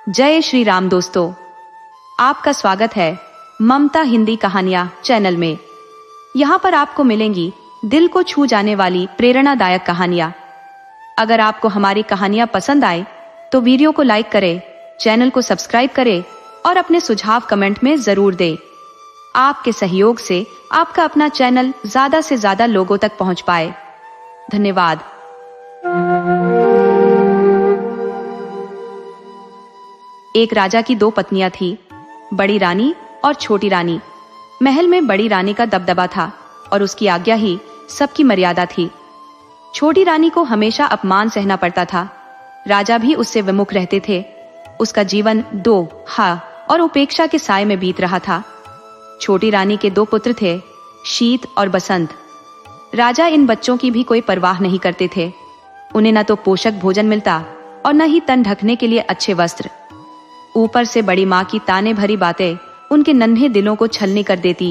जय श्री राम दोस्तों, आपका स्वागत है ममता हिंदी कहानियां चैनल में। यहाँ पर आपको मिलेंगी दिल को छू जाने वाली प्रेरणादायक कहानियां। अगर आपको हमारी कहानियां पसंद आए तो वीडियो को लाइक करें, चैनल को सब्सक्राइब करें और अपने सुझाव कमेंट में जरूर दें। आपके सहयोग से आपका अपना चैनल ज्यादा से ज्यादा लोगों तक पहुंच पाए। धन्यवाद। एक राजा की दो पत्नियां थी, बड़ी रानी और छोटी रानी। महल में बड़ी रानी का दबदबा था और उसकी आज्ञा ही सबकी मर्यादा थी। छोटी रानी को हमेशा अपमान सहना पड़ता था। राजा भी उससे विमुख रहते थे। उसका जीवन दोहा और उपेक्षा के साए में बीत रहा था। छोटी रानी के दो पुत्र थे, शीत और बसंत। राजा इन बच्चों की भी कोई परवाह नहीं करते थे। उन्हें न तो पोषक भोजन मिलता और न ही तन ढकने के लिए अच्छे वस्त्र। ऊपर से बड़ी माँ की ताने भरी बातें उनके नन्हे दिलों को छलनी कर देती।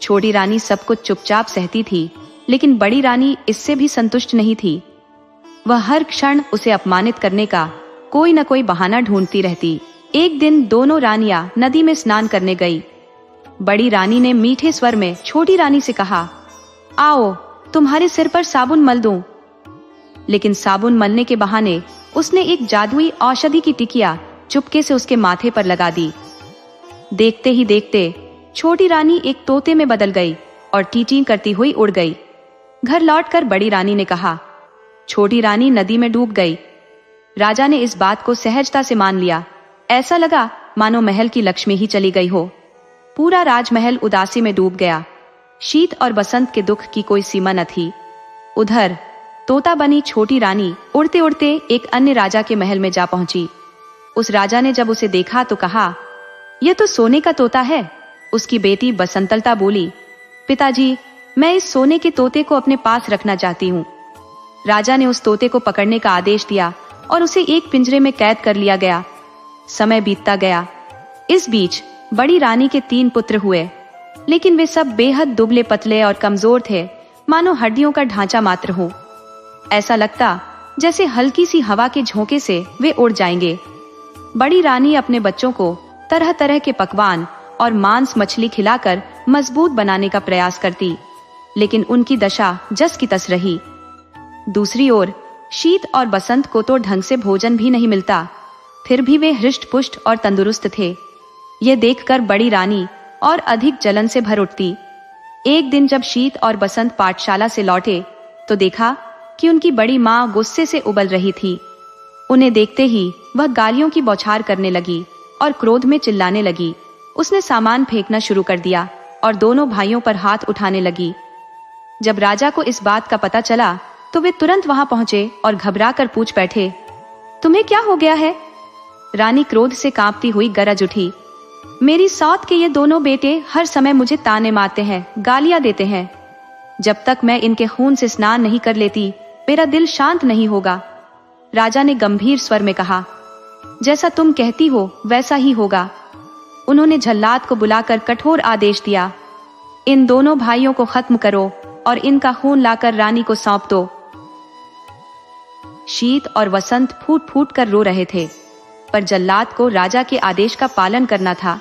छोटी रानी सब कुछ चुपचाप सहती थी, लेकिन बड़ी रानी इससे भी संतुष्ट नहीं थी। वह हर क्षण उसे अपमानित करने का कोई न कोई बहाना ढूंढती रहती। एक दिन दोनों रानियां नदी में स्नान करने गई। बड़ी रानी ने मीठे स्वर में छोटी रानी से कहा, आओ तुम्हारे सिर पर साबुन मल दूं। लेकिन साबुन मलने के बहाने उसने एक जादुई औषधि की टिकिया चुपके से उसके माथे पर लगा दी। देखते ही देखते छोटी रानी एक तोते में बदल गई और टीटी करती हुई उड़ गई। घर लौटकर बड़ी रानी ने कहा, छोटी रानी नदी में डूब गई। राजा ने इस बात को सहजता से मान लिया। ऐसा लगा मानो महल की लक्ष्मी ही चली गई हो। पूरा राजमहल उदासी में डूब गया। शीत और बसंत के दुख की कोई सीमा न थी। उधर तोता बनी छोटी रानी उड़ते उड़ते एक अन्य राजा के महल में जा पहुंची। उस राजा ने जब उसे देखा तो कहा, यह तो सोने का तोता है। उसकी बेटी बसंतलता बोली, पिताजी, मैं इस सोने के तोते को अपने पास रखना चाहती हूँ। राजा ने उस तोते को पकड़ने का आदेश दिया और उसे एक पिंजरे में कैद कर लिया गया। समय बीतता गया। इस बीच बड़ी रानी के 3 पुत्र हुए, लेकिन वे सब बेहद दुबले पतले और कमजोर थे, मानो हड्डियों का ढांचा मात्र हो। ऐसा लगता जैसे हल्की सी हवा के झोंके से वे उड़ जाएंगे। बड़ी रानी अपने बच्चों को तरह तरह के पकवान और मांस मछली खिलाकर मजबूत बनाने का प्रयास करती, लेकिन उनकी दशा जस की तस रही। दूसरी ओर शीत और बसंत को तो ढंग से भोजन भी नहीं मिलता, फिर भी वे हृष्ट पुष्ट और तंदुरुस्त थे। ये देखकर बड़ी रानी और अधिक जलन से भर उठती। एक दिन जब शीत और बसंत पाठशाला से लौटे तो देखा कि उनकी बड़ी माँ गुस्से से उबल रही थी। उन्हें देखते ही वह गालियों की बौछार करने लगी और क्रोध में चिल्लाने लगी। उसने सामान फेंकना शुरू कर दिया और दोनों भाइयों पर हाथ उठाने लगी। जब राजा को इस बात का पता चला तो वे तुरंत वहां पहुंचे और घबरा कर पूछ बैठे, तुम्हें क्या हो गया है? रानी क्रोध से कांपती हुई गरज उठी, मेरी सौत के ये दोनों बेटे हर समय मुझे ताने मारते हैं, गालियां देते हैं। जब तक मैं इनके खून से स्नान नहीं कर लेती मेरा दिल शांत नहीं होगा। राजा ने गंभीर स्वर में कहा, जैसा तुम कहती हो वैसा ही होगा। उन्होंने जल्लाद को बुलाकर कठोर आदेश दिया, इन दोनों भाइयों को खत्म करो और इनका खून लाकर रानी को सौंप दो। शीत और वसंत फूट फूट कर रो रहे थे, पर जल्लाद को राजा के आदेश का पालन करना था।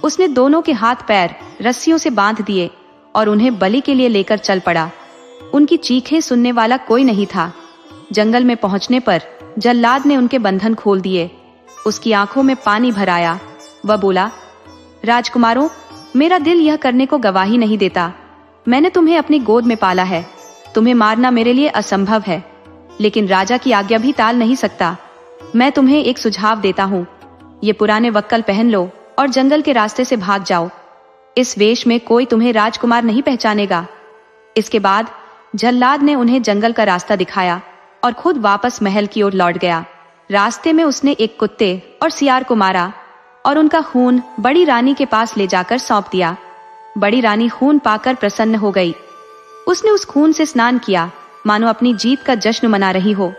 उसने दोनों के हाथ पैर रस्सियों से बांध दिए और उन्हें बलि के लिए लेकर चल पड़ा। उनकी चीखें सुनने वाला कोई नहीं था। जंगल में पहुंचने पर जल्लाद ने उनके बंधन खोल दिए। उसकी आंखों में पानी भर आया। वह बोला, राजकुमारों, मेरा दिल यह करने को गवाही नहीं देता। मैंने तुम्हें अपनी गोद में पाला है। तुम्हें मारना मेरे लिए असंभव है, लेकिन राजा की आज्ञा भी टाल नहीं सकता। मैं तुम्हें एक सुझाव देता हूँ। ये पुराने वक्कल पहन लो और जंगल के रास्ते से भाग जाओ। इस वेश में कोई तुम्हें राजकुमार नहीं पहचानेगा। इसके बाद जल्लाद ने उन्हें जंगल का रास्ता दिखाया और खुद वापस महल की ओर लौट गया। रास्ते में उसने एक कुत्ते और सियार को मारा और उनका खून बड़ी रानी के पास ले जाकर सौंप दिया। बड़ी रानी खून पाकर प्रसन्न हो गई। उसने उस खून से स्नान किया, मानो अपनी जीत का जश्न मना रही हो।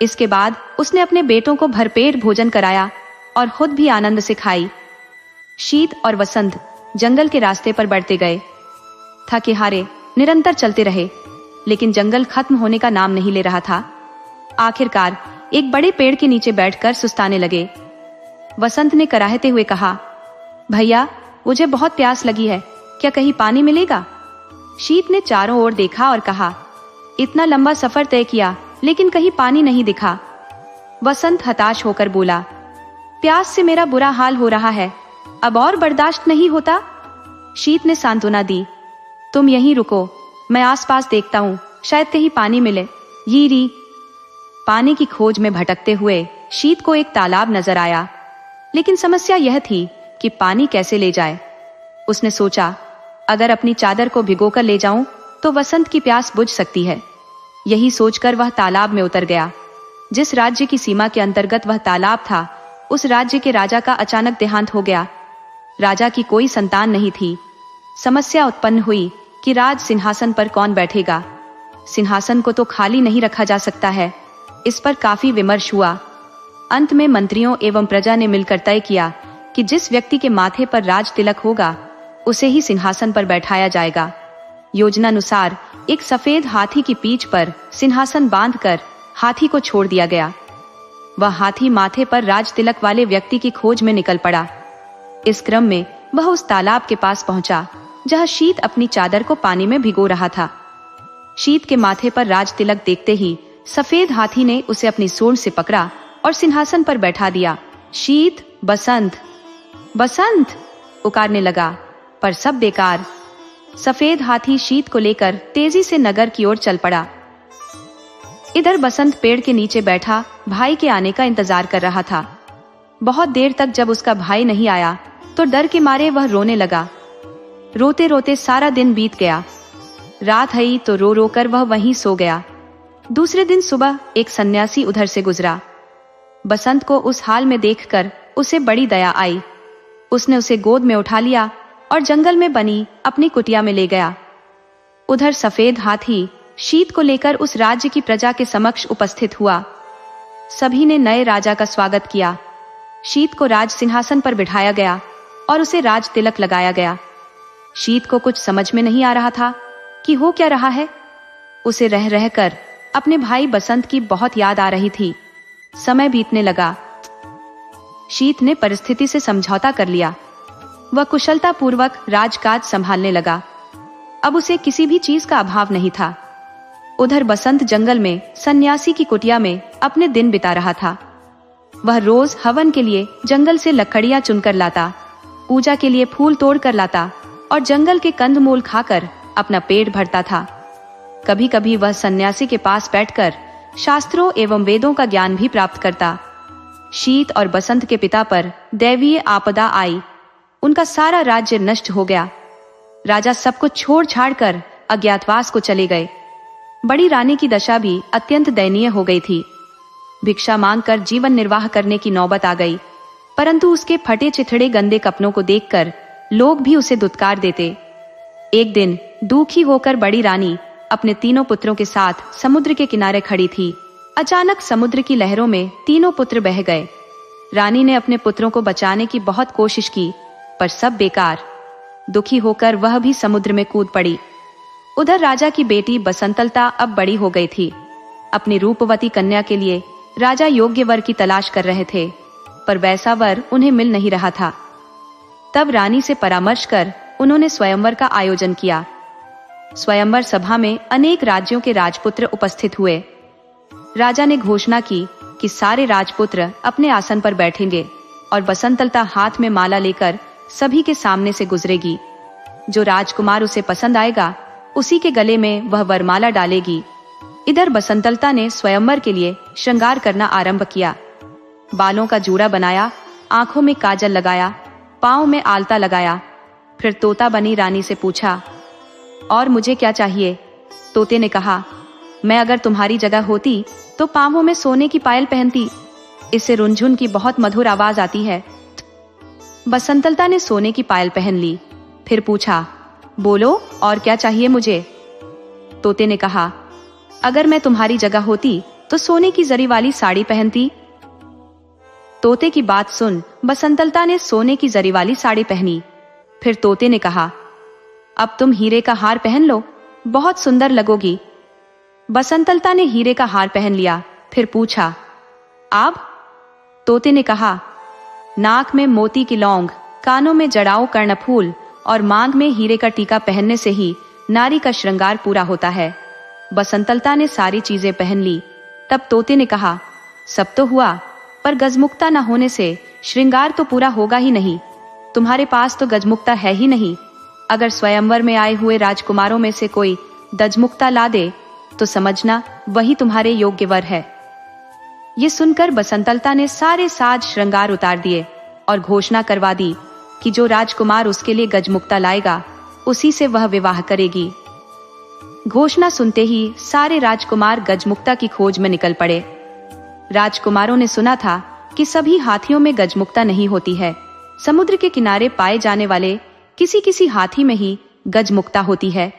इसके बाद उसने अपने बेटों को भरपेट भोजन कराया और खुद भी आनंद से खाई। शीत और वसंत जंगल के रास्ते पर बढ़ते गए। थके हारे निरंतर चलते रहे, लेकिन जंगल खत्म होने का नाम नहीं ले रहा था। आखिरकार एक बड़े पेड़ के नीचे बैठकर सुस्ताने लगे। वसंत ने कराहते हुए कहा, भैया मुझे बहुत प्यास लगी है, क्या कहीं पानी मिलेगा? शीत ने चारों ओर देखा और कहा, इतना लंबा सफर तय किया लेकिन कहीं पानी नहीं दिखा। वसंत हताश होकर बोला, प्यास से मेरा बुरा हाल हो रहा है, अब और बर्दाश्त नहीं होता। शीत ने सांत्वना दी, तुम यहीं रुको, मैं आसपास देखता हूँ, शायद कहीं पानी मिले। यीरी। पानी की खोज में भटकते हुए शीत को एक तालाब नजर आया, लेकिन समस्या यह थी कि पानी कैसे ले जाए। उसने सोचा, अगर अपनी चादर को भिगोकर ले जाऊं तो वसंत की प्यास बुझ सकती है। यही सोचकर वह तालाब में उतर गया। जिस राज्य की सीमा के अंतर्गत वह तालाब था, उस राज्य के राजा का अचानक देहांत हो गया। राजा की कोई संतान नहीं थी। समस्या उत्पन्न हुई कि राज सिंहासन पर कौन बैठेगा। सिंहासन को तो खाली नहीं रखा जा सकता है। इस पर काफी विमर्श हुआ। अंत में मंत्रियों एवं प्रजा ने मिलकर तय किया कि जिस व्यक्ति के माथे पर राज तिलक होगा उसे ही सिंहासन पर बैठाया जाएगा। योजनानुसार एक सफेद हाथी की पीठ पर सिंहासन बांधकर हाथी को छोड़ दिया गया। वह हाथी माथे पर राज तिलक वाले व्यक्ति की खोज में निकल पड़ा। इस क्रम में वह उस तालाब के पास पहुंचा जहां शीत अपनी चादर को पानी में भिगो रहा था। शीत के माथे पर राज तिलक देखते ही सफेद हाथी ने उसे अपनी सूंड से पकड़ा और सिंहासन पर बैठा दिया। शीत, बसंत बसंत पुकारने लगा, पर सब बेकार। सफेद हाथी शीत को लेकर तेजी से नगर की ओर चल पड़ा। इधर बसंत पेड़ के नीचे बैठा भाई के आने का इंतजार कर रहा था। बहुत देर तक जब उसका भाई नहीं आया तो डर के मारे वह रोने लगा। रोते रोते सारा दिन बीत गया। रात आई तो रो रो कर वह वहीं सो गया। दूसरे दिन सुबह एक सन्यासी उधर से गुजरा। बसंत को उस हाल में देखकर उसे बड़ी दया आई। उसने उसे गोद में उठा लिया और जंगल में बनी अपनी कुटिया में ले गया। उधर सफेद हाथी शीत को लेकर उस राज्य की प्रजा के समक्ष उपस्थित हुआ। सभी ने नए राजा का स्वागत किया। शीत को राज सिंहासन पर बिठाया गया और उसे राज तिलक लगाया गया। शीत को कुछ समझ में नहीं आ रहा था कि हो क्या रहा है। उसे रह रहकर अपने भाई बसंत की बहुत याद आ रही थी। समय बीतने लगा। शीत ने परिस्थिति से समझौता कर लिया। वह कुशलता पूर्वक राजकाज संभालने लगा। अब उसे किसी भी चीज का अभाव नहीं था। उधर बसंत जंगल में सन्यासी की कुटिया में अपने दिन बिता रहा था। वह रोज हवन के लिए जंगल से लकड़ियां चुनकर लाता, पूजा के लिए फूल तोड़ कर लाता और जंगल के कंदमूल खाकर अपना पेट भरता था। कभी कभी वह सन्यासी के पास बैठकर शास्त्रों एवं वेदों का ज्ञान भी प्राप्त करता। शीत और बसंत के पिता पर दैवीय आपदा आई। उनका सारा राज्य नष्ट हो गया। राजा सब कुछ छोड़ छाड़ कर अज्ञातवास को चले गए। बड़ी रानी की दशा भी अत्यंत दयनीय हो गई थी। भिक्षा मांगकर जीवन निर्वाह करने की नौबत आ गई, परंतु उसके फटे चिथड़े गंदे कपड़ों को देखकर लोग भी उसे दुत्कार देते। एक दिन दुखी होकर बड़ी रानी अपने तीनों पुत्रों के साथ समुद्र के किनारे खड़ी थी। अचानक समुद्र की लहरों में तीनों पुत्र बह गए। रानी ने अपने पुत्रों को बचाने की बहुत कोशिश की, पर सब बेकार। दुखी होकर वह भी समुद्र में कूद पड़ी। उधर राजा की बेटी बसंतलता अब बड़ी हो गई थी। अपनी रूपवती कन्या के लिए राजा योग्य वर की तलाश कर रहे थे, पर वैसा वर उन्हें मिल नहीं रहा था। तब रानी से परामर्श कर उन्होंने स्वयंवर का आयोजन किया। स्वयंवर सभा में अनेक राज्यों के राजपुत्र उपस्थित हुए। राजा ने घोषणा की कि सारे राजपुत्र अपने आसन पर बैठेंगे और बसंतलता हाथ में माला लेकर सभी के सामने से गुजरेगी। जो राजकुमार उसे पसंद आएगा उसी के गले में वह वरमाला डालेगी। इधर बसंतलता ने स्वयंवर के लिए श्रृंगार करना आरंभ किया। बालों का जूड़ा बनाया, आंखों में काजल लगाया, पांव में आलता लगाया। फिर तोता बनी रानी से पूछा, और मुझे क्या चाहिए? तोते ने कहा, मैं अगर तुम्हारी जगह होती तो पांवों में सोने की पायल पहनती। इससे रुनझुन की बहुत मधुर आवाज आती है। बसंतलता ने सोने की पायल पहन ली। फिर पूछा, बोलो और क्या चाहिए मुझे? तोते ने कहा, अगर मैं तुम्हारी जगह होती तो सोने की जरी वाली साड़ी पहनती। तोते की बात सुन बसंतलता ने सोने की जरी वाली साड़ी पहनी। फिर तोते ने कहा, अब तुम हीरे का हार पहन लो, बहुत सुंदर लगोगी। बसंतलता ने हीरे का हार पहन लिया। फिर पूछा, आप? तोते ने कहा, नाक में मोती की लौंग, कानों में जड़ाऊ कर्णफूल और मांग में हीरे का टीका पहनने से ही नारी का श्रृंगार पूरा होता है। बसंतलता ने सारी चीजें पहन ली। तब तोते ने कहा, सब तो हुआ, पर गजमुक्ता न होने से श्रृंगार तो पूरा होगा ही नहीं। तुम्हारे पास तो गजमुक्ता है ही नहीं। अगर स्वयंवर में आए हुए राजकुमारों में से कोई दजमुक्ता ला दे तो समझना वही तुम्हारे योग्य वर है। ये सुनकर बसंतलता ने सारे साज श्रृंगार उतार दिए और घोषणा करवा दी कि जो राजकुमार उसके लिए गजमुक्ता लाएगा उसी से वह विवाह करेगी। घोषणा सुनते ही सारे राजकुमार गजमुक्ता की खोज में निकल पड़े। राजकुमारों ने सुना था कि सभी हाथियों में गजमुक्ता नहीं होती है। समुद्र के किनारे पाए जाने वाले किसी किसी हाथी में ही गजमुक्ता होती है।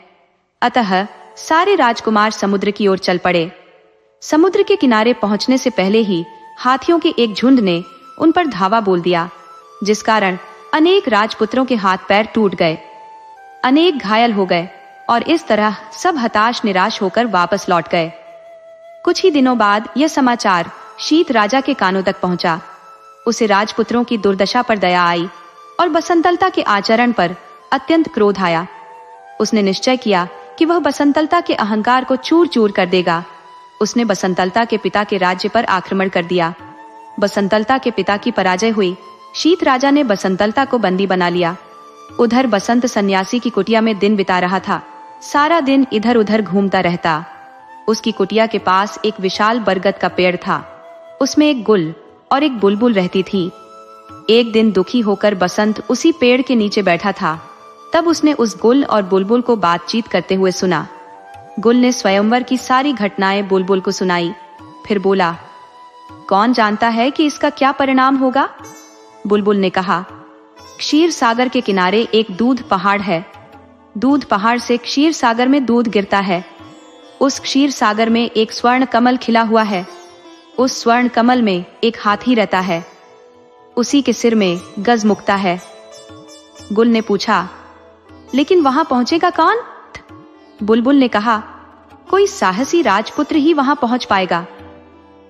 अतः सारे राजकुमार समुद्र की ओर चल पड़े। समुद्र के किनारे पहुंचने से पहले ही हाथियों के एक झुंड ने उन पर धावा बोल दिया, जिस कारण अनेक राजपुत्रों के हाथ पैर टूट गए, अनेक घायल हो गए और इस तरह सब हताश निराश होकर वापस लौट गए। कुछ ही दिनों बाद यह समाचार शीत राजा के कानों तक पहुंचा। उसे राजपुत्रों की दुर्दशा पर दया आई और बसंतलता के आचरण पर अत्यंत क्रोध आया। उसने निश्चय किया कि वह बसंतलता के अहंकार को चूर चूर कर देगा। उसने बसंतलता के पिता के राज्य पर आक्रमण कर दिया। बसंतलता के पिता की पराजय हुई। शीत राजा ने बसंतलता को बंदी बना लिया। उधर बसंत सन्यासी की कुटिया में दिन बिता रहा था। सारा दिन इधर उधर घूमता रहता। उसकी कुटिया के पास एक विशाल बरगद का पेड़ था। उसमें एक गुल और एक बुलबुल रहती थी। एक दिन दुखी होकर बसंत उसी पेड़ के नीचे बैठा था। तब उसने उस गुल और बुलबुल को बातचीत करते हुए सुना। गुल ने स्वयंवर की सारी घटनाएं बुलबुल को सुनाई। फिर बोला, कौन जानता है कि इसका क्या परिणाम होगा? बुलबुल ने कहा, क्षीर सागर के किनारे एक दूध पहाड़ है। दूध पहाड़ से क्षीर सागर में दूध गिरता है। उस क्षीर सागर में एक स्वर्ण कमल खिला हुआ है। उस स्वर्ण कमल में एक हाथी रहता है। उसी के सिर में गजमुक्ता है। गुल ने पूछा, लेकिन वहां पहुंचेगा कौन? बुलबुल ने कहा, कोई साहसी राजपुत्र ही वहां पहुंच पाएगा।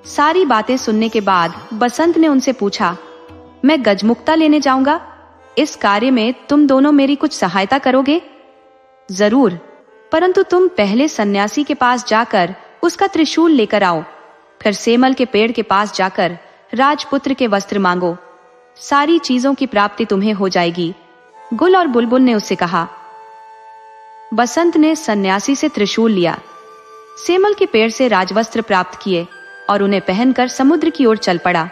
सारी बातें सुनने के बाद बसंत ने उनसे पूछा, मैं गजमुक्ता लेने जाऊंगा, इस कार्य में तुम दोनों मेरी कुछ सहायता करोगे? जरूर, परंतु तुम पहले सन्यासी के पास जाकर उसका त्रिशूल लेकर आओ। फिर सेमल के पेड़ के पास जाकर राजपुत्र के वस्त्र मांगो। सारी चीजों की प्राप्ति तुम्हें हो जाएगी। गुल और बुलबुल ने उससे कहा। बसंत ने सन्यासी से त्रिशूल लिया, सेमल के पेड़ से राजवस्त्र प्राप्त किए और उन्हें पहनकर समुद्र की ओर चल पड़ा।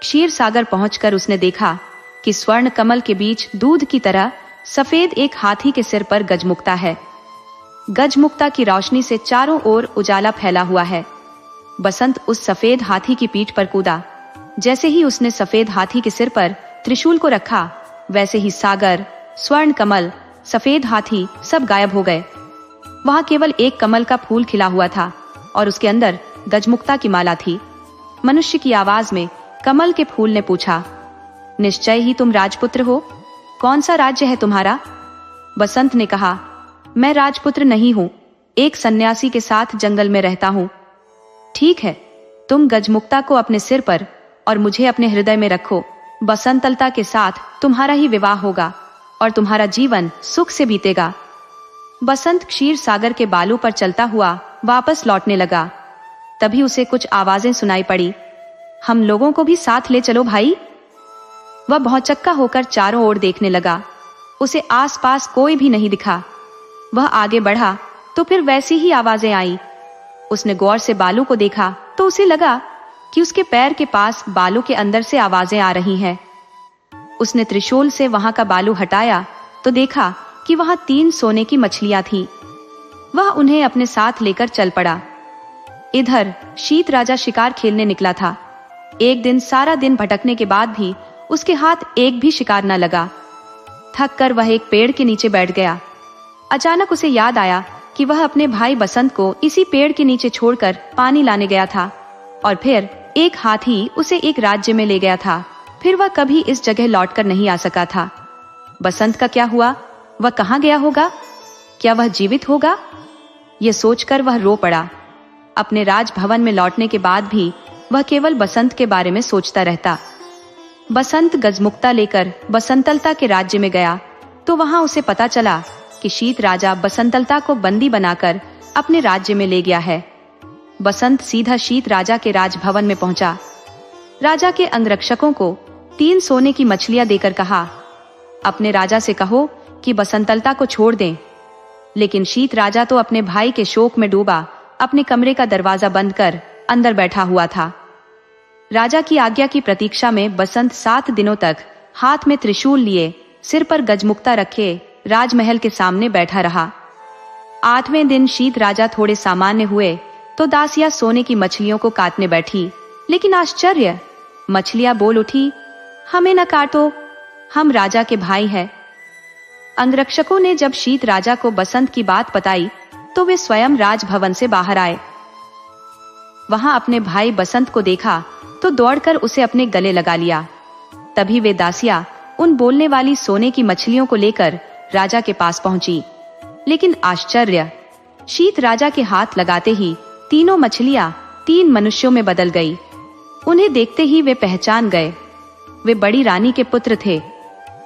क्षीर सागर पहुंचकर उसने देखा कि स्वर्ण कमल के बीच दूध की तरह सफेद एक हाथी के सिर पर गजमुक्ता है। गजमुक्ता की रोशनी से चारों ओर उजाला फैला हुआ है। बसंत उस सफेद हाथी की पीठ पर कूदा। जैसे ही उसने सफेद हाथी के सिर पर त्रिशूल को रखा, वैसे ही सागर, स्वर्ण कमल, सफेद हाथी सब गायब हो गए। वहां केवल एक कमल का फूल खिला हुआ था और उसके अंदर गजमुक्ता की माला थी। मनुष्य की आवाज में कमल के फूल ने पूछा, निश्चय ही तुम राजपुत्र हो? कौन सा राज्य है तुम्हारा? बसंत ने कहा, मैं राजपुत्र नहीं हूं, एक सन्यासी के साथ जंगल में रहता हूं। ठीक है, तुम गजमुक्ता को अपने सिर पर और मुझे अपने हृदय में रखो। बसंतलता के साथ तुम्हारा ही विवाह होगा और तुम्हारा जीवन सुख से बीतेगा। बसंत क्षीर सागर के बालू पर चलता हुआ वापस लौटने लगा। तभी उसे कुछ आवाजें सुनाई पड़ी। हम लोगों को भी साथ ले चलो भाई। वह भौचक्का होकर चारों ओर देखने लगा। उसे आसपास कोई भी नहीं दिखा। वह आगे बढ़ा तो फिर वैसी ही आवाजें आई। उसने गौर से बालू को देखा तो उसे लगा कि उसके पैर के पास बालू के अंदर से आवाजें आ रही हैं। उसने त्रिशूल से वहां का बालू हटाया तो देखा कि वहां 3 सोने की मछलियां थीं। वह उन्हें अपने साथ लेकर चल पड़ा। इधर शीत राजा शिकार खेलने निकला था। एक दिन सारा दिन भटकने के बाद भी उसके हाथ एक भी शिकार न लगा। थक कर वह एक पेड़ के नीचे बैठ गया। अचानक उसे याद आया कि वह अपने भाई बसंत को इसी पेड़ के नीचे छोड़कर पानी लाने गया था और फिर एक हाथी उसे एक राज्य में ले गया था। फिर वह कभी इस जगह लौटकर नहीं आ सका था। बसंत का क्या हुआ? वह कहाँ गया होगा? क्या वह जीवित होगा? यह सोचकर वह रो पड़ा। अपने राजभवन में लौटने के बाद भी वह केवल बसंत के बारे में सोचता रहता। बसंत गजमुक्ता लेकर बसंतलता के राज्य में गया तो वहां उसे पता चला कि शीत राजा बसंतलता को बंदी बनाकर अपने राज्य में ले गया है। बसंत सीधा शीत राजा के राजभवन में पहुंचा। राजा के अंगरक्षकों को 3 सोने की मछलियां देकर कहा, अपने राजा से कहो कि बसंतलता को छोड़ दें। लेकिन शीत राजा तो अपने भाई के शोक में डूबा अपने कमरे का दरवाजा बंद कर अंदर बैठा हुआ था। राजा की आज्ञा की प्रतीक्षा में बसंत 7 दिनों तक हाथ में त्रिशूल लिए, सिर पर गजमुक्ता रखे राजमहल के सामने बैठा रहा। 8वें दिन शीत राजा थोड़े सामान्य हुए तो दासियां सोने की मछलियों को काटने बैठी, लेकिन आश्चर्य, मछलियां बोल उठी, हमें न काटो, हम राजा के भाई हैं। अंगरक्षकों ने जब शीत राजा को बसंत की बात बताई तो वे स्वयं राजभवन से बाहर आए। वहां अपने भाई बसंत को देखा तो दौड़कर उसे अपने गले लगा लिया। तभी वे दासियां उन बोलने वाली सोने की मछलियों को लेकर राजा के पास पहुंची। लेकिन आश्चर्य, शीत राजा के हाथ लगाते ही तीनों मछलियां 3 मनुष्यों में बदल गई। उन्हें देखते ही वे पहचान गए। वे बड़ी रानी के पुत्र थे,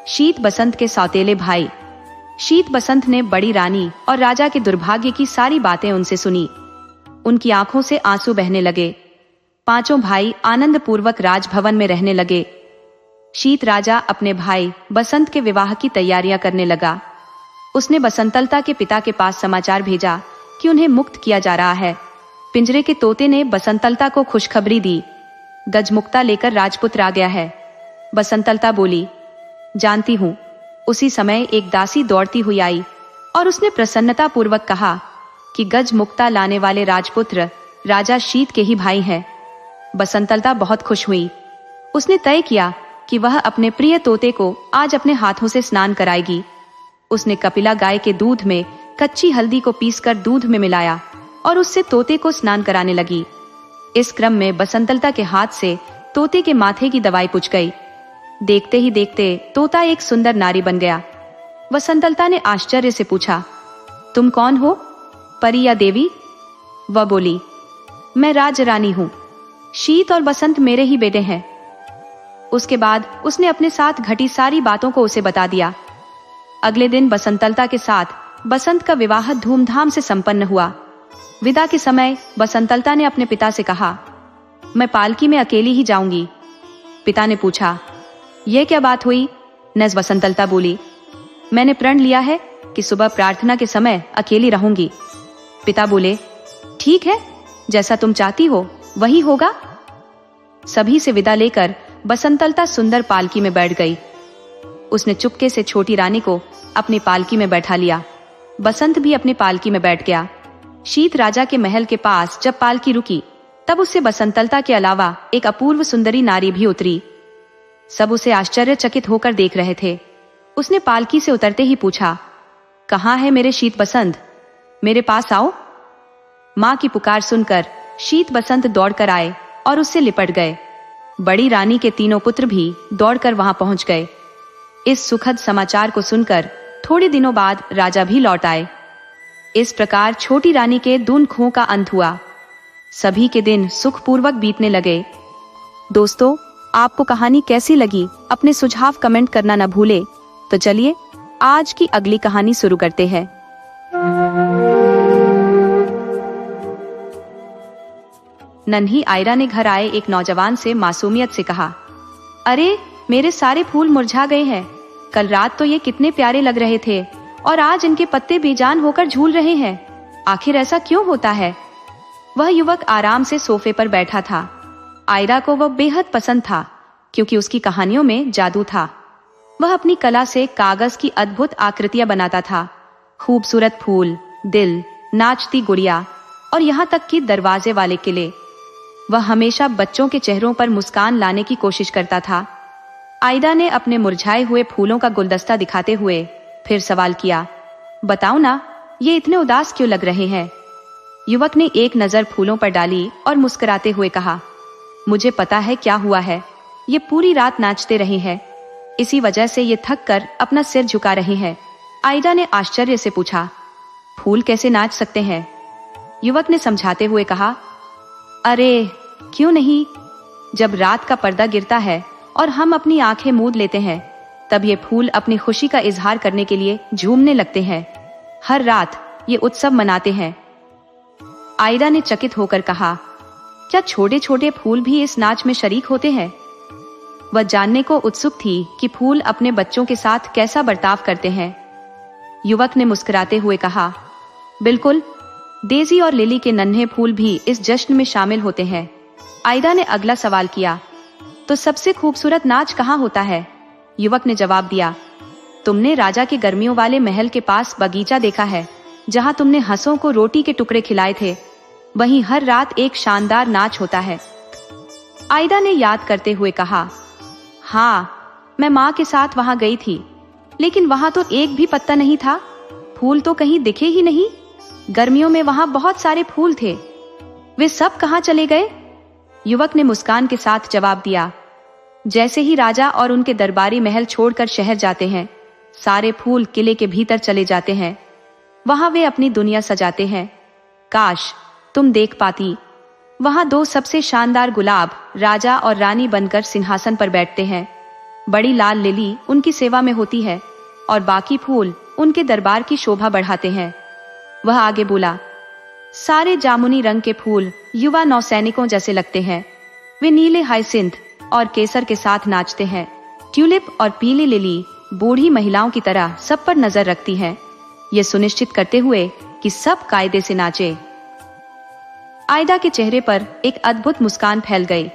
शीत बसंत के सौतेले भाई। शीत बसंत ने बड़ी रानी और राजा के दुर्भाग्य की सारी बातें उनसे सुनी। उनकी आंखों से आंसू बहने लगे। 5 भाई आनंद पूर्वक राजभवन में रहने लगे। शीत राजा अपने भाई बसंत के विवाह की तैयारियां करने लगा। उसने बसंतलता के पिता के पास समाचार भेजा कि उन्हें मुक्त किया जा रहा है। पिंजरे के तोते ने बसंतलता को खुशखबरी दी, गजमुक्ता लेकर राजपुत्र आ गया है। बसंतलता बोली, जानती हूँ। उसी समय एक दासी दौड़ती हुई आई और उसने प्रसन्नता पूर्वक कहा कि गजमुक्ता लाने वाले राजपुत्र राजा शीत के ही भाई हैं। बसंतलता बहुत खुश हुई। उसने तय किया कि वह अपने प्रिय तोते को आज अपने हाथों से स्नान कराएगी। उसने कपिला गाय के दूध में कच्ची हल्दी को पीसकर दूध में मिलाया और उससे तोते को स्नान कराने लगी। इस क्रम में बसंतलता के हाथ से तोते के माथे की दवाई पुछ गई। देखते ही देखते तोता एक सुंदर नारी बन गया। बसंतलता ने आश्चर्य से पूछा, तुम कौन हो, परी या देवी? वह बोली, मैं राजरानी हूँ। शीत और बसंत मेरे ही बेटे हैं। उसके बाद उसने अपने साथ घटी सारी बातों को उसे बता दिया। अगले दिन बसंतलता के साथ बसंत का विवाह धूमधाम से संपन्न हुआ। विदा के समय बसंतलता ने अपने पिता से कहा, मैं पालकी में अकेली ही जाऊंगी। पिता ने पूछा, यह क्या बात हुई? नज बसंतलता बोली, मैंने प्रण लिया है कि सुबह प्रार्थना के समय अकेली रहूंगी। पिता बोले, ठीक है, जैसा तुम चाहती हो वही होगा। सभी से विदा लेकर बसंतलता सुंदर पालकी में बैठ गई। उसने चुपके से छोटी रानी को अपनी पालकी में बैठा लिया। बसंत भी अपनी पालकी में बैठ गया। शीत राजा के महल के पास जब पालकी रुकी तब उससे बसंतलता के अलावा एक अपूर्व सुंदरी नारी भी उतरी। सब उसे आश्चर्यचकित होकर देख रहे थे। उसने पालकी से उतरते ही पूछा, कहाँ है मेरे शीत बसंत? मेरे पास आओ। मां की पुकार सुनकर शीत बसंत दौड़कर आए और उससे लिपट गए। बड़ी रानी के तीनों पुत्र भी दौड़कर वहां पहुंच गए। इस सुखद समाचार को सुनकर थोड़े दिनों बाद राजा भी लौट आए। इस प्रकार छोटी रानी के दून खों का अंत हुआ। सभी के दिन सुखपूर्वक बीतने लगे। दोस्तों, आपको कहानी कैसी लगी? अपने सुझाव कमेंट करना न भूले। तो चलिए आज की अगली कहानी शुरू करते हैं। नन्ही आयरा ने घर आए एक नौजवान से मासूमियत से कहा, अरे मेरे सारे फूल मुरझा गए हैं। कल रात तो ये कितने प्यारे लग रहे थे और आज इनके पत्ते बेजान होकर झूल रहे हैं। आखिर ऐसा क्यों होता है? वह युवक आराम से सोफे पर बैठा था। आयरा को वह बेहद पसंद था क्योंकि उसकी कहानियों में जादू था। वह अपनी कला से कागज की अद्भुत आकृतियां बनाता था। खूबसूरत फूल, दिल, नाचती गुड़िया और यहाँ तक कि दरवाजे वाले किले। वह हमेशा बच्चों के चेहरों पर मुस्कान लाने की कोशिश करता था। आयरा ने अपने मुरझाए हुए फूलों का गुलदस्ता दिखाते हुए फिर सवाल किया, बताओ ना, ये इतने उदास क्यों लग रहे हैं? युवक ने एक नजर फूलों पर डाली और मुस्कुराते हुए कहा, मुझे पता है क्या हुआ है। ये पूरी रात नाचते रहे हैं, इसी वजह से ये थक कर अपना सिर झुका रहे हैं। आयरा ने आश्चर्य से पूछा, फूल कैसे नाच सकते हैं? युवक ने समझाते हुए कहा, अरे क्यों नहीं, जब रात का पर्दा गिरता है और हम अपनी आंखें मूंद लेते हैं, तब ये फूल अपनी खुशी का इजहार करने के लिए झूमने लगते हैं। हर रात ये उत्सव मनाते हैं। आयरा ने चकित होकर कहा, क्या छोटे छोटे फूल भी इस नाच में शरीक होते हैं? वह जानने को उत्सुक थी कि फूल अपने बच्चों के साथ कैसा बर्ताव करते हैं। युवक ने मुस्कुराते हुए कहा, बिल्कुल, डेज़ी और लिली के नन्हे फूल भी इस जश्न में शामिल होते हैं। आयरा ने अगला सवाल किया, तो सबसे खूबसूरत नाच कहाँ होता है? युवक ने जवाब दिया, तुमने राजा के गर्मियों वाले महल के पास बगीचा देखा है, जहाँ तुमने हंसों को रोटी के टुकड़े खिलाए थे। वहीं हर रात एक शानदार नाच होता है। आयरा ने याद करते हुए कहा, हाँ, मैं माँ के साथ वहां गई थी, लेकिन वहां तो एक भी पत्ता नहीं था। फूल तो कहीं दिखे ही नहीं। गर्मियों में वहां बहुत सारे फूल थे, वे सब कहाँ चले गए? युवक ने मुस्कान के साथ जवाब दिया, जैसे ही राजा और उनके दरबारी महल छोड़कर शहर जाते हैं, सारे फूल किले के भीतर चले जाते हैं। वहां वे अपनी दुनिया सजाते हैं। काश तुम देख पाती। वहां दो सबसे शानदार गुलाब राजा और रानी बनकर सिंहासन पर बैठते हैं। बड़ी लाल लिली उनकी सेवा में होती है और बाकी फूल उनके दरबार की शोभा बढ़ाते हैं। वह आगे बोला, सारे जामुनी रंग के फूल युवा नौसैनिकों जैसे लगते हैं। वे नीले हाइसिंथ और केसर के साथ नाचते हैं। ट्यूलिप और पीली लिली बूढ़ी महिलाओं की तरह सब पर नजर रखती हैं, ये सुनिश्चित करते हुए कि सब कायदे से नाचे। आयदा के चेहरे पर एक अद्भुत मुस्कान फैल गई।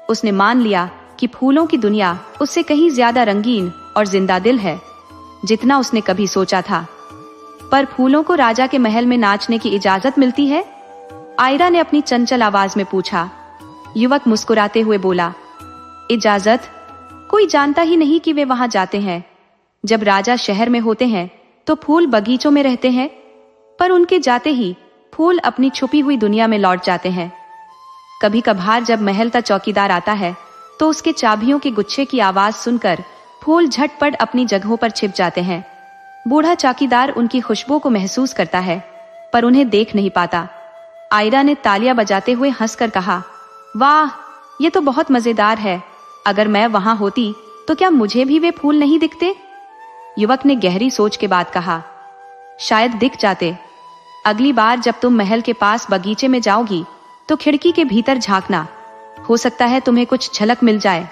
उसने मान लिया कि फूलों की दुनिया उससे कहीं ज्यादा रंगीन और जिंदा दिल है जितना उसने कभी सोचा था। पर फूलों को राजा के महल में नाचने की इजाजत मिलती है? आयरा ने अपनी चंचल आवाज में पूछा। युवक मुस्कुराते हुए बोला, इजाजत? कोई जानता ही नहीं कि वे वहां जाते हैं। जब राजा शहर में होते हैं तो फूल बगीचों में रहते हैं, पर उनके जाते ही फूल अपनी छुपी हुई दुनिया में लौट जाते हैं। कभी कभार जब महल का चौकीदार आता है तो उसके चाबियों के गुच्छे की आवाज सुनकर फूल झटपट अपनी जगहों पर छिप जाते हैं। बूढ़ा चौकीदार उनकी खुशबू को महसूस करता है, पर उन्हें देख नहीं पाता। आयरा ने तालियां बजाते हुए हंसकर कहा, वाह, ये तो बहुत मजेदार है। अगर मैं वहां होती तो क्या मुझे भी वे फूल नहीं दिखते? युवक ने गहरी सोच के बाद कहा, शायद दिख जाते। अगली बार जब तुम महल के पास बगीचे में जाओगी तो खिड़की के भीतर झांकना, हो सकता है तुम्हें कुछ झलक मिल जाए।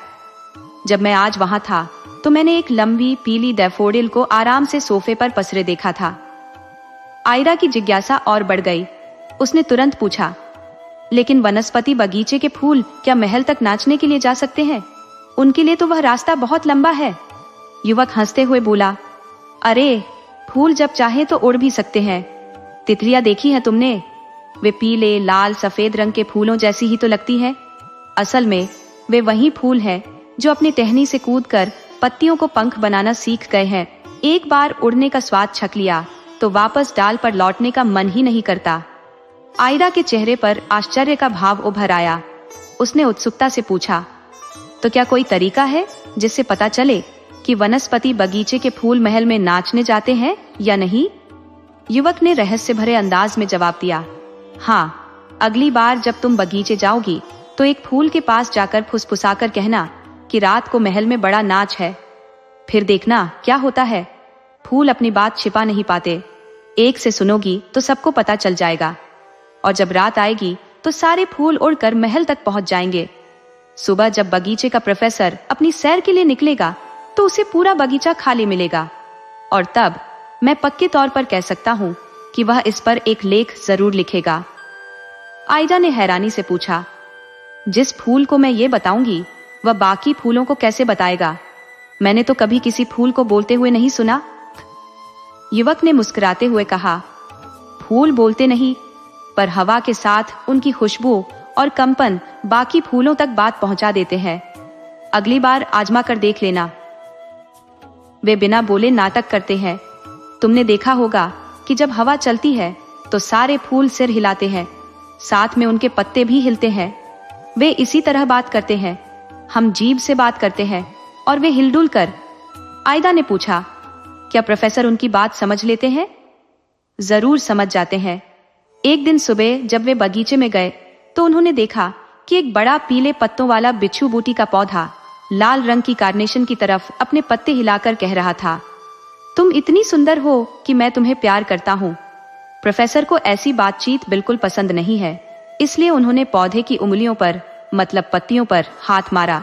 जब मैं आज वहां था तो मैंने एक लंबी पीली डैफोडिल को आराम से सोफे पर पसरे देखा था। आयरा की जिज्ञासा और बढ़ गई। उसने तुरंत पूछा, लेकिन वनस्पति बगीचे के फूल क्या महल तक नाचने के लिए जा सकते हैं? उनके लिए तो वह रास्ता बहुत लंबा है। युवक हंसते हुए बोला, अरे, फूल जब चाहे तो उड़ भी सकते हैं। तितलियां देखी हैं तुमने? वे पीले, लाल, सफेद रंग के फूलों जैसी ही तो लगती हैं। असल में वे वही फूल हैं जो अपनी टहनी से कूदकर पत्तियों को पंख बनाना सीख गए हैं। एक बार उड़ने का स्वाद छक लिया तो वापस डाल पर लौटने का मन ही नहीं करता। आयरा के चेहरे पर आश्चर्य का भाव उभर आया। उसने उत्सुकता से पूछा, तो क्या कोई तरीका है जिससे पता चले कि वनस्पति बगीचे के फूल महल में नाचने जाते हैं या नहीं? युवक ने रहस्य भरे अंदाज में जवाब दिया, हाँ, अगली बार जब तुम बगीचे जाओगी तो एक फूल के पास जाकर फुसफुसाकर कहना कि रात को महल में बड़ा नाच है। फिर देखना क्या होता है। फूल अपनी बात छिपा नहीं पाते। एक से सुनोगी तो सबको पता चल जाएगा, और जब रात आएगी तो सारे फूल उड़कर महल तक पहुंच जाएंगे। सुबह जब बगीचे का प्रोफेसर अपनी सैर के लिए निकलेगा तो उसे पूरा बगीचा खाली मिलेगा, और तब मैं पक्के तौर पर कह सकता हूँ कि वह इस पर एक लेख जरूर लिखेगा। आयरा ने हैरानी से पूछा, जिस फूल को मैं ये बताऊंगी वह बाकी फूलों को कैसे बताएगा? मैंने तो कभी किसी फूल को बोलते हुए नहीं सुना। युवक ने मुस्कुराते हुए कहा, फूल बोलते नहीं, पर हवा के साथ उनकी खुशबू और कंपन बाकी फूलों तक बात पहुंचा देते हैं। अगली बार आजमा कर देख लेना। वे बिना बोले नाटक करते हैं। तुमने देखा होगा कि जब हवा चलती है तो सारे फूल सिर हिलाते हैं, साथ में उनके पत्ते भी हिलते हैं। वे इसी तरह बात करते हैं। हम जीभ से बात करते हैं और वे हिलडुल कर। आयदा ने पूछा, क्या प्रोफेसर उनकी बात समझ लेते हैं? जरूर समझ जाते हैं। एक दिन सुबह जब वे बगीचे में गए तो उन्होंने देखा कि एक बड़ा पीले पत्तों वाला बिच्छू बूटी का पौधा लाल रंग की कार्नेशन की तरफ अपने पत्ते हिलाकर कह रहा था, तुम इतनी सुंदर हो कि मैं तुम्हें प्यार करता हूँ। प्रोफेसर को ऐसी बातचीत बिल्कुल पसंद नहीं है, इसलिए उन्होंने पौधे की उंगलियों पर, मतलब पत्तियों पर हाथ मारा।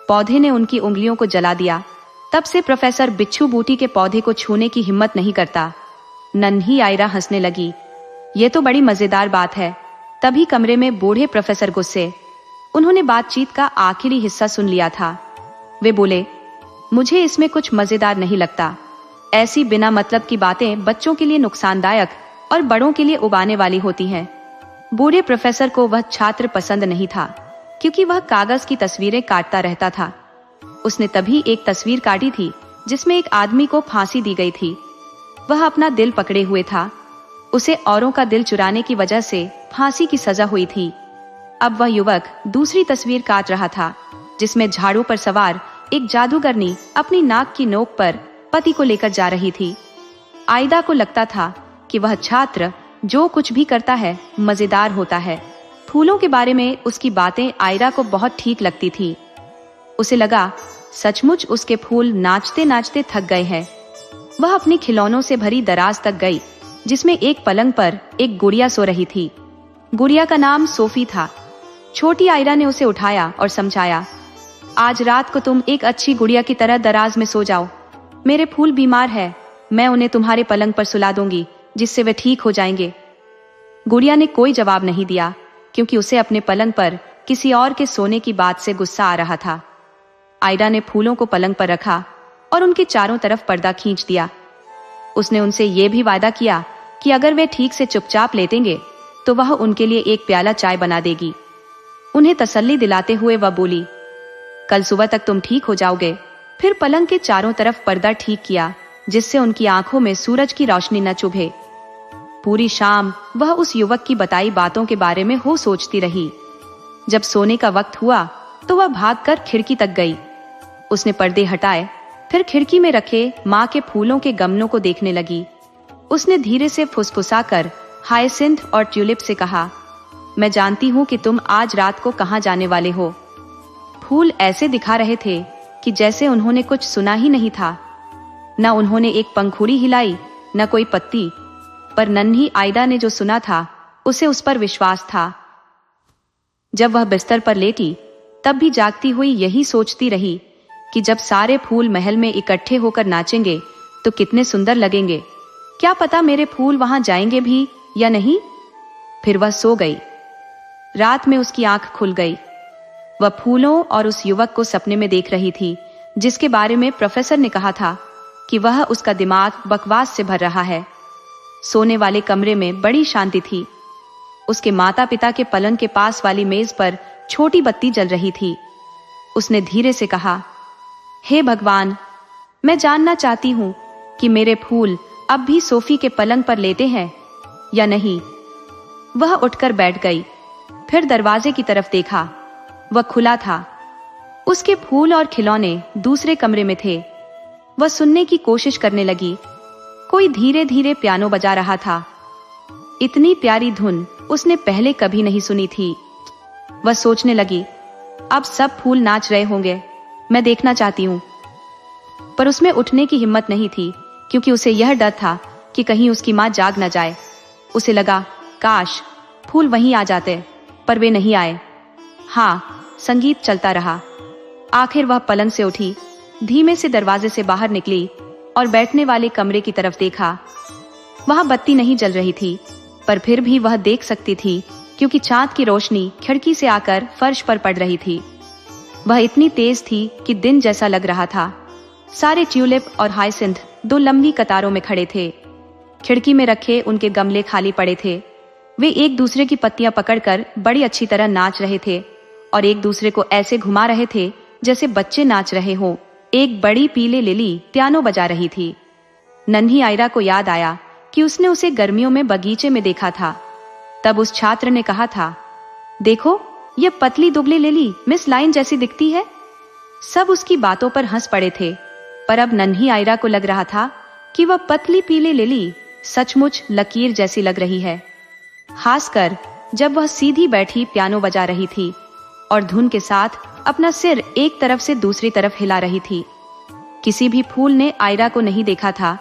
पौधे ने उनकी उंगलियों को जला दिया। तब से प्रोफेसर बिच्छू बूटी के पौधे को छूने की हिम्मत नहीं करता। नन्ही आयरा हंसने लगी, ये तो बड़ी मजेदार बात है। तभी कमरे में बूढ़े प्रोफेसर गुस्से। उन्होंने बातचीत का आखिरी हिस्सा सुन लिया था। वे बोले, मुझे इसमें कुछ मजेदार नहीं लगता। ऐसी बिना मतलब की बातें बच्चों के लिए नुकसानदायक और बड़ों के लिए उबाने वाली होती हैं। बूढ़े प्रोफेसर को वह छात्र पसंद नहीं था, क्योंकि वह कागज की तस्वीरें काटता रहता था। उसने तभी एक तस्वीर काटी थी जिसमें एक आदमी को फांसी दी गई थी। वह अपना दिल पकड़े हुए था। उसे औरों का दिल चुराने की वजह से फांसी की सजा हुई थी। अब वह युवक दूसरी तस्वीर काट रहा था, जिसमें झाड़ू पर सवार एक जादूगरनी अपनी नाक की नोक पर पति को लेकर जा रही थी। आयदा को लगता था कि वह छात्र जो कुछ भी करता है मजेदार होता है। फूलों के बारे में उसकी बातें आयरा को बहुत ठीक लगती थी। उसे लगा सचमुच उसके फूल नाचते नाचते थक गए हैं। वह अपनी खिलौनों से भरी दराज तक गई, जिसमें एक पलंग पर एक गुड़िया सो रही थी। गुड़िया का नाम सोफी था। छोटी आयरा ने उसे उठाया और समझाया, आज रात को तुम एक अच्छी गुड़िया की तरह दराज में सो जाओ। मेरे फूल बीमार है, मैं उन्हें तुम्हारे पलंग पर सुला दूंगी, जिससे वे ठीक हो जाएंगे। गुड़िया ने कोई जवाब नहीं दिया, क्योंकि उसे अपने पलंग पर किसी और के सोने की बात से गुस्सा आ रहा था। आयरा ने फूलों को पलंग पर रखा और उनके चारों तरफ पर्दा खींच दिया। उसने उनसे यह भी वादा किया कि अगर वे ठीक से चुपचाप लेटेंगे तो वह उनके लिए एक प्याला चाय बना देगी। उन्हें तसल्ली दिलाते हुए वह बोली, कल सुबह तक तुम ठीक हो जाओगे। फिर पलंग के चारों तरफ पर्दा ठीक किया, जिससे उनकी आंखों में सूरज की रोशनी न चुभे। पूरी शाम वह उस युवक की बताई बातों के बारे में हो सोचती रही। जब सोने का वक्त हुआ तो वह भागकर खिड़की तक गई। उसने पर्दे हटाए, फिर खिड़की में रखे माँ के फूलों के गमलों को देखने लगी। उसने धीरे से फुसफुसाकर हायसिंथ और ट्यूलिप से कहा, मैं जानती हूँ कि तुम आज रात को कहाँ जाने वाले हो। फूल ऐसे दिखा रहे थे कि जैसे उन्होंने कुछ सुना ही नहीं था। न उन्होंने एक पंखुड़ी हिलाई, न कोई पत्ती, पर नन्ही आयदा ने जो सुना था उसे उस पर विश्वास था। जब वह बिस्तर पर लेटी, तब भी जागती हुई यही सोचती रही कि जब सारे फूल महल में इकट्ठे होकर नाचेंगे तो कितने सुंदर लगेंगे। क्या पता मेरे फूल वहां जाएंगे भी या नहीं। फिर वह सो गई। रात में उसकी आंख खुल गई। वह फूलों और उस युवक को सपने में देख रही थी, जिसके बारे में प्रोफेसर ने कहा था कि वह उसका दिमाग बकवास से भर रहा है। सोने वाले कमरे में बड़ी शांति थी। उसके माता पिता के पलंग के पास वाली मेज पर छोटी बत्ती जल रही थी। उसने धीरे से कहा, हे भगवान, मैं जानना चाहती हूँ कि मेरे फूल अब भी सोफी के पलंग पर लेटे हैं या नहीं। वह उठकर बैठ गई। फिर दरवाजे की तरफ देखा। वह खुला था। उसके फूल और खिलौने दूसरे कमरे में थे। वह सुनने की कोशिश करने लगी। कोई धीरे धीरे पियानो बजा रहा था। इतनी प्यारी धुन उसने पहले कभी नहीं सुनी थी। वह सोचने लगी, अब सब फूल नाच रहे होंगे, मैं देखना चाहती हूँ। पर उसमें उठने की हिम्मत नहीं थी, क्योंकि उसे यह डर था कि कहीं उसकी माँ जाग न जाए। उसे लगा, काश फूल वहीं आ जाते, पर वे नहीं आए। हाँ, संगीत चलता रहा। आखिर वह पलंग से उठी, धीमे से दरवाजे से बाहर निकली और बैठने वाले कमरे की तरफ देखा। वहां बत्ती नहीं जल रही थी, पर फिर भी वह देख सकती थी, क्योंकि चांद की रोशनी खिड़की से आकर फर्श पर पड़ रही थी। वह इतनी तेज थी कि दिन जैसा लग रहा था। सारे ट्यूलिप और हायसिंथ दो लंबी कतारों में खड़े थे। खिड़की में रखे उनके गमले खाली पड़े थे। वे एक दूसरे की पत्तियां पकड़कर बड़ी अच्छी तरह नाच रहे थे और एक दूसरे को ऐसे घुमा रहे थे जैसे बच्चे नाच रहे हों। एक बड़ी पीले लिली पियानो बजा रही थी। नन्ही आयरा को याद आया कि उसने उसे गर्मियों में बगीचे में देखा था। तब उस छात्र ने कहा था, देखो, यह पतली दुबली लिली मिस लाइन जैसी दिखती है। सब उसकी बातों पर हंस पड़े थे, पर अब नन्ही आयरा को लग रहा था कि वह पतली पीली लिली सचमुच लकीर जैसी लग रही है। खासकर जब वह सीधी बैठी पियानो बजा रही थी और धुन के साथ अपना सिर एक तरफ से दूसरी तरफ हिला रही थी। किसी भी फूल ने आयरा को नहीं देखा था।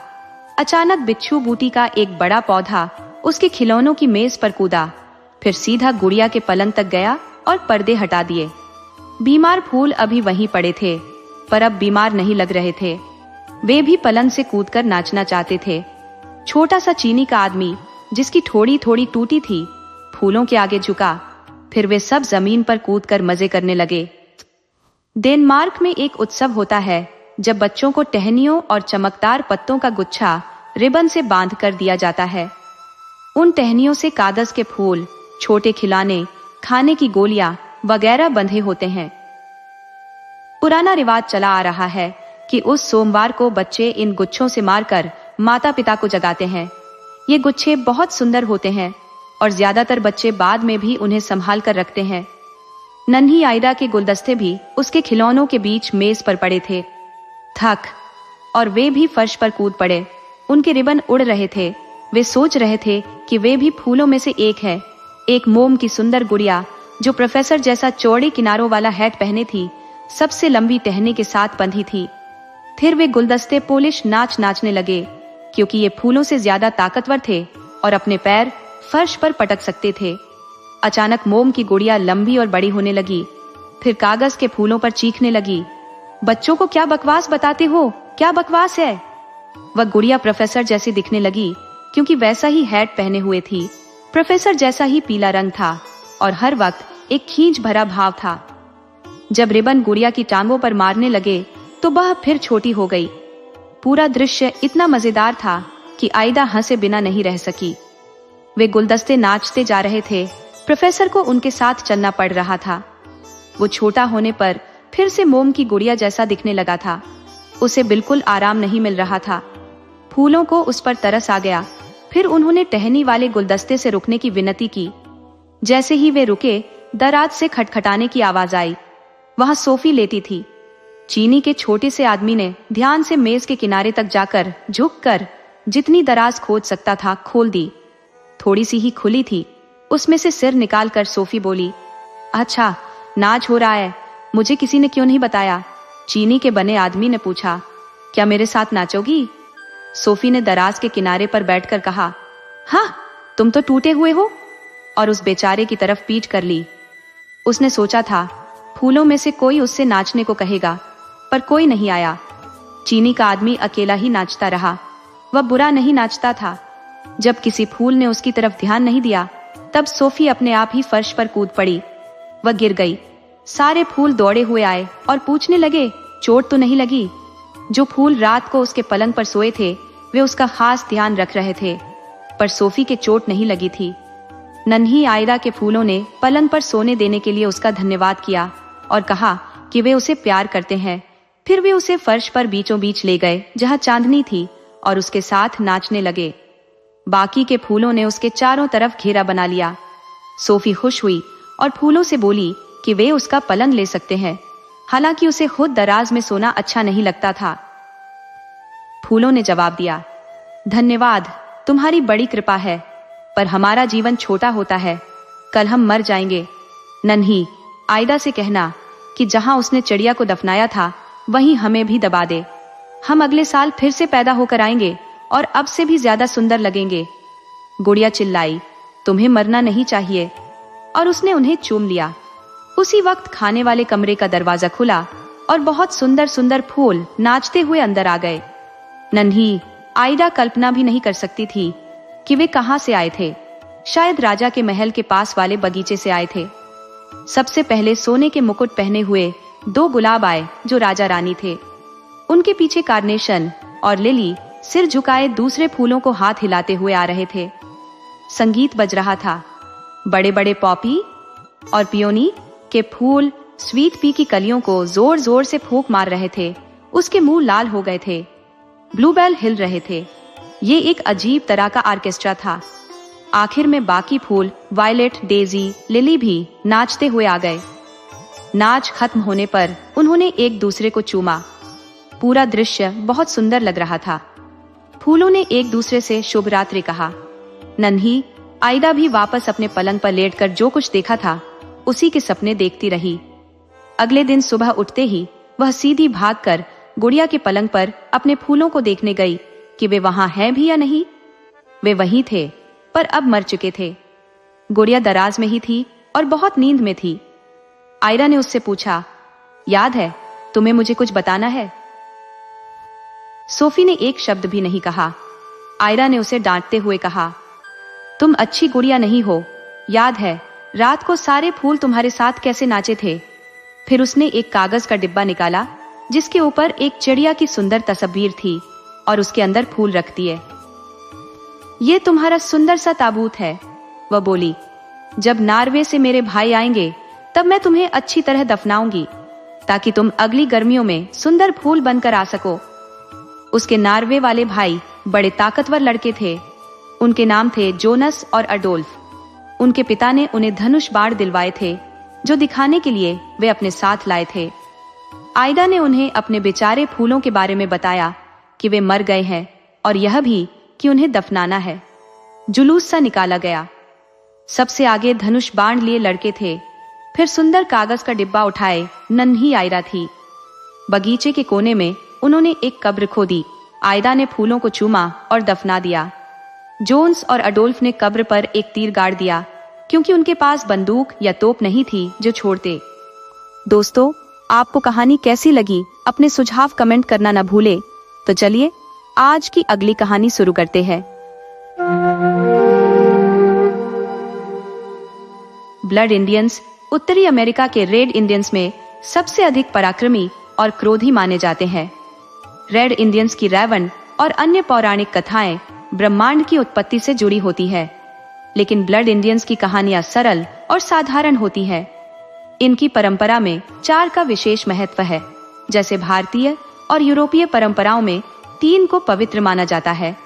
अचानक बिच्छू बूटी का एक बड़ा पौधा उसके खिलौनों की मेज पर कूदा, फिर सीधा गुड़िया के पलंग तक गया और पर्दे हटा दिए। बीमार फूल अभी वहीं पड़े थे, पर अब बीमार नहीं लग रहे थे। वे भी पलंग से कूदकर नाचना चाहते थे। छोटा सा चीनी का आदमी, जिसकी थोड़ी थोड़ी टूटी थी, फूलों के आगे झुका। फिर वे सब जमीन पर कूदकर मजे करने लगे। डेनमार्क में एक उत्सव होता है जब बच्चों को टहनियों और चमकदार पत्तों का गुच्छा रिबन से बांध कर दिया जाता है। उन टहनियों से कागज के फूल, छोटे खिलौने, खाने की गोलियां वगैरह बंधे होते हैं। पुराना रिवाज चला आ रहा है कि उस सोमवार को बच्चे इन गुच्छों से मारकर माता पिता को जगाते हैं। ये गुच्छे बहुत सुंदर होते हैं और ज्यादातर बच्चे बाद में भी उन्हें संभाल कर रखते हैं। नन्ही आयरा के गुलदस्ते भी उसके खिलौनों के बीच मेज पर पड़े थे। थक और वे भी फर्श पर कूद पड़े। उनके रिबन उड़ रहे थे। वे सोच रहे थे कि वे भी फूलों में से एक है। एक मोम की सुंदर गुड़िया जो प्रोफेसर जैसा चौड़े किनारों वाला हैट पहने थी, सबसे लंबी टहनी के साथ बंधी थी। फिर वे गुलदस्ते पोलिश नाच नाचने लगे, क्योंकि ये फूलों से ज्यादा ताकतवर थे और अपने पैर फर्श पर पटक सकते थे। अचानक मोम की गुड़िया लंबी और बड़ी होने लगी, फिर कागज के फूलों पर चीखने लगी, बच्चों को क्या बकवास बताते हो, क्या बकवास है। वह गुड़िया प्रोफेसर जैसी दिखने लगी, क्योंकि वैसा ही हैट पहने हुए थी। प्रोफेसर जैसा ही पीला रंग था और हर वक्त एक खींच भरा भाव था। जब रिबन गुड़िया की टांगों पर मारने लगे तो वह फिर छोटी हो गई। पूरा दृश्य इतना मजेदार था कि आयदा हंसे बिना नहीं रह सकी। वे गुलदस्ते नाचते जा रहे थे। प्रोफेसर को उनके साथ चलना पड़ रहा था। वो छोटा होने पर फिर से मोम की गुड़िया जैसा दिखने लगा था। उसे बिल्कुल आराम नहीं मिल रहा था। फूलों को उस पर तरस आ गया। फिर उन्होंने टहनी वाले गुलदस्ते से रुकने की विनती की। जैसे ही वे रुके, दराज से खटखटाने की आवाज आई। वहां सोफी लेटी थी। चीनी के छोटे से आदमी ने ध्यान से मेज के किनारे तक जाकर झुककर जितनी दराज खोद सकता था खोल दी। थोड़ी सी ही खुली थी। उसमें से सिर निकालकर सोफी बोली, अच्छा, नाच हो रहा है, मुझे किसी ने क्यों नहीं बताया। चीनी के बने आदमी ने पूछा, क्या मेरे साथ नाचोगी। सोफी ने दराज के किनारे पर बैठकर कहा, हाँ, तुम तो टूटे हुए हो, और उस बेचारे की तरफ पीठ कर ली। उसने सोचा था फूलों में से कोई उससे नाचने को कहेगा, पर कोई नहीं आया। चीनी का आदमी अकेला ही नाचता रहा। वह बुरा नहीं नाचता था। जब किसी फूल ने उसकी तरफ ध्यान नहीं दिया, तब सोफी अपने आप ही फर्श पर कूद पड़ी। वह गिर गई। सारे फूल दौड़े हुए आए और पूछने लगे, चोट तो नहीं लगी। जो फूल रात को उसके पलंग पर सोए थे, वे उसका खास ध्यान रख रहे थे, पर सोफी के चोट नहीं लगी थी। नन्ही आयरा के फूलों ने पलंग पर सोने देने के लिए उसका धन्यवाद किया और कहा कि वे उसे प्यार करते हैं। फिर वे उसे फर्श पर बीचों बीच ले गए जहां चांदनी थी और उसके साथ नाचने लगे। बाकी के फूलों ने उसके चारों तरफ घेरा बना लिया। सोफी खुश हुई और फूलों से बोली कि वे उसका पलंग ले सकते हैं, हालांकि उसे खुद दराज में सोना अच्छा नहीं लगता था। फूलों ने जवाब दिया, धन्यवाद, तुम्हारी बड़ी कृपा है, पर हमारा जीवन छोटा होता है, कल हम मर जाएंगे। नन्ही आयदा से कहना कि जहां उसने चिड़िया को दफनाया था वहीं हमें भी दबा दे। हम अगले साल फिर से पैदा होकर आएंगे और अब से भी ज्यादा सुंदर लगेंगे। गुड़िया चिल्लाई, तुम्हें मरना नहीं चाहिए, और उसने उन्हें चूम लिया। उसी वक्त खाने वाले कमरे का दरवाजा खुला और बहुत सुंदर सुंदर फूल नाचते हुए अंदर आ गए। नन्ही आयदा कल्पना भी नहीं कर सकती थी कि वे कहां से आए थे। शायद राजा के महल के पास वाले बगीचे से आए थे। सबसे पहले सोने के मुकुट पहने हुए 2 गुलाब आए जो राजा रानी थे। उनके पीछे कार्नेशन और लिली सिर झुकाए दूसरे फूलों को हाथ हिलाते हुए आ रहे थे। संगीत बज रहा था। बड़े बड़े पॉपी और पियोनी के फूल स्वीट पी की कलियों को जोर जोर से फूंक मार रहे थे। उसके मुंह लाल हो गए थे। ब्लूबेल हिल रहे थे। ये एक अजीब तरह का ऑर्केस्ट्रा था। आखिर में बाकी फूल वायलेट, डेजी, लिली भी नाचते हुए आ गए। नाच खत्म होने पर उन्होंने एक दूसरे को चूमा। पूरा दृश्य बहुत सुंदर लग रहा था। फूलों ने एक दूसरे से शुभ रात्रि कहा। नन्ही आयदा भी वापस अपने पलंग पर लेटकर जो कुछ देखा था उसी के सपने देखती रही। अगले दिन सुबह उठते ही वह सीधी भागकर गुड़िया के पलंग पर अपने फूलों को देखने गई कि वे वहां हैं भी या नहीं। वे वहीं थे, पर अब मर चुके थे। गुड़िया दराज में ही थी और बहुत नींद में थी। आयरा ने उससे पूछा, याद है, तुम्हें मुझे कुछ बताना है? सोफी ने एक शब्द भी नहीं कहा। आयरा ने उसे डांटते हुए कहा, तुम अच्छी गुड़िया नहीं हो। याद है रात को सारे फूल तुम्हारे साथ कैसे नाचे थे? फिर उसने एक कागज का डिब्बा निकाला जिसके ऊपर एक चिड़िया की सुंदर तस्वीर थी और उसके अंदर फूल रख दिए। ये तुम्हारा सुंदर सा ताबूत है, वह बोली। जब नॉर्वे से मेरे भाई आएंगे तब मैं तुम्हें अच्छी तरह दफनाऊंगी ताकि तुम अगली गर्मियों में सुंदर फूल बनकर आ सको। उसके नॉर्वे वाले भाई बड़े ताकतवर लड़के थे। उनके नाम थे जोनस और अडोल्फ। उनके पिता ने उन्हें धनुष बाण दिलवाए थे जो दिखाने के लिए वे अपने साथ लाए थे। आयदा ने उन्हें अपने बेचारे फूलों के बारे में बताया कि वे मर गए हैं और यह भी कि उन्हें दफनाना है। जुलूस सा निकाला गया। सबसे आगे धनुष बाण लिए लड़के थे। फिर सुंदर कागज का डिब्बा उठाए नन्ही आयरा थी। बगीचे के कोने में उन्होंने एक कब्र खोदी। आयदा ने फूलों को चूमा और दफना दिया। जोन्स और अडोल्फ ने कब्र पर एक तीर गाड़ दिया क्योंकि उनके पास बंदूक या तोप नहीं थी जो छोड़ते। दोस्तों, आपको कहानी कैसी लगी अपने सुझाव कमेंट करना ना भूले। तो चलिए आज की अगली कहानी शुरू करते हैं। ब्लड इंडियंस उत्तरी अमेरिका के रेड इंडियंस में सबसे अधिक पराक्रमी और क्रोधी माने जाते हैं। रेड इंडियंस की रैवन और अन्य पौराणिक कथाएं ब्रह्मांड की उत्पत्ति से जुड़ी होती है, लेकिन ब्लड इंडियंस की कहानियां सरल और साधारण होती है। इनकी परंपरा में 4 का विशेष महत्व है। जैसे भारतीय और यूरोपीय परंपराओं में 3 को पवित्र माना जाता है।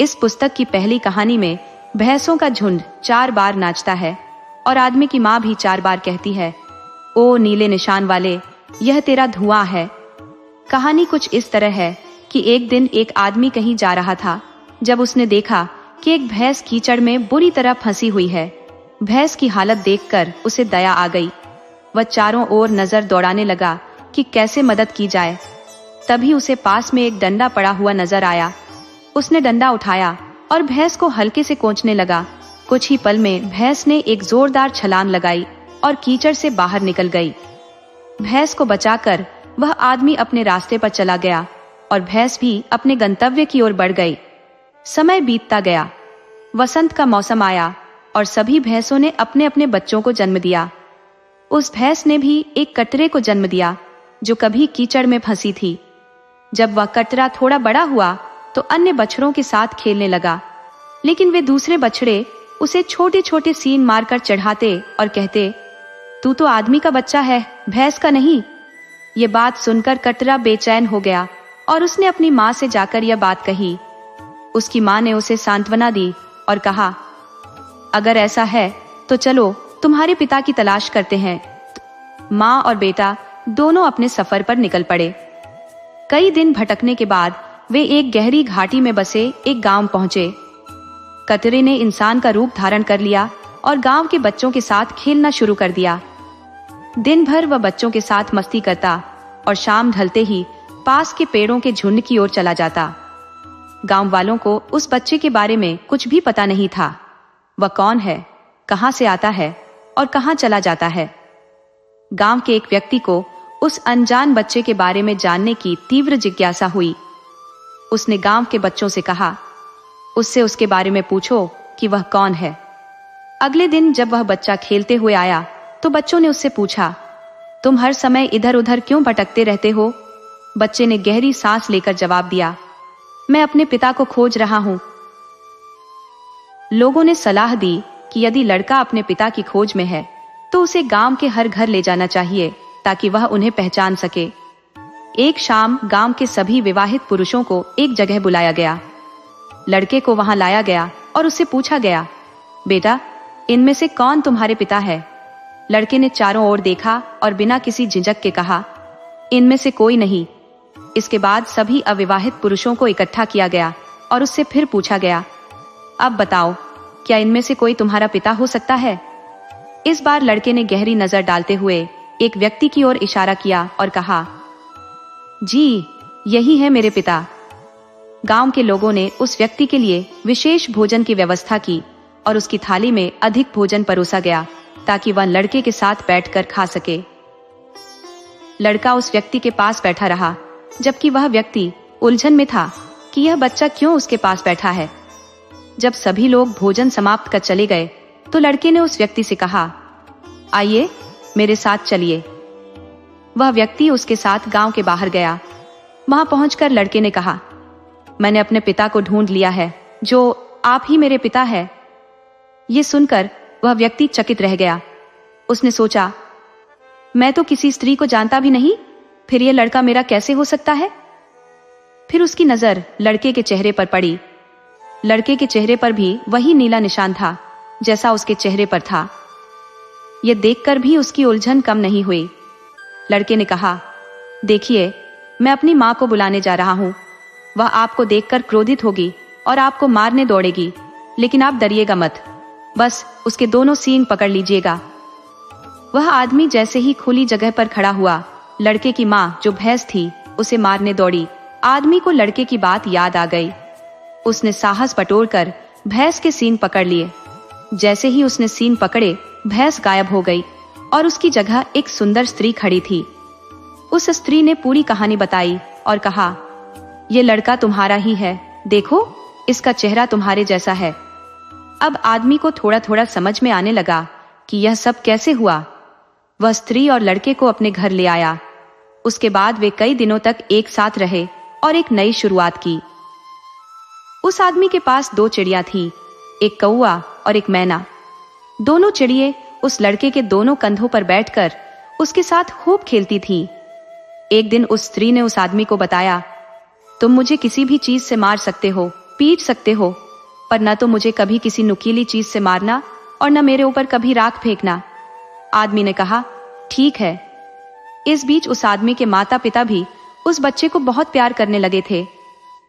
इस पुस्तक की पहली कहानी में भैंसों का झुंड 4 बार नाचता है और आदमी की माँ भी 4 बार कहती है, ओ नीले निशान वाले, यह तेरा धुआं है। कहानी कुछ इस तरह है कि एक दिन एक आदमी कहीं जा रहा था जब उसने देखा कि एक भैंस कीचड़ में बुरी तरह फंसी हुई है। भैंस की हालत देखकर उसे दया आ गई। वह चारों ओर नजर दौड़ाने लगा कि कैसे मदद की जाए। तभी उसे पास में एक डंडा पड़ा हुआ नजर आया। उसने डंडा उठाया और भैंस को हल्के से कोंचने लगा। कुछ ही पल में भैंस ने एक जोरदार छलांग लगाई और कीचड़ से बाहर निकल गई। भैंस को बचाकर वह आदमी अपने रास्ते पर चला गया और भैंस भी अपने गंतव्य की ओर बढ़ गई। समय बीतता गया। वसंत का मौसम आया और सभी भैंसों ने अपने अपने बच्चों को जन्म दिया। उस भैंस ने भी एक कटरे को जन्म दिया जो कभी कीचड़ में फंसी थी। जब वह कटरा थोड़ा बड़ा हुआ तो अन्य बछड़ों के साथ खेलने लगा, लेकिन वे दूसरे बछड़े उसे छोटे छोटे सीन मारकर चढ़ाते और कहते, तू तो आदमी का बच्चा है, भैंस का नहीं। ये बात सुनकर कटरा बेचैन हो गया और उसने अपनी माँ से जाकर यह बात कही। उसकी माँ ने उसे सांत्वना दी और कहा, अगर ऐसा है तो चलो तुम्हारे पिता की तलाश करते हैं। माँ और बेटा दोनों अपने सफर पर निकल पड़े। कई दिन भटकने के बाद वे एक गहरी घाटी में बसे एक गांव पहुंचे। कटरे ने इंसान का रूप धारण कर लिया और गांव के बच्चों के साथ खेलना शुरू कर दिया। दिन भर वह बच्चों के साथ मस्ती करता और शाम ढलते ही पास के पेड़ों के झुंड की ओर चला जाता। गांव वालों को उस बच्चे के बारे में कुछ भी पता नहीं था। वह कौन है, कहां से आता है और कहां चला जाता है। गांव के एक व्यक्ति को उस अनजान बच्चे के बारे में जानने की तीव्र जिज्ञासा हुई। उसने गांव के बच्चों से कहा, उससे उसके बारे में पूछो कि वह कौन है। अगले दिन जब वह बच्चा खेलते हुए आया तो बच्चों ने उससे पूछा, तुम हर समय इधर उधर क्यों भटकते रहते हो? बच्चे ने गहरी सांस लेकर जवाब दिया, मैं अपने पिता को खोज रहा हूं। लोगों ने सलाह दी कि यदि लड़का अपने पिता की खोज में है तो उसे गांव के हर घर ले जाना चाहिए ताकि वह उन्हें पहचान सके। एक शाम गांव के सभी विवाहित पुरुषों को एक जगह बुलाया गया। लड़के को वहां लाया गया और उससे पूछा गया, बेटा, इनमें से कौन तुम्हारे पिता है? लड़के ने चारों ओर देखा और बिना किसी झिझक के कहा, इनमें से कोई नहीं। इसके बाद सभी अविवाहित पुरुषों को इकट्ठा किया गया और उससे फिर पूछा गया, अब बताओ, क्या इनमें से कोई तुम्हारा पिता हो सकता है? इस बार लड़के ने गहरी नजर डालते हुए एक व्यक्ति की ओर इशारा किया और कहा, जी यही है मेरे पिता। गांव के लोगों ने उस व्यक्ति के लिए विशेष भोजन की व्यवस्था की और उसकी थाली में अधिक भोजन परोसा गया ताकि वह लड़के के साथ बैठकर खा सके। लड़का उस व्यक्ति के पास बैठा रहा, जबकि वह व्यक्ति उलझन में था कि यह बच्चा क्यों उसके पास बैठा है। जब सभी लोग भोजन समाप्त कर चले गए तो लड़के ने उस व्यक्ति से कहा, आइए मेरे साथ चलिए। वह व्यक्ति उसके साथ गांव के बाहर गया। वहां पहुंचकर लड़के ने कहा, मैंने अपने पिता को ढूंढ लिया है, जो आप ही मेरे पिता है। ये सुनकर वह व्यक्ति चकित रह गया। उसने सोचा, मैं तो किसी स्त्री को जानता भी नहीं, फिर यह लड़का मेरा कैसे हो सकता है। फिर उसकी नजर लड़के के चेहरे पर पड़ी। लड़के के चेहरे पर भी वही नीला निशान था जैसा उसके चेहरे पर था। यह देखकर भी उसकी उलझन कम नहीं हुई। लड़के ने कहा, देखिए मैं अपनी मां को बुलाने जा रहा हूं। वह आपको देखकर क्रोधित होगी और आपको मारने दौड़ेगी, लेकिन आप डरिएगा मत, बस उसके दोनों सींग पकड़ लीजिएगा। वह आदमी जैसे ही खुली जगह पर खड़ा हुआ, लड़के की मां जो भैंस थी उसे मारने दौड़ी। आदमी को लड़के की बात याद आ गई। उसने साहस बटोरकर भैंस के सींग पकड़ लिए। जैसे ही उसने सींग पकड़े, भैंस गायब हो गई और उसकी जगह एक सुंदर स्त्री खड़ी थी। उस स्त्री ने पूरी कहानी बताई और कहा, ये लड़का तुम्हारा ही है, देखो इसका चेहरा तुम्हारे जैसा है। अब आदमी को थोड़ा थोड़ा समझ में आने लगा कि यह सब कैसे हुआ। वह स्त्री और लड़के को अपने घर ले आया। उसके बाद वे कई दिनों तक एक साथ रहे और एक नई शुरुआत की। उस आदमी के पास 2 चिड़िया थी, एक कौआ और एक मैना। दोनों चिड़िये उस लड़के के दोनों कंधों पर बैठकर उसके साथ खूब खेलती थीं। एक दिन उस स्त्री ने उस आदमी को बताया, तुम मुझे किसी भी चीज से मार सकते हो, पीट सकते हो, पर न तो मुझे कभी किसी नुकीली चीज से मारना और न मेरे ऊपर कभी राख फेंकना। आदमी ने कहा, ठीक है। इस बीच उस आदमी के माता पिता भी उस बच्चे को बहुत प्यार करने लगे थे।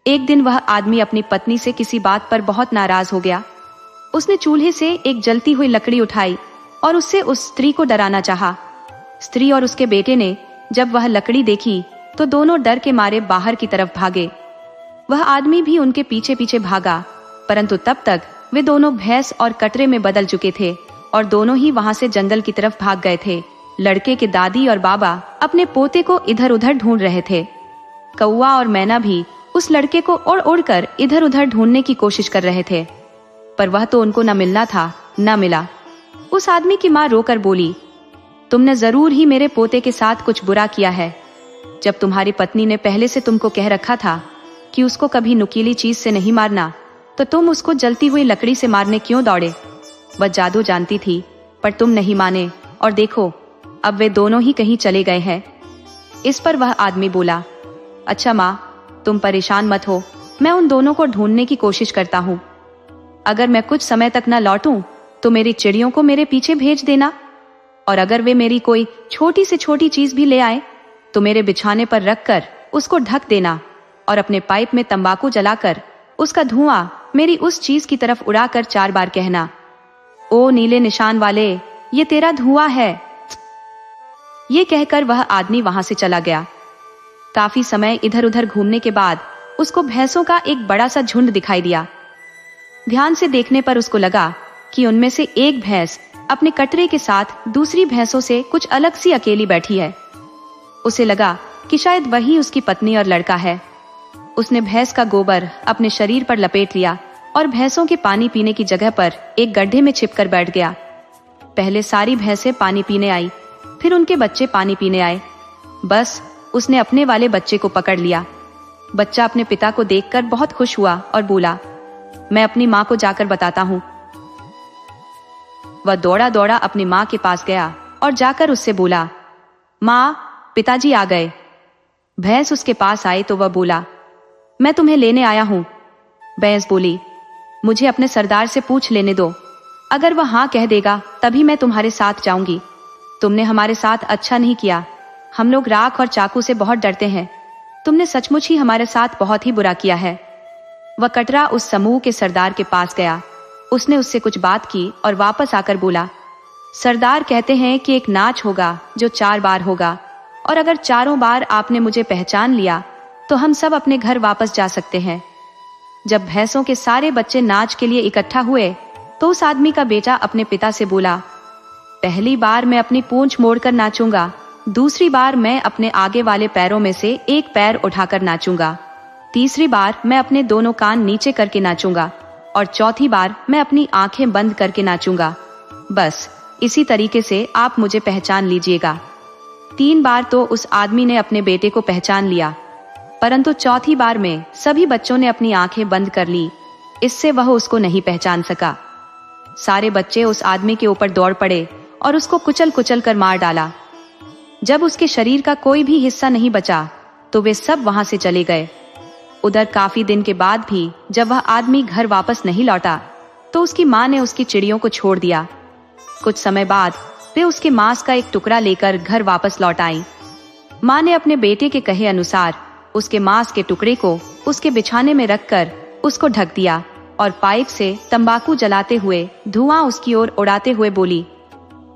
एक दिन वह आदमी अपनी पत्नी से किसी बात पर बहुत नाराज हो गया। उसने चूल्हे से एक जलती हुई लकड़ी उठाई और उससे उस स्त्री को डराना चाहा। स्त्री और उसके बेटे ने जब वह लकड़ी देखी तो दोनों डर के मारे बाहर की तरफ भागे। वह आदमी भी उनके पीछे पीछे भागा, परंतु तब तक वे दोनों भैंस और कटरे में बदल चुके थे और दोनों ही वहां से जंगल की तरफ भाग गए थे। लड़के के दादी और बाबा अपने पोते को इधर उधर ढूंढ रहे थे। कौआ और मैना भी उस लड़के को उड़ उड़कर इधर उधर ढूंढने की कोशिश कर रहे थे, पर वह तो उनको न मिलना था न मिला। उस आदमी की मां रोकर बोली, तुमने जरूर ही मेरे पोते के साथ कुछ बुरा किया है। जब तुम्हारी पत्नी ने पहले से तुमको कह रखा था कि उसको कभी नुकीली चीज से नहीं मारना, तो तुम उसको जलती हुई लकड़ी से मारने क्यों दौड़े? वह जादू जानती थी, पर तुम नहीं माने, और देखो अब वे दोनों ही कहीं चले गए हैं। इस पर वह आदमी बोला, अच्छा माँ, तुम परेशान मत हो, मैं उन दोनों को ढूंढने की कोशिश करता हूँ। अगर मैं कुछ समय तक न लौटूं तो मेरी चिड़ियों को मेरे पीछे भेज देना, और अगर वे मेरी कोई छोटी से छोटी चीज भी ले आए तो मेरे बिछाने पर रखकर उसको ढक देना, और अपने पाइप में तंबाकू जलाकर उसका धुआं मेरी उस चीज की तरफ उड़ाकर 4 बार कहना, ओ नीले निशान वाले, ये तेरा धुआं है। ये कहकर वह आदमी वहां से चला गया। काफी समय इधर उधर घूमने के बाद उसको भैंसों का एक बड़ा सा झुंड दिखाई दिया। ध्यान से देखने पर उसको लगा कि उनमें से एक भैंस अपने कटरे के साथ दूसरी भैंसों से कुछ अलग सी अकेली बैठी है। उसे लगा कि शायद वही उसकी पत्नी और लड़का है। उसने भैंस का गोबर अपने शरीर पर लपेट लिया और भैंसों के पानी पीने की जगह पर एक गड्ढे में छिपकर बैठ गया। पहले सारी भैंसें पानी पीने आई, फिर उनके बच्चे पानी पीने आए। बस उसने अपने वाले बच्चे को पकड़ लिया। बच्चा अपने पिता को देखकर बहुत खुश हुआ और बोला, मैं अपनी माँ को जाकर बताता हूँ। वह दौड़ा दौड़ा अपनी माँ के पास गया और जाकर उससे बोला, माँ, पिताजी आ गए। भैंस उसके पास आई तो वह बोला, मैं तुम्हें लेने आया हूँ। भैंस बोली, मुझे अपने सरदार से पूछ लेने दो, अगर वह हाँ कह देगा तभी मैं तुम्हारे साथ जाऊंगी। तुमने हमारे साथ अच्छा नहीं किया, हम लोग राख और चाकू से बहुत डरते हैं। तुमने सचमुच ही हमारे साथ बहुत ही बुरा किया है। वह कटरा उस समूह के सरदार के पास गया। उसने उससे कुछ बात की और वापस आकर बोला, सरदार कहते हैं कि एक नाच होगा जो 4 बार होगा, और अगर चारों बार आपने मुझे पहचान लिया तो हम सब अपने घर वापस जा सकते हैं। जब भैंसों के सारे बच्चे नाच के लिए इकट्ठा हुए तो उस आदमी का बेटा अपने पिता से बोला, पहली बार मैं अपनी पूंछ मोड़कर नाचूंगा, दूसरी बार मैं अपने आगे वाले पैरों में से एक पैर उठाकर नाचूंगा, तीसरी बार मैं अपने दोनों कान नीचे करके नाचूंगा, और चौथी बार मैं अपनी आंखें बंद करके नाचूंगा। बस इसी तरीके से आप मुझे पहचान लीजिएगा। 3 बार तो उस आदमी ने अपने बेटे को पहचान लिया, परंतु चौथी बार में सभी बच्चों ने अपनी आंखें बंद कर ली। इससे वह उसको नहीं पहचान सका। सारे बच्चे उस आदमी के ऊपर दौड़ पड़े और उसको कुचल कुचल कर मार डाला। जब उसके शरीर का कोई भी हिस्सा नहीं बचा तो वे सब वहां से चले गए। उधर काफी दिन के बाद भी जब वह आदमी घर वापस नहीं लौटा तो उसकी माँ ने उसकी चिड़ियों को छोड़ दिया। कुछ समय बाद वे उसके मांस का एक टुकड़ा लेकर घर वापस लौट आई। माँ ने अपने बेटे के कहे अनुसार उसके मांस के टुकड़े को उसके बिछाने में रखकर उसको ढक दिया और पाइप से तंबाकू जलाते हुए धुआं उसकी ओर उड़ाते हुए बोली,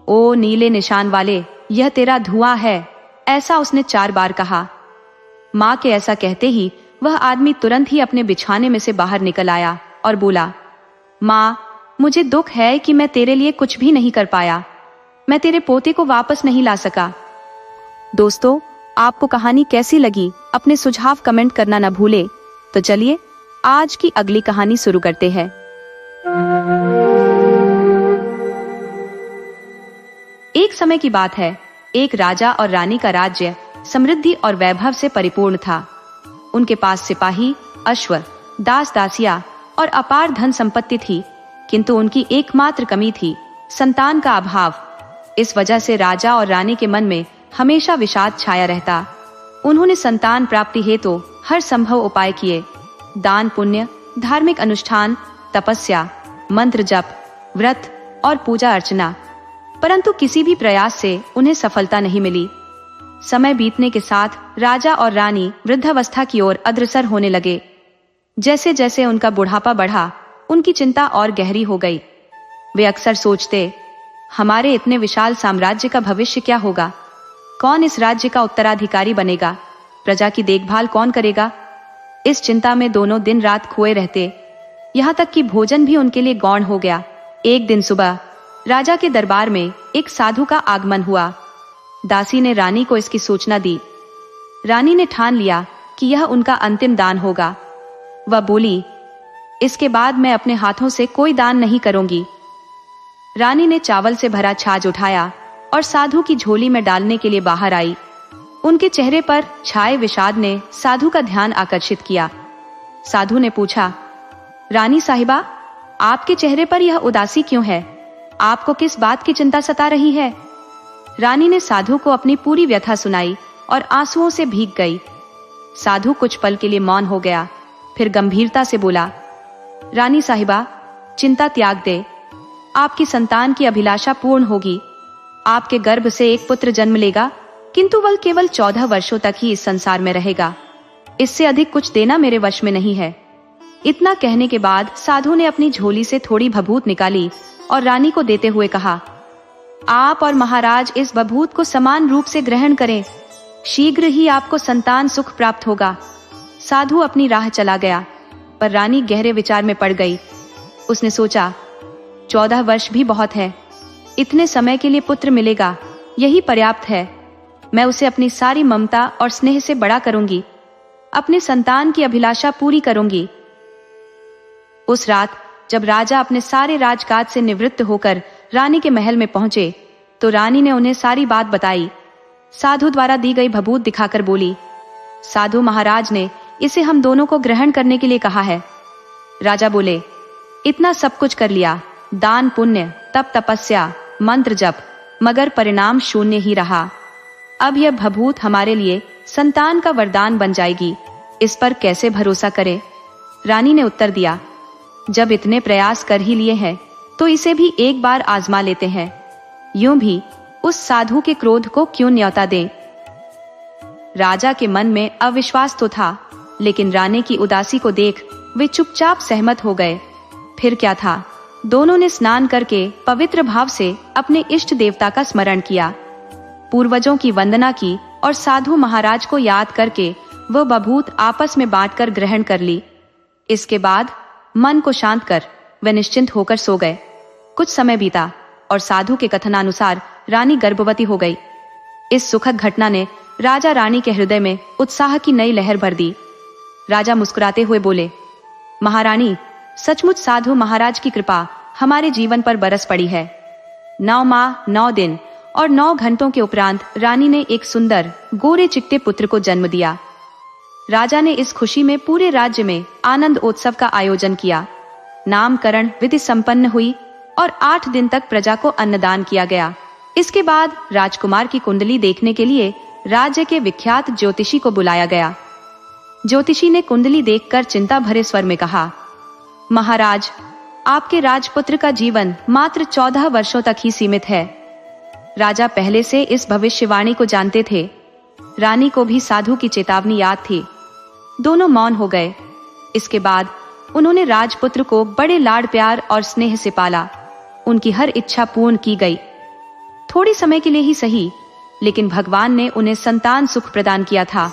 ओ नीले निशान वाले, यह तेरा धुआं है। ऐसा उसने 4 बार कहा। माँ के ऐसा कहते ही वह आदमी तुरंत ही अपने बिछाने में से बाहर निकल आया और बोला, माँ, मुझे दुख है कि मैं तेरे लिए कुछ भी नहीं कर पाया। मैं तेरे पोते को वापस नहीं ला सका। दोस्तों, आपको कहानी कैसी लगी अपने सुझाव कमेंट करना न भूले। तो चलिए आज की अगली कहानी शुरू करते हैं। एक समय की बात है, एक राजा और रानी का राज्य समृद्धि और वैभव से परिपूर्ण था। उनके पास सिपाही, अश्व, दास दासियां और अपार धन संपत्ति थी, किंतु उनकी एकमात्र कमी थी संतान का अभाव। इस वजह से राजा और रानी के मन में हमेशा विषाद छाया रहता। उन्होंने संतान प्राप्ति हेतु हर संभव उपाय किए, दान पुण्य, धार्मिक अनुष्ठान, तपस्या, मंत्र जप, व्रत और पूजा अर्चना, परंतु किसी भी प्रयास से उन्हें सफलता नहीं मिली। समय बीतने के साथ राजा और रानी वृद्धावस्था की ओर अग्रसर होने लगे। जैसे जैसे उनका बुढ़ापा बढ़ा, उनकी चिंता और गहरी हो गई। वे अक्सर सोचते, हमारे इतने विशाल साम्राज्य का भविष्य क्या होगा? कौन इस राज्य का उत्तराधिकारी बनेगा? प्रजा की देखभाल कौन करेगा? इस चिंता में दोनों दिन रात खोए रहते। यहाँ तक कि भोजन भी उनके लिए गौण हो गया। एक दिन सुबह राजा के दरबार में एक साधु का आगमन हुआ। दासी ने रानी को इसकी सूचना दी। रानी ने ठान लिया कि यह उनका अंतिम दान होगा। वह बोली, इसके बाद मैं अपने हाथों से कोई दान नहीं करूंगी। रानी ने चावल से भरा छाछ उठाया और साधु की झोली में डालने के लिए बाहर आई। उनके चेहरे पर छाए विषाद ने साधु का ध्यान आकर्षित किया। साधु ने पूछा, रानी साहिबा, आपके चेहरे पर यह उदासी क्यों है? आपको किस बात की चिंता सता रही है? रानी ने साधु को अपनी पूरी व्यथा सुनाई और आंसुओं से भीग गई। साधु कुछ पल के लिए मौन हो गया, फिर गंभीरता से बोला, रानी साहिबा, चिंता त्याग दे। आपकी संतान की अभिलाषा पूर्ण होगी। आपके गर्भ से एक पुत्र जन्म लेगा, किंतु वह केवल 14 वर्षों तक ही इस संसार में रहेगा। इससे अधिक कुछ देना मेरे वश में नहीं है। इतना कहने के बाद साधु ने अपनी झोली से थोड़ी भभूत निकाली और रानी को देते हुए कहा, आप और महाराज इस भभूत को समान रूप से ग्रहण करें। शीघ्र ही आपको संतान सुख प्राप्त होगा। साधु अपनी राह चला गया, पर रानी गहरे विचार में पड़ गई। उसने सोचा, 14 वर्ष भी बहुत है। इतने समय के लिए पुत्र मिलेगा, यही पर्याप्त है। मैं उसे अपनी सारी ममता और स्नेह से बड़ा करूंगी, अपने संतान की अभिलाषा पूरी करूंगी। उस रात जब राजा अपने सारे राजकाज से निवृत्त होकर रानी के महल में पहुंचे तो रानी ने उन्हें सारी बात बताई। साधु द्वारा दी गई भभूत दिखाकर बोली, साधु महाराज ने इसे हम दोनों को ग्रहण करने के लिए कहा है। राजा बोले, इतना सब कुछ कर लिया, दान पुण्य, तप तपस्या, मंत्र जप, मगर परिणाम शून्य ही रहा। अब यह भभूत हमारे लिए संतान का वरदान बन जाएगी, इस पर कैसे भरोसा करें? रानी ने उत्तर दिया, जब इतने प्रयास कर ही लिए हैं तो इसे भी एक बार आजमा लेते हैं। यूं भी उस साधु के क्रोध को क्यों न्योता दें? राजा के मन में अविश्वास तो था, लेकिन रानी की उदासी को देख वे चुपचाप सहमत हो गए। फिर क्या था, दोनों ने स्नान करके पवित्र भाव से अपने इष्ट देवता का स्मरण किया, पूर्वजों की वंदना की और साधु महाराज को याद करके वह बभूत आपस में बांटकर ग्रहण कर ली। इसके बाद मन को शांत कर वे निश्चिंत होकर सो गए। कुछ समय बीता और साधु के कथनानुसार रानी गर्भवती हो गई। इस सुखद घटना ने राजा रानी के हृदय में उत्साह की नई लहर भर दी। राजा मुस्कुराते हुए बोले, महारानी, सचमुच साधु महाराज की कृपा हमारे जीवन पर बरस पड़ी है। 9 माह 9 दिन और 9 घंटों के उपरांत रानी ने एक सुंदर गोरे चिट्टे पुत्र को जन्म दिया। राजा ने इस खुशी में पूरे राज्य में आनंद उत्सव का आयोजन किया। नामकरण विधि संपन्न हुई और 8 दिन तक प्रजा को अन्नदान किया गया। इसके बाद राजकुमार की कुंडली देखने के लिए राज्य के विख्यात ज्योतिषी को बुलाया गया। ज्योतिषी ने कुंडली देखकर चिंता भरे स्वर में कहा, महाराज, आपके राजपुत्र का जीवन मात्र 14 वर्षों तक ही सीमित है। राजा पहले से इस भविष्यवाणी को जानते थे। रानी को भी साधु की चेतावनी याद थी। दोनों मौन हो गए। इसके बाद उन्होंने राजपुत्र को बड़े लाड प्यार और स्नेह से पाला। उनकी हर इच्छा पूर्ण की गई। थोड़ी समय के लिए ही सही, लेकिन भगवान ने उन्हें संतान सुख प्रदान किया था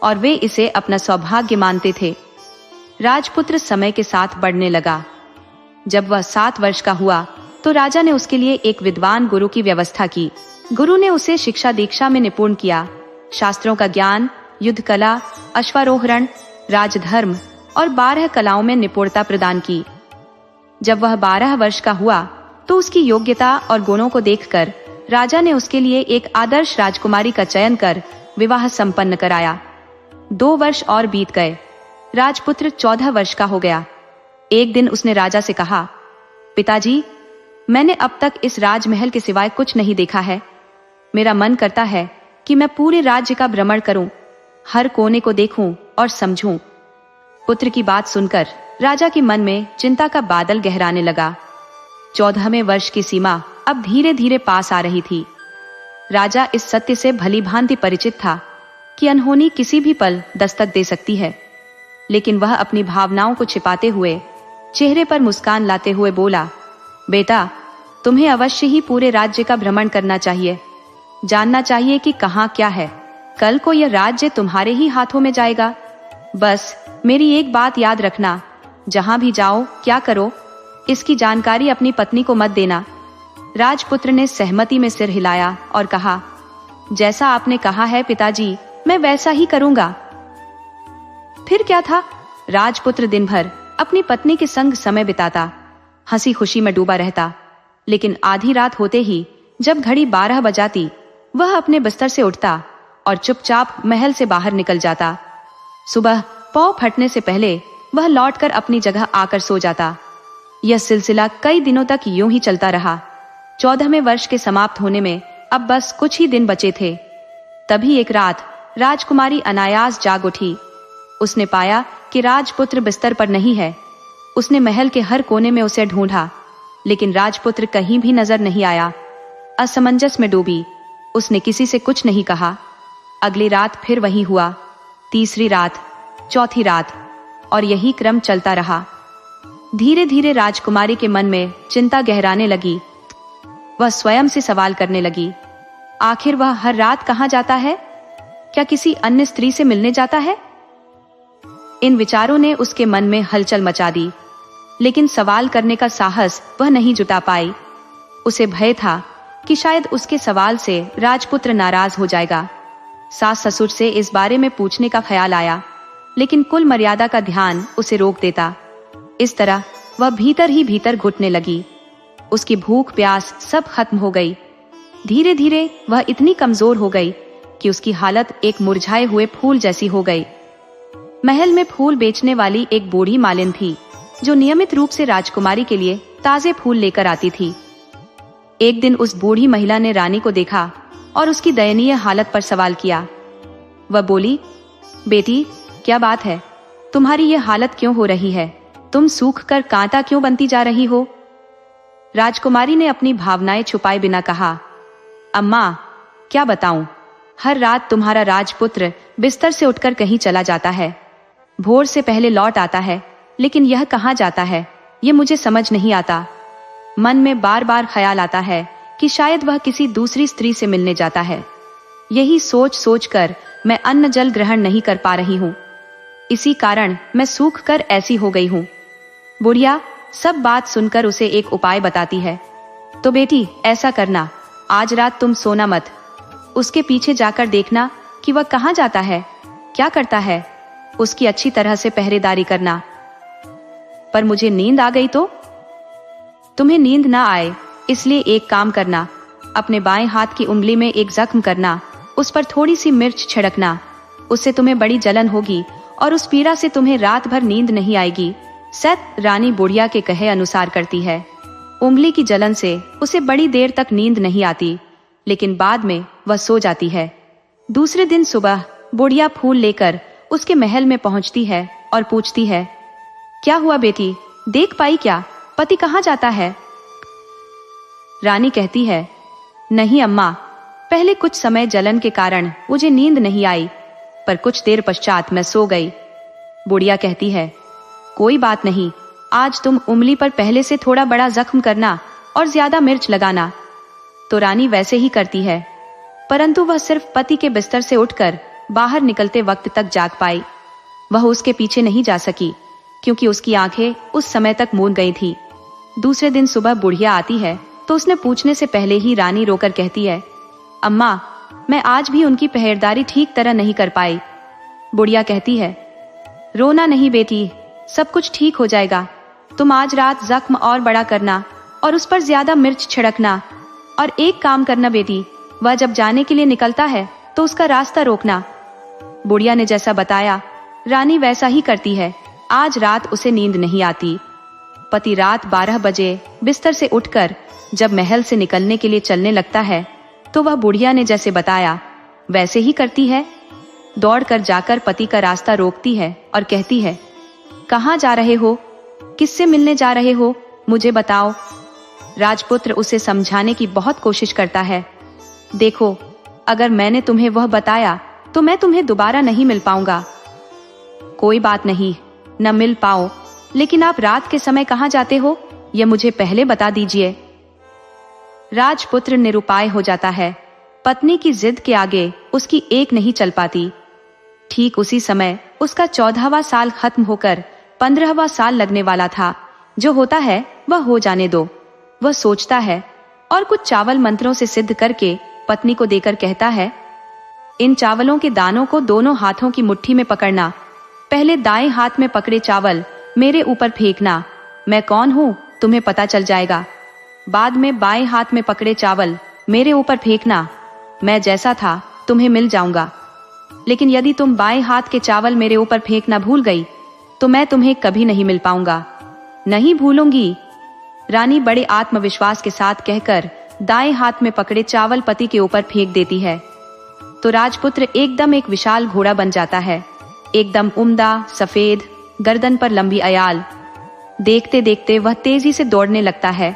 और वे इसे अपना सौभाग्य मानते थे। राजपुत्र समय के साथ बढ़ने लगा। जब वह 7 वर्ष का हुआ तो राजा ने उसके लिए एक विद्वान गुरु की व्यवस्था की। गुरु ने उसे शिक्षा दीक्षा में निपुण किया। शास्त्रों का ज्ञान, युद्ध कला, अश्वारोहण, राजधर्म और 12 कलाओं में निपुणता प्रदान की। जब वह 12 वर्ष का हुआ तो उसकी योग्यता और गुणों को देखकर राजा ने उसके लिए एक आदर्श राजकुमारी का चयन कर विवाह संपन्न कराया। 2 वर्ष और बीत गए। राजपुत्र 14 वर्ष का हो गया। एक दिन उसने राजा से कहा, पिताजी, मैंने अब तक इस राजमहल के सिवाय कुछ नहीं देखा है। मेरा मन करता है कि मैं पूरे राज्य का भ्रमण करूं, हर कोने को देखूं और समझूं। पुत्र की बात सुनकर राजा के मन में चिंता का बादल गहराने लगा। 14वें वर्ष की सीमा अब धीरे धीरे पास आ रही थी। राजा इस सत्य से भली भांति परिचित था कि अनहोनी किसी भी पल दस्तक दे सकती है, लेकिन वह अपनी भावनाओं को छिपाते हुए चेहरे पर मुस्कान लाते हुए बोला, बेटा, तुम्हें अवश्य ही पूरे राज्य का भ्रमण करना चाहिए। जानना चाहिए कि कहाँ क्या है। कल को यह राज्य तुम्हारे ही हाथों में जाएगा। बस मेरी एक बात याद रखना, जहां भी जाओ, क्या करो, इसकी जानकारी अपनी पत्नी को मत देना। राजपुत्र ने सहमति में सिर हिलाया और कहा, जैसा आपने कहा है पिताजी, मैं वैसा ही करूंगा। फिर क्या था, राजपुत्र दिन भर अपनी पत्नी के संग समय बिताता, हंसी खुशी में डूबा रहता। लेकिन आधी रात होते ही जब घड़ी 12 बजाती, वह अपने बिस्तर से उठता और चुपचाप महल से बाहर निकल जाता। सुबह पौ फटने से पहले वह लौटकर अपनी जगह आकर सो जाता। यह सिलसिला कई दिनों तक यूं ही चलता रहा। 14वें वर्ष के समाप्त होने में अब बस कुछ ही दिन बचे थे। तभी एक रात राजकुमारी अनायास जाग उठी। उसने पाया कि राजपुत्र बिस्तर पर नहीं है। उसने महल के हर कोने में उसे ढूंढा, लेकिन राजपुत्र कहीं भी नजर नहीं आया। असमंजस में डूबी, उसने किसी से कुछ नहीं कहा। अगली रात फिर वही हुआ, तीसरी रात, चौथी रात, और यही क्रम चलता रहा। धीरे धीरे राजकुमारी के मन में चिंता गहराने लगी। वह स्वयं से सवाल करने लगी, आखिर वह हर रात कहाँ जाता है? क्या किसी अन्य स्त्री से मिलने जाता है? इन विचारों ने उसके मन में हलचल मचा दी, लेकिन सवाल करने का साहस वह नहीं जुटा पाई। उसे भय था कि शायद उसके सवाल से राजपुत्र नाराज हो जाएगा। सास ससुर से इस बारे में पूछने का ख्याल आया, लेकिन कुल मर्यादा का ध्यान उसे रोक देता। इस तरह वह भीतर ही भीतर घुटने लगी। उसकी भूख प्यास सब खत्म हो गई। धीरे धीरे वह इतनी कमजोर हो गई कि उसकी हालत एक मुरझाए हुए फूल जैसी हो गई। महल में फूल बेचने वाली एक बूढ़ी मालिन थी, जो नियमित रूप से राजकुमारी के लिए ताजे फूल लेकर आती थी। एक दिन उस बूढ़ी महिला ने रानी को देखा और उसकी दयनीय हालत पर सवाल किया। वह बोली, बेटी, क्या बात है? तुम्हारी ये हालत क्यों हो रही है? तुम सूख कर कांटा क्यों बनती जा रही हो? राजकुमारी ने अपनी भावनाएं छुपाए बिना कहा, अम्मा, क्या बताऊं, हर रात तुम्हारा राजपुत्र बिस्तर से उठकर कहीं चला जाता है। भोर से पहले लौट आता है, लेकिन यह कहाँ जाता है, ये मुझे समझ नहीं आता। मन में बार बार ख्याल आता है कि शायद वह किसी दूसरी स्त्री से मिलने जाता है। यही सोच सोच कर मैं अन्न जल ग्रहण नहीं कर पा रही हूँ। इसी कारण मैं सूख कर ऐसी हो गई हूँ। बुढ़िया सब बात सुनकर उसे एक उपाय बताती है। तो बेटी ऐसा करना, आज रात तुम सोना मत। उसके पीछे जाकर देखना कि वह कहाँ जाता है, क्या करता है। उसकी अच्छी तरह से पहरेदारी करना। पर मुझे नींद आ गई तो? तुम्हें नींद ना आए इसलिए एक काम करना, अपने बाएं हाथ की उंगली में एक जख्म करना, उस पर थोड़ी सी मिर्च छिड़कना। उससे तुम्हें बड़ी जलन होगी और उस पीड़ा से तुम्हें रात भर नींद नहीं आएगी। सत रानी बुढ़िया के कहे अनुसार करती है। उंगली की जलन से उसे बड़ी देर तक नींद नहीं आती, लेकिन बाद में वह सो जाती है। दूसरे दिन सुबह बुढ़िया फूल लेकर उसके महल में पहुंचती है और पूछती है, क्या हुआ बेटी, देख पाई क्या, पति कहाँ जाता है? रानी कहती है, नहीं अम्मा, पहले कुछ समय जलन के कारण मुझे नींद नहीं आई, पर कुछ देर पश्चात मैं सो गई। बुढ़िया कहती है, कोई बात नहीं, आज तुम उंगली पर पहले से थोड़ा बड़ा जख्म करना और ज्यादा मिर्च लगाना। तो रानी वैसे ही करती है, परंतु वह सिर्फ पति के बिस्तर से उठकर बाहर निकलते वक्त तक जाग पाई। वह उसके पीछे नहीं जा सकी, क्योंकि उसकी आंखें उस समय तक मूंद गई थी। दूसरे दिन सुबह बुढ़िया आती है तो उसने पूछने से पहले ही रानी रोकर कहती है, अम्मा, मैं आज भी उनकी पहरेदारी ठीक तरह नहीं कर पाई। बुढ़िया कहती है, रोना नहीं बेटी, सब कुछ ठीक हो जाएगा। तुम आज रात जख्म और बड़ा करना और उस पर ज्यादा मिर्च छिड़कना। और एक काम करना बेटी, वह जब जाने के लिए निकलता है तो उसका रास्ता रोकना। बुढ़िया ने जैसा बताया रानी वैसा ही करती है। आज रात उसे नींद नहीं आती। पति रात 12 बजे बिस्तर से उठकर जब महल से निकलने के लिए चलने लगता है तो वह बुढ़िया ने जैसे बताया वैसे ही करती है। दौड़कर जाकर पति का रास्ता रोकती है और कहती है, कहाँ जा रहे हो, किससे मिलने जा रहे हो, मुझे बताओ। राजपुत्र उसे समझाने की बहुत कोशिश करता है। देखो, अगर मैंने तुम्हें वह बताया तो मैं तुम्हें दोबारा नहीं मिल पाऊंगा। कोई बात नहीं, न मिल पाओ, लेकिन आप रात के समय कहाँ जाते हो यह मुझे पहले बता दीजिए। राजपुत्र निरुपाय हो जाता है। पत्नी की जिद के आगे उसकी एक नहीं चल पाती। ठीक उसी समय उसका 14वां साल खत्म होकर 15वां साल लगने वाला था। जो होता है वह हो जाने दो, वह सोचता है और कुछ चावल मंत्रों से सिद्ध करके पत्नी को देकर कहता है, इन चावलों के दानों को दोनों हाथों की मुट्ठी में पकड़ना। पहले दाएं हाथ में पकड़े चावल मेरे ऊपर फेंकना, मैं कौन हूं तुम्हें पता चल जाएगा। बाद में बाएं हाथ में पकड़े चावल मेरे ऊपर फेंकना, मैं जैसा था तुम्हें मिल जाऊंगा। लेकिन यदि तुम बाएं हाथ के चावल मेरे ऊपर फेंकना भूल गई तो मैं तुम्हें कभी नहीं मिल पाऊंगा। नहीं भूलूंगी, रानी बड़े आत्मविश्वास के साथ कहकर दाएं हाथ में पकड़े चावल पति के ऊपर फेंक देती है। तो राजपुत्र एकदम एक विशाल घोड़ा बन जाता है, एकदम उम्दा, सफेद, गर्दन पर लंबी अयाल। देखते देखते वह तेजी से दौड़ने लगता है।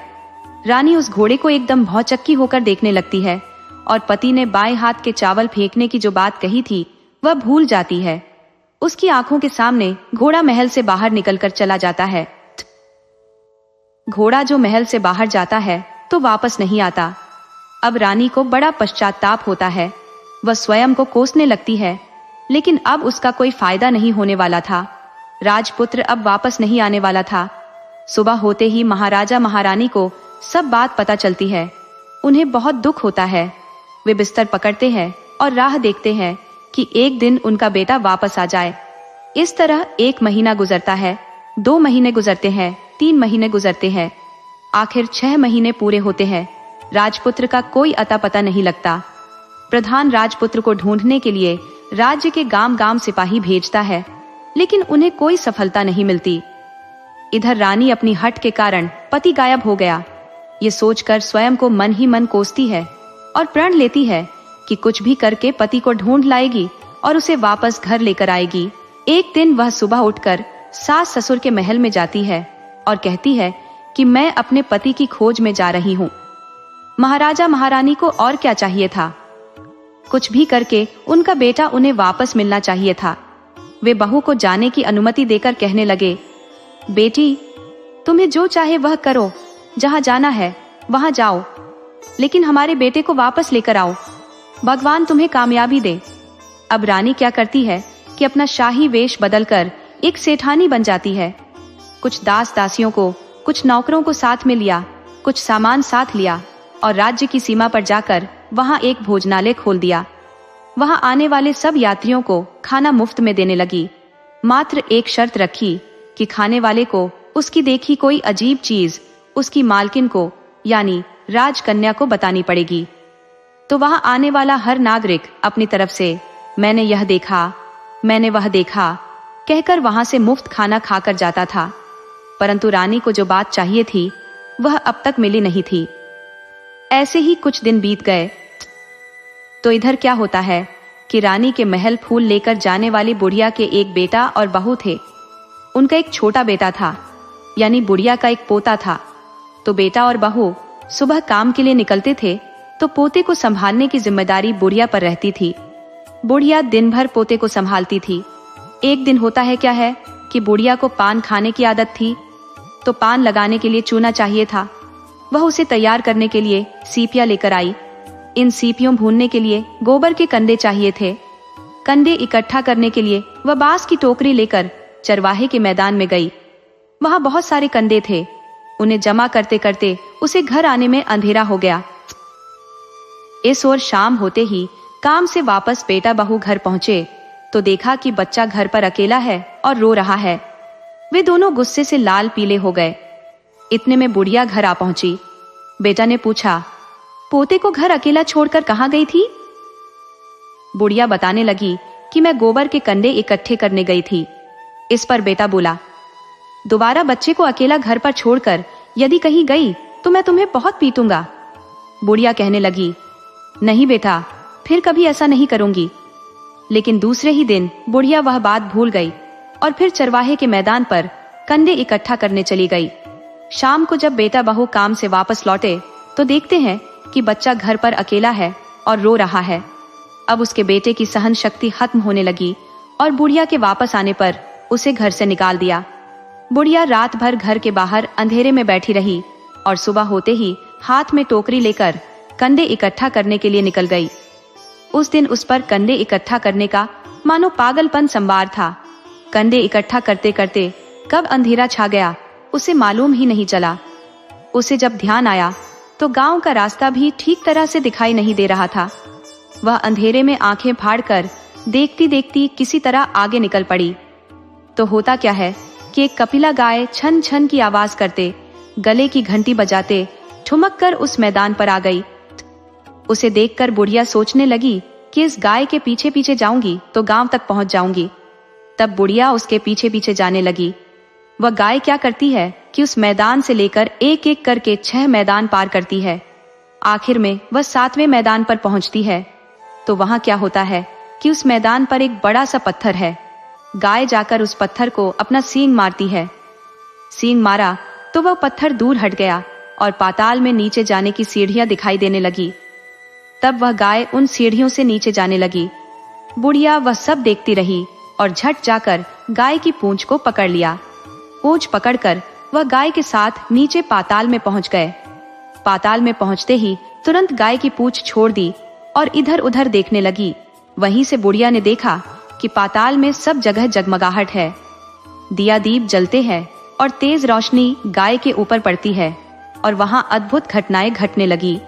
रानी उस घोड़े को एकदम भौचक्की होकर देखने लगती है और पति ने बाएं हाथ के चावल फेंकने की जो बात कही थी वह भूल जाती है। उसकी आंखों के सामने घोड़ा महल से बाहर निकलकर चला जाता है। घोड़ा जो महल से बाहर जाता है तो वापस नहीं आता। अब रानी को बड़ा पश्चाताप होता है। वह स्वयं को कोसने लगती है, लेकिन अब उसका कोई फायदा नहीं होने वाला था। राजपुत्र अब वापस नहीं आने वाला था। सुबह होते ही महाराजा महारानी को सब बात पता चलती है। उन्हें बहुत दुख होता है। वे बिस्तर पकड़ते हैं और राह देखते हैं कि एक दिन उनका बेटा वापस आ जाए। इस तरह 1 महीना गुजरता है, 2 महीने गुजरते हैं, 3 महीने गुजरते हैं, आखिर 6 महीने पूरे होते हैं। राजपुत्र का कोई अता पता नहीं लगता। प्रधान राजपुत्र को ढूंढने के लिए राज्य के गांव गांव सिपाही भेजता है, लेकिन उन्हें कोई सफलता नहीं मिलती। इधर रानी अपनी हठ के कारण पति गायब हो गया, ये सोचकर स्वयं को मन ही मन कोसती है और प्रण लेती है कि कुछ भी करके पति को ढूंढ लाएगी और उसे वापस घर लेकर आएगी। एक दिन वह सुबह उठकर सास ससुर के महल में जाती है और कहती है कि मैं अपने पति की खोज में जा रही हूँ। महाराजा महारानी को और क्या चाहिए था, कुछ भी करके उनका बेटा उन्हें वापस मिलना चाहिए था। वे बहू को जाने की अनुमति देकर कहने लगे, बेटी तुम्हें जो चाहे वह करो, जहाँ जाना है वहाँ जाओ, लेकिन हमारे बेटे को वापस लेकर आओ, भगवान तुम्हें कामयाबी दे। अब रानी क्या करती है कि अपना शाही वेश बदलकर एक सेठानी बन जाती है। कुछ दास दासियों को, कुछ नौकरों को साथ में लिया, कुछ सामान साथ लिया और राज्य की सीमा पर जाकर वहां एक भोजनालय खोल दिया। वहां आने वाले सब यात्रियों को खाना मुफ्त में देने लगी। मात्र एक शर्त रखी कि खाने वाले को उसकी देखी कोई अजीब चीज उसकी मालकिन को यानी राजकन्या को बतानी पड़ेगी। तो वहां आने वाला हर नागरिक अपनी तरफ से मैंने यह देखा, मैंने वह देखा कहकर वहां से मुफ्त खाना खाकर जाता था। परंतु रानी को जो बात चाहिए थी वह अब तक मिली नहीं थी। ऐसे ही कुछ दिन बीत गए तो इधर क्या होता है कि रानी के महल फूल लेकर जाने वाली बुढ़िया के एक बेटा और बहू थे। उनका एक छोटा बेटा था, यानी बुढ़िया का एक पोता था। तो बेटा और बहू सुबह काम के लिए निकलते थे तो पोते को संभालने की जिम्मेदारी बुढ़िया पर रहती थी। बुढ़िया दिन भर पोते को संभालती थी। एक दिन होता है क्या है कि बुढ़िया को पान खाने की आदत थी, तो पान लगाने के लिए चूना चाहिए था। वह उसे तैयार करने के लिए सीपियां लेकर आई। इन सीपियों भूनने के लिए गोबर के कंडे चाहिए थे। कंडे इकट्ठा करने के लिए वह बांस की टोकरी लेकर चरवाहे के मैदान में गई। वहां बहुत सारे कंडे थे। उन्हें जमा करते करते उसे घर आने में अंधेरा हो गया। इस ओर शाम होते ही काम से वापस बेटा बहू घर पहुंचे तो देखा कि बच्चा घर पर अकेला है और रो रहा है। वे दोनों गुस्से से लाल पीले हो गए। इतने में बुढ़िया घर आ पहुंची। बेटा ने पूछा, पोते को घर अकेला छोड़कर कहाँ गई थी? बुढ़िया बताने लगी कि मैं गोबर के कंडे इकट्ठे करने गई थी। इस पर बेटा बोला, दोबारा बच्चे को अकेला घर पर छोड़कर यदि कहीं गई तो मैं तुम्हें बहुत पीटूंगा। बुढ़िया कहने लगी, नहीं बेटा, फिर कभी ऐसा नहीं करूंगी। लेकिन दूसरे ही दिन बुढ़िया वह बात भूल गई और फिर चरवाहे के मैदान पर कंडे इकट्ठा करने चली गई। शाम को जब बेटा बहू काम से वापस लौटे तो देखते हैं कि बच्चा घर पर अकेला है और रो रहा है। अब उसके बेटे की सहन शक्ति खत्म होने लगी और बुढ़िया के वापस आने पर उसे घर से निकाल दिया। बुढ़िया रात भर घर के बाहर अंधेरे में बैठी रही और सुबह होते ही हाथ में टोकरी लेकर कंडे इकट्ठा करने के लिए निकल गई। उस दिन उस पर कंडे इकट्ठा करने का मानो पागलपन संवार था। कंडे इकट्ठा करते करते कब अंधेरा छा गया उसे मालूम ही नहीं चला। उसे जब ध्यान आया तो गांव का रास्ता भी ठीक तरह से दिखाई नहीं दे रहा था। वह अंधेरे में आंखें फाड़कर देखती देखती किसी तरह आगे निकल पड़ी। तो होता क्या है कि एक कपिला गाय छन छन की आवाज करते, गले की घंटी बजाते ठुमक कर उस मैदान पर आ गई। उसे देखकर बुढ़िया सोचने लगी कि इस गाय के पीछे पीछे जाऊंगी तो गांव तक पहुंच जाऊंगी। तब बुढ़िया उसके पीछे पीछे जाने लगी। वह गाय क्या करती है कि उस मैदान से लेकर एक एक करके 6 मैदान पार करती है। आखिर में वह 7वें मैदान पर पहुंचती है। तो वहां क्या होता है कि उस मैदान पर एक बड़ा सा पत्थर है। गाय जाकर उस पत्थर को अपना सींग मारती है। सींग मारा तो वह पत्थर दूर हट गया और पाताल में नीचे जाने की सीढ़ियां दिखाई देने लगी। तब वह गाय उन सीढ़ियों से नीचे जाने लगी। बुढ़िया वह सब देखती रही और झट जाकर गाय की पूंछ को पकड़ लिया। पूंछ पकड़कर वह गाय के साथ नीचे पाताल में पहुंच गए। पाताल में पहुंचते ही तुरंत गाय की पूंछ छोड़ दी और इधर उधर देखने लगी। वहीं से बुढ़िया ने देखा कि पाताल में सब जगह जगमगाहट है, दिया दीप जलते हैं और तेज रोशनी गाय के ऊपर पड़ती है और वहां अद्भुत घटनाएं घटने लगी।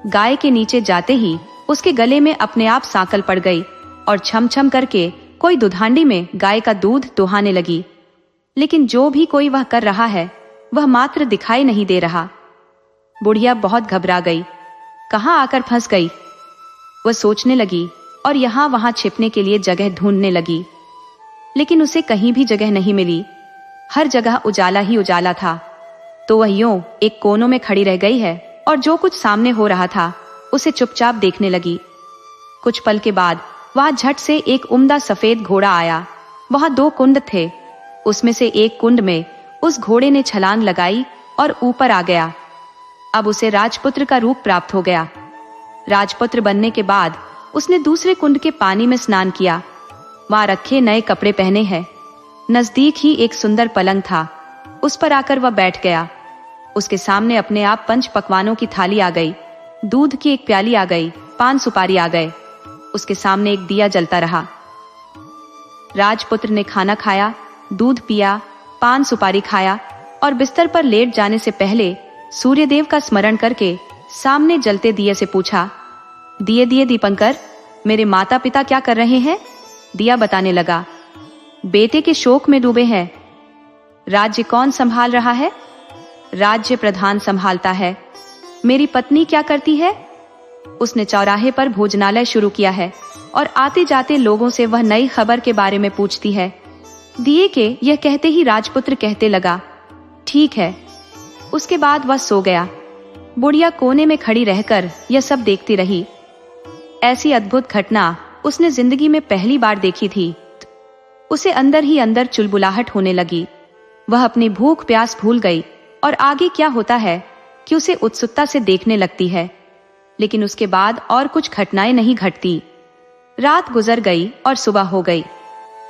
गाय के नीचे जाते ही उसके गले में अपने आप सांकल पड़ गई और छम छम करके कोई दुधांडी में गाय का दूध दुहाने लगी। लेकिन जो भी कोई वह कर रहा है वह मात्र दिखाई नहीं दे रहा। बुढ़िया बहुत घबरा गई, कहाँ आकर फंस गई। वह सोचने लगी और यहाँ वहां छिपने के लिए जगह ढूंढने लगी, लेकिन उसे कहीं भी जगह नहीं मिली। हर जगह उजाला ही उजाला था। तो वह यूं एक कोनों में खड़ी रह गई है और जो कुछ सामने हो रहा था उसे चुपचाप देखने लगी। कुछ पल के बाद वहां झट से एक उम्दा सफेद घोड़ा आया। वहां 2 कुंड थे। उसमें से एक कुंड में उस घोड़े ने छलांग लगाई और ऊपर आ गया। अब उसे राजपुत्र का रूप प्राप्त हो गया। राजपुत्र बनने के बाद उसने दूसरे कुंड के पानी में स्नान किया। वहां रखे नए कपड़े पहने हैं। नजदीक ही एक सुंदर पलंग था, उस पर आकर वह बैठ गया। उसके सामने अपने आप 5 पकवानों की थाली आ गई, दूध की एक प्याली आ गई, पान सुपारी आ गए। उसके सामने एक दिया जलता रहा। राजपुत्र ने खाना खाया, दूध पिया, पान सुपारी खाया और बिस्तर पर लेट जाने से पहले सूर्यदेव का स्मरण करके सामने जलते दिए से पूछा, दिए दिए दीपंकर, मेरे माता पिता क्या कर रहे हैं? दिया बताने लगा, बेटे के शोक में डूबे हैं। राज्य कौन संभाल रहा है? राज्य प्रधान संभालता है। मेरी पत्नी क्या करती है? उसने चौराहे पर भोजनालय शुरू किया है और आते जाते लोगों से वह नई खबर के बारे में पूछती है। दिए के यह कहते ही राजपुत्र कहते लगा, ठीक है। उसके बाद वह सो गया। बुढ़िया कोने में खड़ी रहकर यह सब देखती रही। ऐसी अद्भुत घटना उसने जिंदगी में पहली बार देखी थी। उसे अंदर ही अंदर चुलबुलाहट होने लगी। वह अपनी भूख प्यास भूल गई और आगे क्या होता है कि उसे उत्सुकता से देखने लगती है। लेकिन उसके बाद और कुछ घटनाएं नहीं घटती। रात गुजर गई और सुबह हो गई।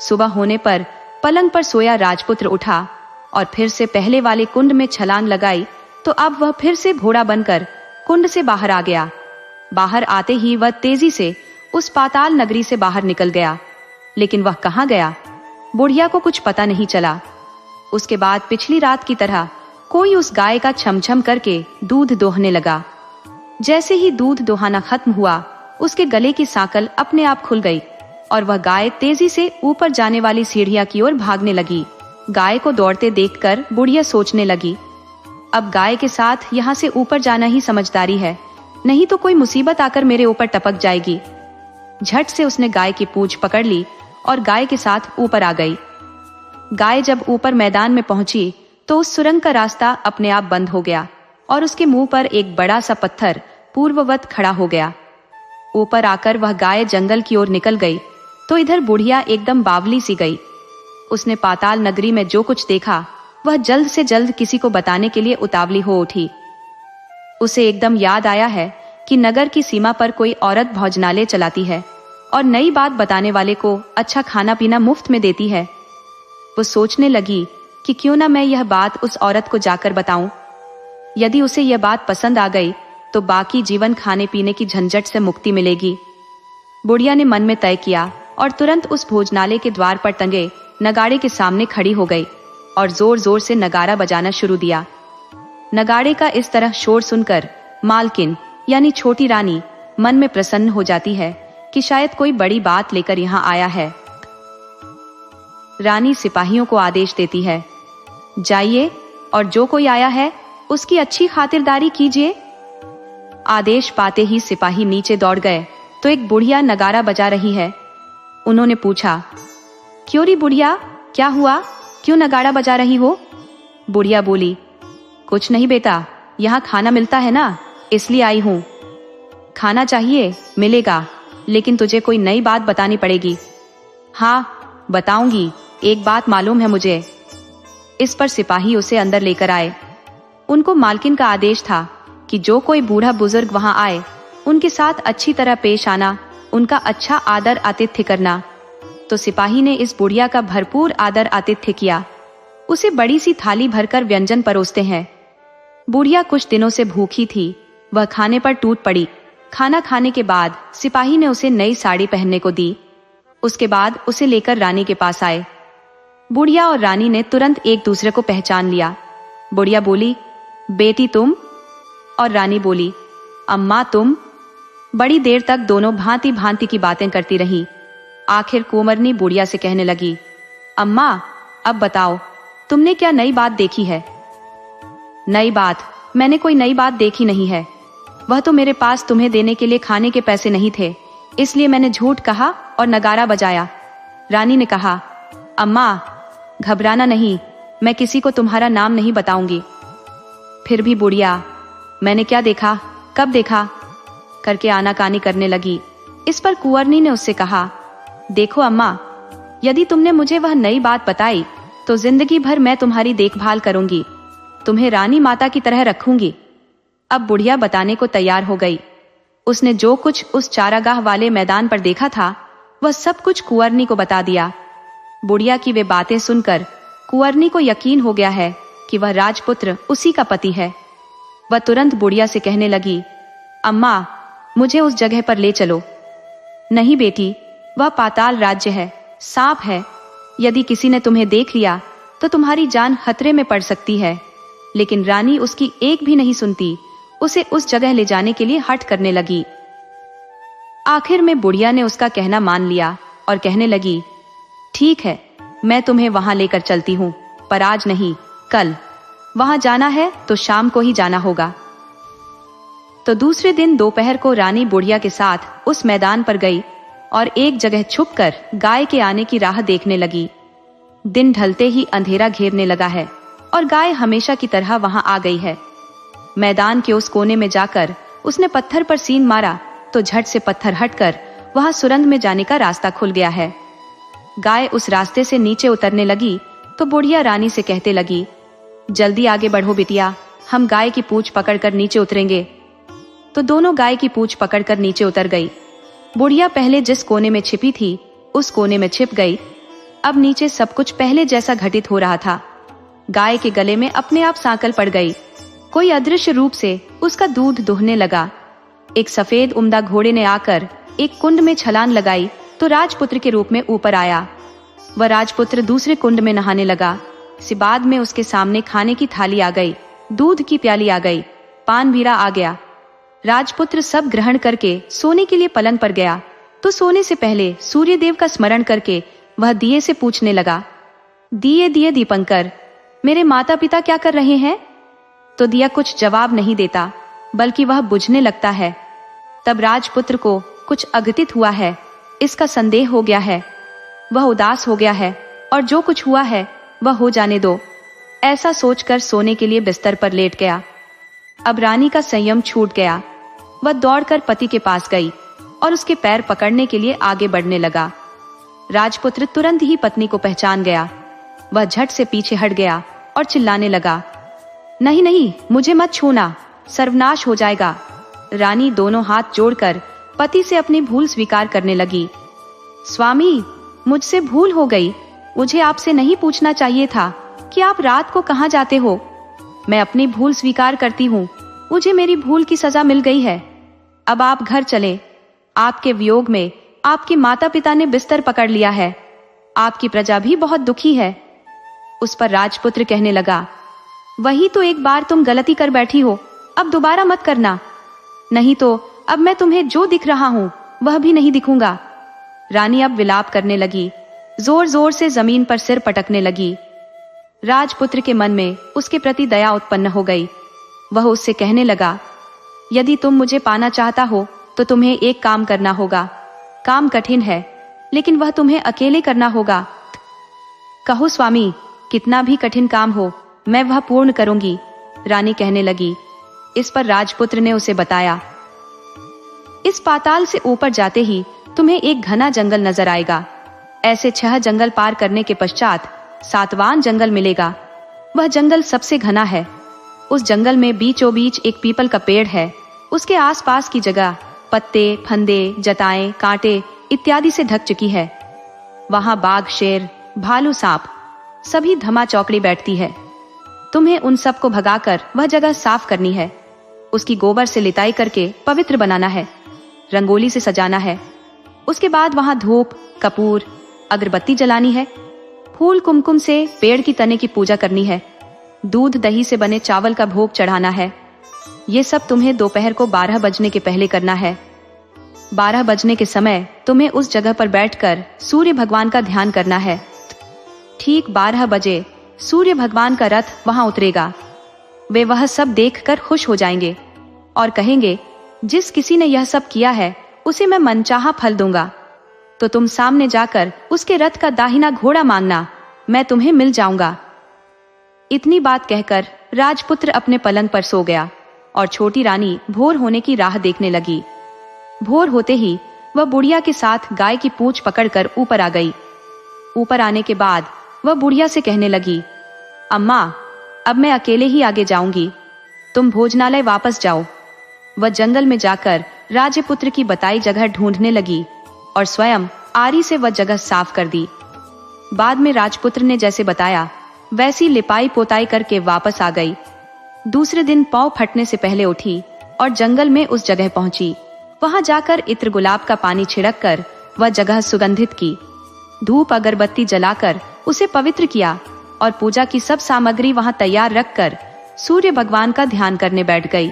सुबह होने पर पलंग पर सोया राजपुत्र उठा और फिर से पहले वाले कुंड में छलांग लगाई तो अब वह फिर से घोड़ा बनकर कुंड से बाहर आ गया। बाहर आते ही वह तेजी से उस पाताल नगरी से बाहर निकल गया। लेकिन वह कहाँ गया? बुढ़िया को कुछ पता नहीं चला। उसके बाद पिछली रात की तरह कोई उस गाय का छमछम करके दूध दोहने लगा। जैसे ही दूध दोहाना खत्म हुआ, उसके गले की सांकल अपने आप खुल गई और वह गाय तेजी से ऊपर जाने वाली सीढ़ियां की ओर भागने लगी। गाय को दौड़ते देखकर बुढ़िया सोचने लगी, अब गाय के साथ यहाँ से ऊपर जाना ही समझदारी है, नहीं तो कोई मुसीबत आकर मेरे ऊपर टपक जाएगी। झट से उसने गाय की पूंछ पकड़ ली और गाय के साथ ऊपर आ गई। गाय जब ऊपर मैदान में पहुंची तो उस सुरंग का रास्ता अपने आप बंद हो गया और उसके मुंह पर एक बड़ा सा पत्थर पूर्ववत खड़ा हो गया। ऊपर आकर वह गाय जंगल की ओर निकल गई तो इधर बुढ़िया एकदम बावली सी गई। उसने पाताल नगरी में जो कुछ देखा वह जल्द से जल्द किसी को बताने के लिए उतावली हो उठी। उसे एकदम याद आया है कि नगर की सीमा पर कोई औरत भोजनालय चलाती है और नई बात बताने वाले को अच्छा खाना पीना मुफ्त में देती है। वो सोचने लगी कि क्यों ना मैं यह बात उस औरत को जाकर बताऊं। यदि उसे यह बात पसंद आ गई तो बाकी जीवन खाने पीने की झंझट से मुक्ति मिलेगी। बुढ़िया ने मन में तय किया और तुरंत उस भोजनालय के द्वार पर टंगे नगाड़े के सामने खड़ी हो गई और जोर जोर से नगाड़ा बजाना शुरू दिया। नगाड़े का इस तरह शोर सुनकर मालकिन यानी छोटी रानी मन में प्रसन्न हो जाती है कि शायद कोई बड़ी बात लेकर यहाँ आया है। रानी सिपाहियों को आदेश देती है, जाइए और जो कोई आया है उसकी अच्छी खातिरदारी कीजिए। आदेश पाते ही सिपाही नीचे दौड़ गए तो एक बुढ़िया नगाड़ा बजा रही है। उन्होंने पूछा, क्यों री बुढ़िया, क्या हुआ, क्यों नगाड़ा बजा रही हो? बुढ़िया बोली, कुछ नहीं बेटा, यहाँ खाना मिलता है ना, इसलिए आई हूँ। खाना चाहिए? मिलेगा, लेकिन तुझे कोई नई बात बतानी पड़ेगी। हाँ बताऊंगी, एक बात मालूम है मुझे। इस पर सिपाही उसे अंदर लेकर आए। उनको मालकिन का आदेश था कि जो कोई बूढ़ा बुजुर्ग वहां आए उनके साथ अच्छी तरह पेश आना, उनका अच्छा आदर आतिथ्य करना। तो सिपाही ने इस बुढ़िया का भरपूर आदर आतिथ्य किया। उसे बड़ी सी थाली भरकर व्यंजन परोसते हैं। बुढ़िया कुछ दिनों से भूखी थी, वह खाने पर टूट पड़ी। खाना खाने के बाद सिपाही ने उसे नई साड़ी पहनने को दी। उसके बाद उसे लेकर रानी के पास आए। बुढ़िया और रानी ने तुरंत एक दूसरे को पहचान लिया। बुढ़िया बोली, बेटी तुम? और रानी बोली, अम्मा तुम? बड़ी देर तक दोनों भांति भांति की बातें करती रही। आखिर कुंवरनी बुढ़िया से कहने लगी, अम्मा अब बताओ, तुमने क्या नई बात देखी है? नई बात? मैंने कोई नई बात देखी नहीं है। वह तो मेरे पास तुम्हें देने के लिए खाने के पैसे नहीं थे, इसलिए मैंने झूठ कहा और नगाड़ा बजाया। रानी ने कहा, अम्मा घबराना नहीं, मैं किसी को तुम्हारा नाम नहीं बताऊंगी। फिर भी बुढ़िया, मैंने क्या देखा, कब देखा करके आनाकानी करने लगी। इस पर कुंवरनी ने उससे कहा, देखो अम्मा, यदि तुमने मुझे वह नई बात बताई तो जिंदगी भर मैं तुम्हारी देखभाल करूंगी, तुम्हें रानी माता की तरह रखूंगी। अब बुढ़िया बताने को तैयार हो गई। उसने जो कुछ उस चारागाह वाले मैदान पर देखा था वह सब कुछ कुंवरनी को बता दिया। बुढ़िया की वे बातें सुनकर कुंवरनी को यकीन हो गया है कि वह राजपुत्र उसी का पति है। वह तुरंत बुढ़िया से कहने लगी, अम्मा, मुझे उस जगह पर ले चलो। नहीं बेटी, वह पाताल राज्य है, सांप है। यदि किसी ने तुम्हें देख लिया तो तुम्हारी जान खतरे में पड़ सकती है। लेकिन रानी उसकी एक भी नहीं सुनती, उसे उस जगह ले जाने के लिए हठ करने लगी। आखिर में बुढ़िया ने उसका कहना मान लिया और कहने लगी, ठीक है, मैं तुम्हें वहां लेकर चलती हूं, पर आज नहीं, कल। वहां जाना है तो शाम को ही जाना होगा। तो दूसरे दिन दोपहर को रानी बुढ़िया के साथ उस मैदान पर गई और एक जगह छुपकर गाय के आने की राह देखने लगी। दिन ढलते ही अंधेरा घेरने लगा है और गाय हमेशा की तरह वहां आ गई है। मैदान के उस कोने में जाकर उसने पत्थर पर सीन मारा तो झट से पत्थर हटकर वहां सुरंग में जाने का रास्ता खुल गया है। गाय उस रास्ते से नीचे उतरने लगी तो बुढ़िया रानी से कहते लगी, जल्दी आगे बढ़ो बिटिया, हम गाय की पूंछ पकड़कर नीचे उतरेंगे। तो दोनों गाय की पूंछ पकड़कर नीचे उतर गई। बुढ़िया पहले जिस कोने में छिपी थी उस कोने में छिप गई। अब नीचे सब कुछ पहले जैसा घटित हो रहा था। गाय के गले में अपने आप सांकल पड़ गई। कोई अदृश्य रूप से उसका दूध दुहने लगा। एक सफेद उम्दा घोड़े ने आकर एक कुंड में छलांग लगाई तो राजपुत्र के रूप में ऊपर आया। वह राजपुत्र दूसरे कुंड में नहाने लगा। इसी बाद में उसके सामने खाने की थाली आ गई, दूध की प्याली आ गई, पान भीरा आ गया। राजपुत्र सब ग्रहण करके सोने के लिए पलंग पर गया तो सोने से पहले सूर्य देव का स्मरण करके वह दिए से पूछने लगा, दिए दिए दीपंकर, मेरे माता पिता क्या कर रहे हैं? तो दिया कुछ जवाब नहीं देता, बल्कि वह बुझने लगता है। तब राजपुत्र को कुछ अघटित हुआ है, इसका संदेह हो गया है। वह उदास हो गया है और जो कुछ हुआ है वह हो जाने दो, ऐसा सोचकर सोने के लिए बिस्तर पर लेट गया। अब रानी का संयम छूट गया। वह दौड़कर पति के पास गई और उसके पैर पकड़ने के लिए आगे बढ़ने लगा। राजपुत्र तुरंत ही पत्नी को पहचान गया। वह झट से पीछे हट गया और चिल्लाने लगा, नहीं नहीं, मुझे मत छूना, सर्वनाश हो जाएगा। रानी दोनों हाथ जोड़कर पति से अपनी भूल स्वीकार करने लगी। स्वामी, मुझसे भूल हो गई। मुझे आपसे नहीं पूछना चाहिए था कि आप रात को कहां जाते हो। मैं अपनी भूल स्वीकार करती हूँ। मुझे मेरी भूल की सजा मिल गई है। अब आप घर चलें। आपके वियोग में आपके माता पिता ने बिस्तर पकड़ लिया है। आपकी प्रजा भी बहुत दुखी है। उस पर राजपुत्र कहने लगा, वही तो एक बार तुम गलती कर बैठी हो, अब दोबारा मत करना, नहीं तो अब मैं तुम्हें जो दिख रहा हूँ वह भी नहीं दिखूंगा। रानी अब विलाप करने लगी, जोर जोर से जमीन पर सिर पटकने लगी। राजपुत्र के मन में उसके प्रति दया उत्पन्न हो गई। वह उससे कहने लगा, यदि तुम मुझे पाना चाहता हो तो तुम्हें एक काम करना होगा। काम कठिन है, लेकिन वह तुम्हें अकेले करना होगा। कहो स्वामी, कितना भी कठिन काम हो मैं वह पूर्ण करूंगी, रानी कहने लगी। इस पर राजपुत्र ने उसे बताया, इस पाताल से ऊपर जाते ही तुम्हें एक घना जंगल नजर आएगा। ऐसे 6 जंगल पार करने के पश्चात 7वां जंगल मिलेगा। वह जंगल सबसे घना है। उस जंगल में बीचों बीच एक पीपल का पेड़ है। उसके आसपास की जगह पत्ते, फंदे, जटाएं, कांटे इत्यादि से ढक चुकी है। वहां बाघ, शेर, भालू, सांप सभी धमा चौकड़ी बैठती है। तुम्हें उन सब को भगाकर वह जगह साफ करनी है। उसकी गोबर से लिताई करके पवित्र बनाना है, रंगोली से सजाना है। उसके बाद वहां धूप, कपूर, अगरबत्ती जलानी है। फूल कुमकुम से पेड़ की तने की पूजा करनी है। दूध दही से बने चावल का भोग चढ़ाना है। ये सब तुम्हें दोपहर को 12 बजने के पहले करना है। 12 बजने के समय तुम्हें उस जगह पर बैठकर सूर्य भगवान का ध्यान करना है। ठीक 12 बजे सूर्य भगवान का रथ वहां उतरेगा। वे वह सब देखकर खुश हो जाएंगे और कहेंगे, जिस किसी ने यह सब किया है उसे मैं मनचाहा फल दूंगा। तो तुम सामने जाकर उसके रथ का दाहिना घोड़ा मांगना, मैं तुम्हें मिल जाऊंगा। इतनी बात कहकर राजपुत्र अपने पलंग पर सो गया और छोटी रानी भोर होने की राह देखने लगी। भोर होते ही वह बुढ़िया के साथ गाय की पूंछ पकड़कर ऊपर आ गई। ऊपर आने के बाद वह बुढ़िया से कहने लगी, अम्मा, अब मैं अकेले ही आगे जाऊंगी, तुम भोजनालय वापस जाओ। वह जंगल में जाकर राजपुत्र की बताई जगह ढूंढने लगी और स्वयं आरी से वह जगह साफ कर दी। बाद में राजपुत्र ने जैसे बताया वैसी लिपाई पोताई करके वापस आ गई। दूसरे दिन पाँव फटने से पहले उठी और जंगल में उस जगह पहुंची। वहां जाकर इत्र गुलाब का पानी छिड़क कर वह जगह सुगंधित की, धूप अगरबत्ती जलाकर उसे पवित्र किया और पूजा की सब सामग्री वहां तैयार रखकर सूर्य भगवान का ध्यान करने बैठ गई।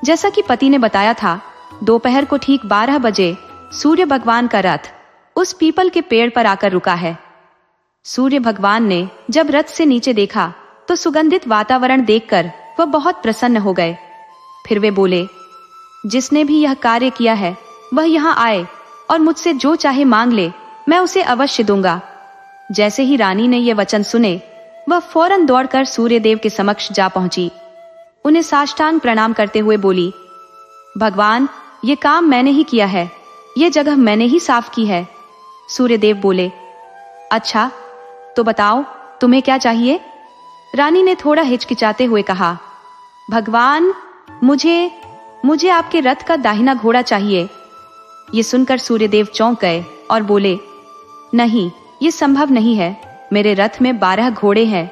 जैसा कि पति ने बताया था, दोपहर को ठीक 12 बजे सूर्य भगवान का रथ उस पीपल के पेड़ पर आकर रुका है। सूर्य भगवान ने जब रथ से नीचे देखा तो सुगंधित वातावरण देखकर वह बहुत प्रसन्न हो गए। फिर वे बोले, जिसने भी यह कार्य किया है वह यहाँ आए और मुझसे जो चाहे मांग ले, मैं उसे अवश्य दूंगा। जैसे ही रानी ने ये वचन सुने, वह फौरन दौड़कर सूर्यदेव के समक्ष जा पहुंची। उन्हें साष्टांग प्रणाम करते हुए बोली, भगवान, ये काम मैंने ही किया है, ये जगह मैंने ही साफ की है। सूर्यदेव बोले, अच्छा तो बताओ तुम्हें क्या चाहिए? रानी ने थोड़ा हिचकिचाते हुए कहा, भगवान, मुझे आपके रथ का दाहिना घोड़ा चाहिए। ये सुनकर सूर्यदेव चौंक गए और बोले, नहीं, ये संभव नहीं है। मेरे रथ में 12 घोड़े हैं।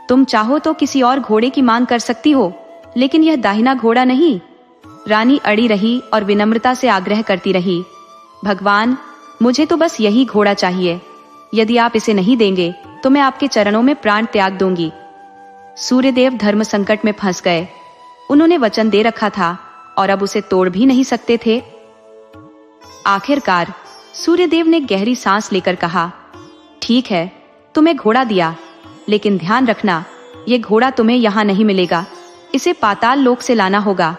तुम चाहो तो किसी और घोड़े की मांग कर सकती हो, लेकिन यह दाहिना घोड़ा नहीं। रानी अड़ी रही और विनम्रता से आग्रह करती रही, भगवान, मुझे तो बस यही घोड़ा चाहिए। यदि आप इसे नहीं देंगे तो मैं आपके चरणों में प्राण त्याग दूंगी। सूर्यदेव धर्म संकट में फंस गए। उन्होंने वचन दे रखा था और अब उसे तोड़ भी नहीं सकते थे। आखिरकार सूर्यदेव ने गहरी सांस लेकर कहा, ठीक है, तुम्हें घोड़ा दिया, लेकिन ध्यान रखना, ये घोड़ा तुम्हें यहाँ नहीं मिलेगा, इसे पाताल लोक से लाना होगा।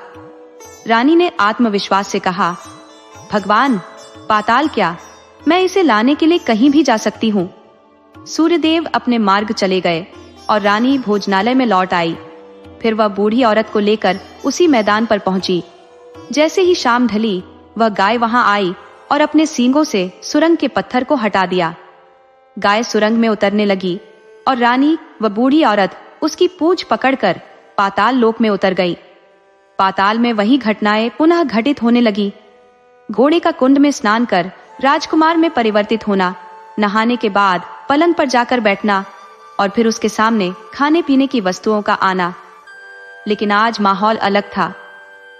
रानी ने आत्मविश्वास से कहा, भगवान, पाताल क्या, मैं इसे लाने के लिए कहीं भी जा सकती हूँ। सूर्यदेव अपने मार्ग चले गए और रानी भोजनालय में लौट आई। फिर वह बूढ़ी औरत को लेकर उसी मैदान पर पहुंची। जैसे ही शाम ढली, वह गाय वहां आई और अपने सींगों से सुरंग के पत्थर को हटा दिया। गाय सुरंग में उतरने लगी और रानी व बूढ़ी औरत उसकी पूंछ पकड़कर पाताल लोक में उतर गई। पाताल में वही घटनाएं पुनः घटित होने लगी। घोड़े का कुंड में स्नान कर राजकुमार में परिवर्तित होना, नहाने के बाद पलंग पर जाकर बैठना और फिर उसके सामने खाने पीने की वस्तुओं का आना। लेकिन आज माहौल अलग था।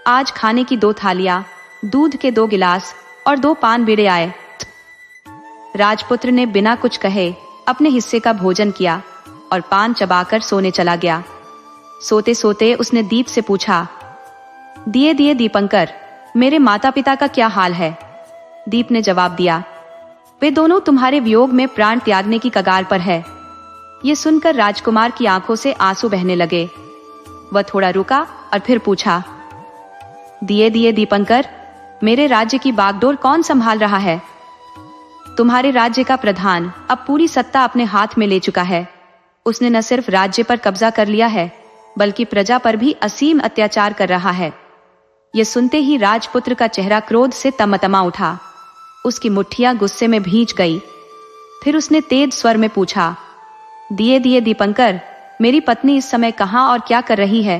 आज खाने की 2 थालियां, दूध के 2 गिलास और 2 पान बीड़े आए। राजपुत्र ने बिना कुछ कहे अपने हिस्से का भोजन किया और पान चबाकर सोने चला गया। सोते सोते उसने दीप से पूछा, दिए दिए दीपंकर, मेरे माता पिता का क्या हाल है? दीप ने जवाब दिया, वे दोनों तुम्हारे वियोग में प्राण त्यागने की कगार पर है। ये सुनकर राजकुमार की आंखों से आंसू बहने लगे। वह थोड़ा रुका और फिर पूछा, दिए दिए दीपंकर, मेरे राज्य की बागडोर कौन संभाल रहा है? तुम्हारे राज्य का प्रधान अब पूरी सत्ता अपने हाथ में ले चुका है। उसने न सिर्फ राज्य पर कब्जा कर लिया है, बल्कि प्रजा पर भी असीम अत्याचार कर रहा है। यह सुनते ही राजपुत्र का चेहरा क्रोध से तमतमा उठा। उसकी मुट्ठियां गुस्से में भींच गई। फिर उसने तेज स्वर में पूछा, दिए दिए दीपंकर, मेरी पत्नी इस समय कहां और क्या कर रही है?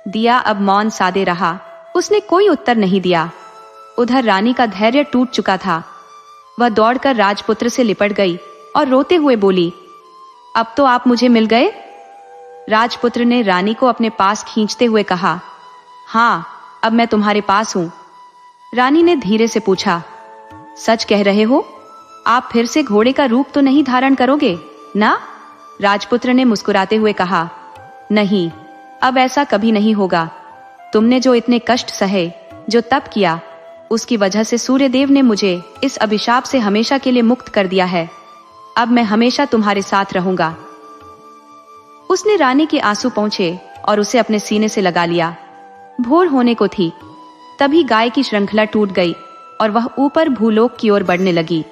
दिया अब मौन सादे रहा। उसने कोई उत्तर नहीं दिया। उधर रानी का धैर्य टूट चुका था। वह दौड़कर राजपुत्र से लिपट गई और रोते हुए बोली, अब तो आप मुझे मिल गए। राजपुत्र ने रानी को अपने पास खींचते हुए कहा, हाँ, अब मैं तुम्हारे पास हूं। रानी ने धीरे से पूछा, सच कह रहे हो? आप फिर से घोड़े का रूप तो नहीं धारण करोगे ना? राजपुत्र ने मुस्कुराते हुए कहा, नहीं, अब ऐसा कभी नहीं होगा। तुमने जो इतने कष्ट सहे, जो तप किया, उसकी वजह से सूर्यदेव ने मुझे इस अभिशाप से हमेशा के लिए मुक्त कर दिया है। अब मैं हमेशा तुम्हारे साथ रहूंगा। उसने रानी के आंसू पोंछे और उसे अपने सीने से लगा लिया। भोर होने को थी। तभी गाय की श्रृंखला टूट गई और वह ऊपर भूलोक की ओर बढ़ने लगी।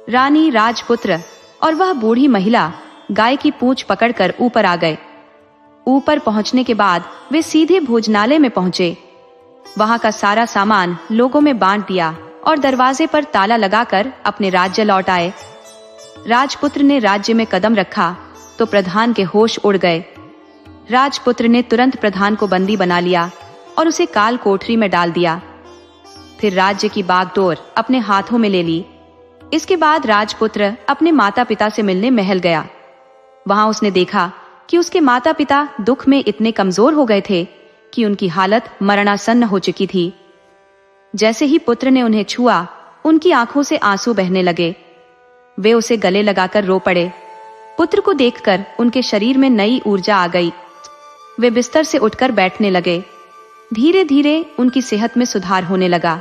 रानी, राजपुत्र और वह बूढ़ी महिला गाय की पूंछ पकड़कर ऊपर आ गए। ऊपर पहुंचने के बाद वे सीधे भोजनालय में पहुंचे। वहां का सारा सामान लोगों में बांट दिया और दरवाजे पर ताला लगाकर अपने राज्य लौट आए। राजपुत्र ने राज्य में कदम रखा तो प्रधान के होश उड़ गए। राजपुत्र ने तुरंत प्रधान को बंदी बना लिया और उसे काल कोठरी में डाल दिया। फिर राज्य की बागडोर अपने हाथों में ले ली। इसके बाद राजपुत्र अपने माता पिता से मिलने महल गया। वहां उसने देखा कि उसके माता पिता दुख में इतने कमजोर हो गए थे कि उनकी हालत मरणासन्न हो चुकी थी। जैसे ही पुत्र ने उन्हें छुआ, उनकी आंखों से आंसू बहने लगे। वे उसे गले लगाकर रो पड़े। पुत्र को देखकर उनके शरीर में नई ऊर्जा आ गई। वे बिस्तर से उठकर बैठने लगे। धीरे धीरे उनकी सेहत में सुधार होने लगा।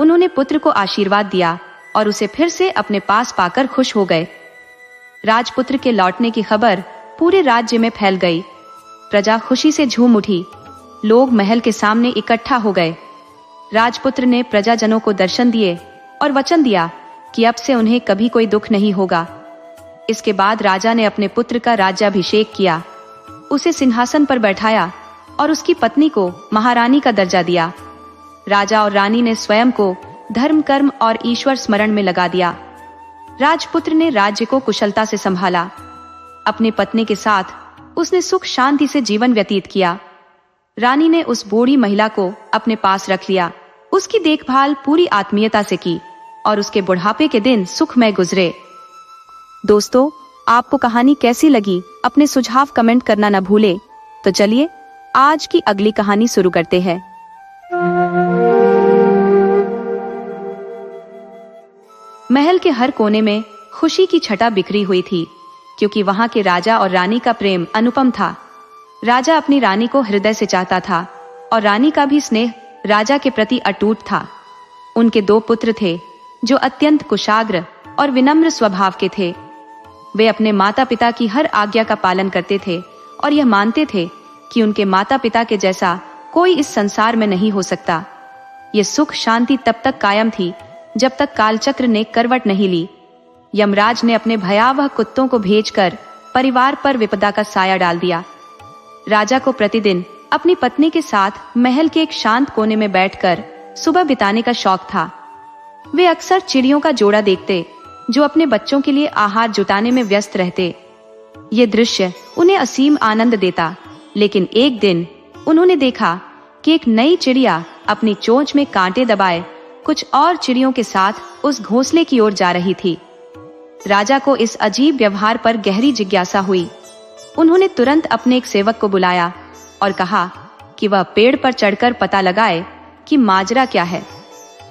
उन्होंने पुत्र को आशीर्वाद दिया और उसे फिर से अपने पास पाकर खुश हो गए। राजपुत्र के लौटने की खबर पूरे राज्य में फैल गई। प्रजा खुशी से झूम उठी। लोग महल के सामने इकट्ठा हो गए। राजपुत्र ने प्रजाजनों को दर्शन दिए और वचन दिया कि अब से उन्हें कभी कोई दुख नहीं होगा। इसके बाद राजा ने अपने पुत्र का राज्याभिषेक किया, उसे सिंहासन पर बैठाया और उसकी पत्नी को महारानी का दर्जा दिया। राजा और रानी ने स्वयं को धर्म, कर्म और ईश्वर स्मरण में लगा दिया। राजपुत्र ने राज्य को कुशलता से संभाला। अपनी पत्नी के साथ उसने सुख शांति से जीवन व्यतीत किया। रानी ने उस बूढ़ी महिला को अपने पास रख लिया, उसकी देखभाल पूरी आत्मीयता से की और उसके बुढ़ापे के दिन सुखमय गुजरे। दोस्तों, आपको कहानी कैसी लगी? अपने सुझाव कमेंट करना न भूले। तो चलिए आज की अगली कहानी शुरू करते हैं। महल के हर कोने में खुशी की छटा बिखरी हुई थी, क्योंकि वहां के राजा और रानी का प्रेम अनुपम था। राजा अपनी रानी को हृदय से चाहता था और रानी का भी स्नेह राजा के प्रति अटूट था। उनके 2 पुत्र थे जो अत्यंत कुशाग्र और विनम्र स्वभाव के थे। वे अपने माता पिता की हर आज्ञा का पालन करते थे और यह मानते थे कि उनके माता पिता के जैसा कोई इस संसार में नहीं हो सकता। ये सुख शांति तब तक कायम थी जब तक कालचक्र ने करवट नहीं ली। यमराज ने अपने भयावह कुत्तों को भेजकर परिवार पर विपदा का साया डाल दिया। राजा को प्रतिदिन अपनी पत्नी के साथ महल के एक शांत कोने में बैठकर सुबह बिताने का शौक था। वे अक्सर चिड़ियों का जोड़ा देखते जो अपने बच्चों के लिए आहार जुटाने में व्यस्त रहते। ये दृश्य उन्हें असीम आनंद देता। लेकिन एक दिन उन्होंने देखा कि एक नई चिड़िया अपनी चोंच में कांटे दबाए कुछ और चिड़ियों के साथ उस घोंसले की ओर जा रही थी। राजा को इस अजीब व्यवहार पर गहरी जिज्ञासा हुई। उन्होंने तुरंत अपने एक सेवक को बुलाया और कहा कि वह पेड़ पर चढ़कर पता लगाए कि माजरा क्या है।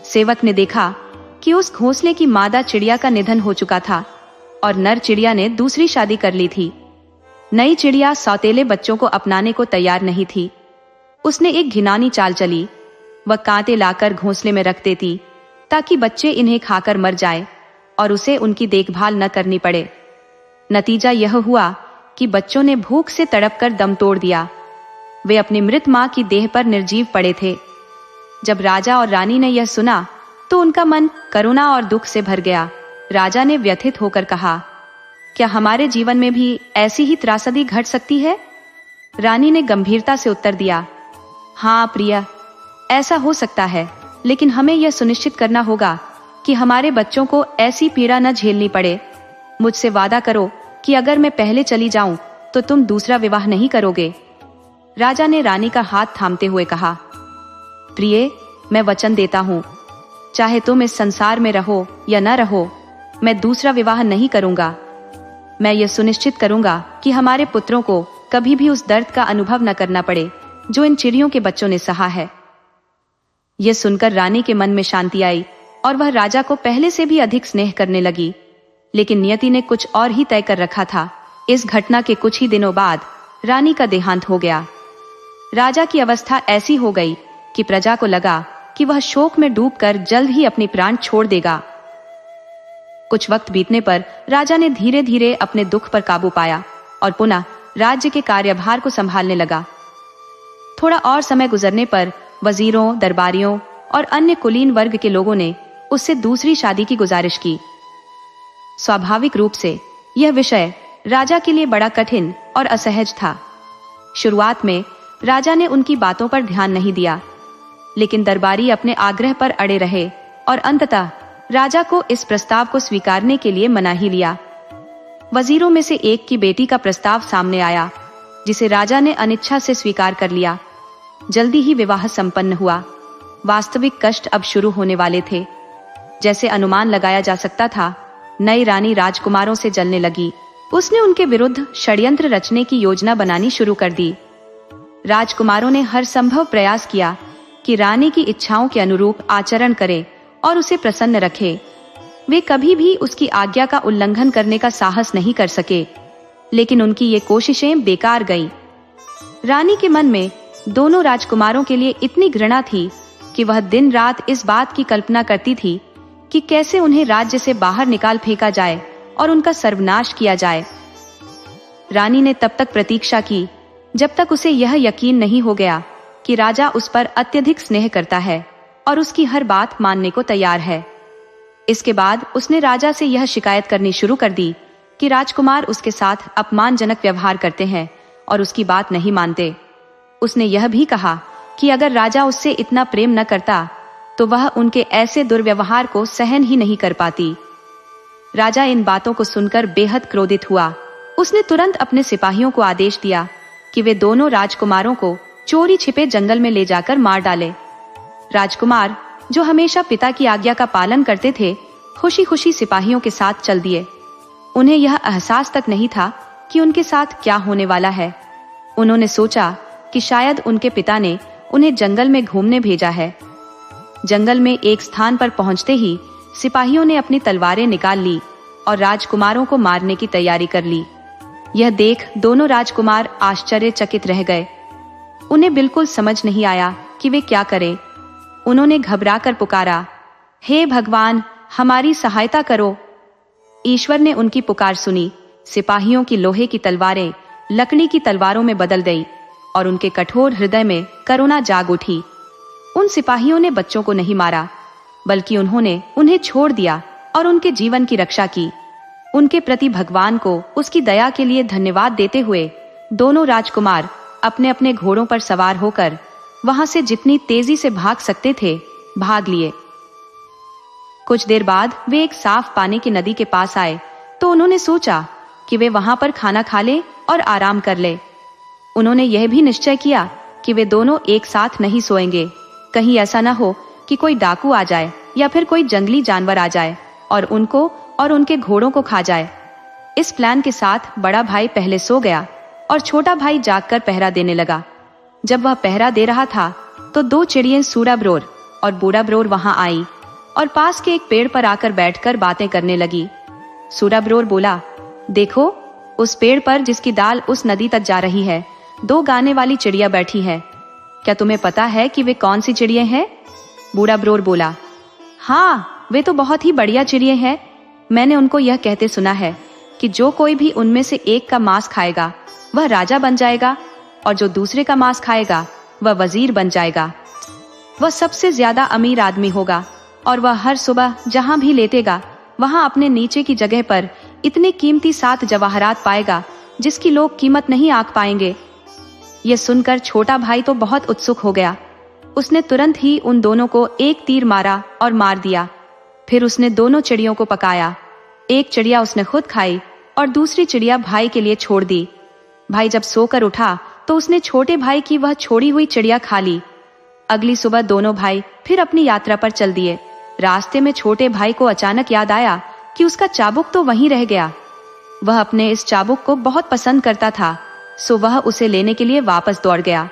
सेवक ने देखा कि उस घोंसले की मादा चिड़िया का निधन हो चुका था और नर चिड़िया ने दूसरी शादी कर ली थी। नई चिड़िया सौतेले बच्चों को अपनाने को तैयार नहीं थी। उसने एक घिनौनी चाल चली। वह कांटे लाकर घोंसले में रख देती ताकि बच्चे इन्हें खाकर मर जाए और उसे उनकी देखभाल न करनी पड़े। नतीजा यह हुआ कि बच्चों ने भूख से तड़पकर दम तोड़ दिया। वे अपनी मृत मां की देह पर निर्जीव पड़े थे। जब राजा और रानी ने यह सुना तो उनका मन करुणा और दुख से भर गया। राजा ने व्यथित होकर कहा, क्या हमारे जीवन में भी ऐसी ही त्रासदी घट सकती है? रानी ने गंभीरता से उत्तर दिया, हाँ प्रिय, ऐसा हो सकता है, लेकिन हमें यह सुनिश्चित करना होगा कि हमारे बच्चों को ऐसी पीड़ा न झेलनी पड़े। मुझसे वादा करो कि अगर मैं पहले चली जाऊं तो तुम दूसरा विवाह नहीं करोगे। राजा ने रानी का हाथ थामते हुए कहा, प्रिय, मैं वचन देता हूं, चाहे तुम इस संसार में रहो या न रहो, मैं दूसरा विवाह नहीं करूंगा। मैं यह सुनिश्चित करूंगा कि हमारे पुत्रों को कभी भी उस दर्द का अनुभव न करना पड़े जो इन चिड़ियों के बच्चों ने सहा है। यह सुनकर रानी के मन में शांति आई और वह राजा को पहले से भी अधिक स्नेह करने लगी। लेकिन नियति ने कुछ और ही तय कर रखा था। इस घटना के कुछ ही दिनों बाद रानी का देहांत हो गया। राजा की अवस्था ऐसी हो गई कि प्रजा को लगा कि वह शोक में डूबकर जल्द ही अपनी प्राण छोड़ देगा। कुछ वक्त बीतने पर राजा ने धीरे धीरे अपने दुख पर काबू पाया और पुनः राज्य के कार्यभार को संभालने लगा। थोड़ा और समय गुजरने पर वजीरों, दरबारियों और अन्य कुलीन वर्ग के लोगों ने उससे दूसरी शादी की गुजारिश की। स्वाभाविक रूप से यह विषय राजा के लिए बड़ा कठिन और असहज था। शुरुआत में राजा ने उनकी बातों पर ध्यान नहीं दिया, लेकिन दरबारी अपने आग्रह पर अड़े रहे और अंततः राजा को इस प्रस्ताव को स्वीकारने के लिए मना ही लिया। वजीरों में से एक की बेटी का प्रस्ताव सामने आया, जिसे राजा ने अनिच्छा से स्वीकार कर लिया। जल्दी ही विवाह संपन्न हुआ। वास्तविक कष्ट अब शुरू होने वाले थे। जैसे अनुमान लगाया जा सकता था, नई रानी राजकुमारों से जलने लगी उसने उनके विरुद्ध षड्यंत्र रचने की योजना बनानी शुरू कर दी। राजकुमारों ने हर संभव प्रयास किया कि रानी की इच्छाओं के अनुरूप आचरण करे और उसे प्रसन्न रखे। वे कभी भी उसकी आज्ञा का उल्लंघन करने का साहस नहीं कर सके, लेकिन उनकी ये कोशिशें बेकार गईं। रानी के मन में दोनों राजकुमारों के लिए इतनी घृणा थी कि वह दिन रात इस बात की कल्पना करती थी कि कैसे उन्हें राज्य से बाहर निकाल फेंका जाए और उनका सर्वनाश किया जाए। रानी ने तब तक प्रतीक्षा की जब तक उसे यह यकीन नहीं हो गया कि राजा उस पर अत्यधिक स्नेह करता है और उसकी हर बात मानने को तैयार है। इसके बाद उसने राजा से यह शिकायत करनी शुरू कर दी कि राजकुमार उसके साथ अपमानजनक व्यवहार करते हैं और उसकी बात नहीं मानते। उसने यह भी कहा कि अगर राजा उससे इतना प्रेम न करता तो वह उनके ऐसे दुर्व्यवहार को सहन ही नहीं कर पाती। राजा इन बातों को सुनकर बेहद क्रोधित हुआ। उसने तुरंत अपने सिपाहियों को आदेश दिया कि वे दोनों राजकुमारों को चोरी छिपे जंगल में ले जाकर मार डाले। राजकुमार, जो हमेशा पिता की आज्ञा का पालन करते थे, खुशी खुशी सिपाहियों के साथ चल दिए। उन्हें यह एहसास तक नहीं था कि उनके साथ क्या होने वाला है। उन्होंने सोचा कि शायद उनके पिता ने उन्हें जंगल में घूमने भेजा है। जंगल में एक स्थान पर पहुंचते ही सिपाहियों ने अपनी तलवारें निकाल ली और राजकुमारों को मारने की तैयारी कर ली। यह देख दोनों राजकुमार आश्चर्यचकित रह गए। उन्हें बिल्कुल समझ नहीं आया कि वे क्या करें। उन्होंने घबराकर पुकारा, हे भगवान, हमारी सहायता करो। ईश्वर ने उनकी पुकार सुनी। सिपाहियों की लोहे की तलवारें लकड़ी की तलवारों में बदल गई और उनके कठोर हृदय में करुणा जाग उठी। उन सिपाहियों ने बच्चों को नहीं मारा, बल्कि उन्होंने उन्हें छोड़ दिया और उनके जीवन की रक्षा की। उनके प्रति भगवान को उसकी दया के लिए धन्यवाद देते हुए दोनों राजकुमार अपने अपने घोड़ों पर सवार होकर वहां से जितनी तेजी से भाग सकते थे भाग लिए। कुछ देर बाद वे एक साफ पानी की नदी के पास आए तो उन्होंने सोचा कि वे वहां पर खाना खा ले और आराम कर ले। उन्होंने यह भी निश्चय किया कि वे दोनों एक साथ नहीं सोएंगे। कहीं ऐसा न हो कि कोई डाकू आ जाए या फिर कोई जंगली जानवर आ जाए और उनको और उनके घोड़ों को खा जाए। इस प्लान के साथ बड़ा भाई पहले सो गया और छोटा भाई जागकर पहरा देने लगा। जब वह पहरा दे रहा था तो दो चिड़ियां सूरा ब्रोर और बूढ़ा ब्रोर वहां आई और पास के एक पेड़ पर आकर बैठकर बातें करने लगी। सूरा ब्रोर बोला, देखो, उस पेड़ पर जिसकी डाल उस नदी तक जा रही है, दो गाने वाली चिड़िया बैठी है। क्या तुम्हें पता है कि वे कौन सी चिड़िया हैं? बूढ़ा ब्रोर बोला, हाँ, वे तो बहुत ही बढ़िया चिड़िया हैं। मैंने उनको यह कहते सुना है कि जो कोई भी उनमें से एक का मांस खाएगा वह राजा बन जाएगा और जो दूसरे का मांस खाएगा वह वजीर बन जाएगा। वह सबसे ज्यादा अमीर आदमी होगा और वह हर सुबह जहां भी लेटेगा वहां अपने नीचे की जगह पर इतने कीमती 7 जवाहरात पाएगा जिसकी लोग कीमत नहीं आंक पाएंगे। यह सुनकर छोटा भाई तो बहुत उत्सुक हो गया। उसने तुरंत ही उन दोनों को एक तीर मारा और मार दिया। फिर उसने दोनों चिड़ियों को पकाया। एक चिड़िया उसने खुद खाई और दूसरी चिड़िया भाई के लिए छोड़ दी। भाई जब सोकर उठा तो उसने छोटे भाई की वह छोड़ी हुई चिड़िया खा ली। अगली सुबह दोनों भाई फिर अपनी यात्रा पर चल दिए। रास्ते में छोटे भाई को अचानक याद आया कि उसका चाबुक तो वहीं रह गया। वह अपने इस चाबुक को बहुत पसंद करता था, सो वह उसे लेने के लिए वापस दौड़ गया।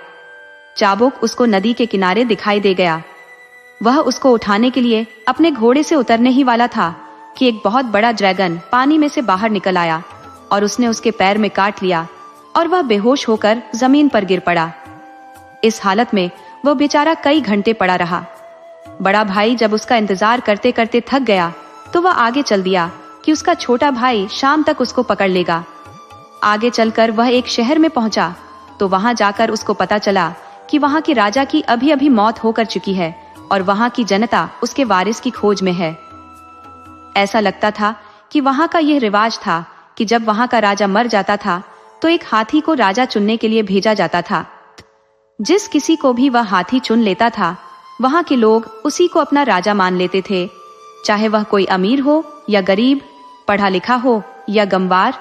चाबुक उसको नदी के किनारे दिखाई दे गया। वह उसको उठाने के लिए अपने घोड़े से उतरने ही वाला था कि एक बहुत बड़ा ड्रैगन पानी में से बाहर निकल आया और उसने उसके पैर में काट लिया और वह बेहोश होकर जमीन पर गिर पड़ा। इस हालत में वह बेचारा कई घंटे पड़ा रहा। बड़ा भाई जब उसका इंतजार करते करते थक गया तो वह आगे चल दिया कि उसका छोटा भाई शाम तक उसको पकड़ लेगा। आगे चलकर वह एक शहर में पहुंचा तो वहां जाकर उसको पता चला कि वहां के राजा की अभी अभी मौत होकर चुकी है और वहां की जनता उसके वारिस की खोज में है। ऐसा लगता था कि वहां का यह रिवाज था कि जब वहां का राजा मर जाता था तो एक हाथी को राजा चुनने के लिए भेजा जाता था। जिस किसी को भी वह हाथी चुन लेता था वहां के लोग उसी को अपना राजा मान लेते थे, चाहे वह कोई अमीर हो या गरीब, पढ़ा लिखा हो या गंवार,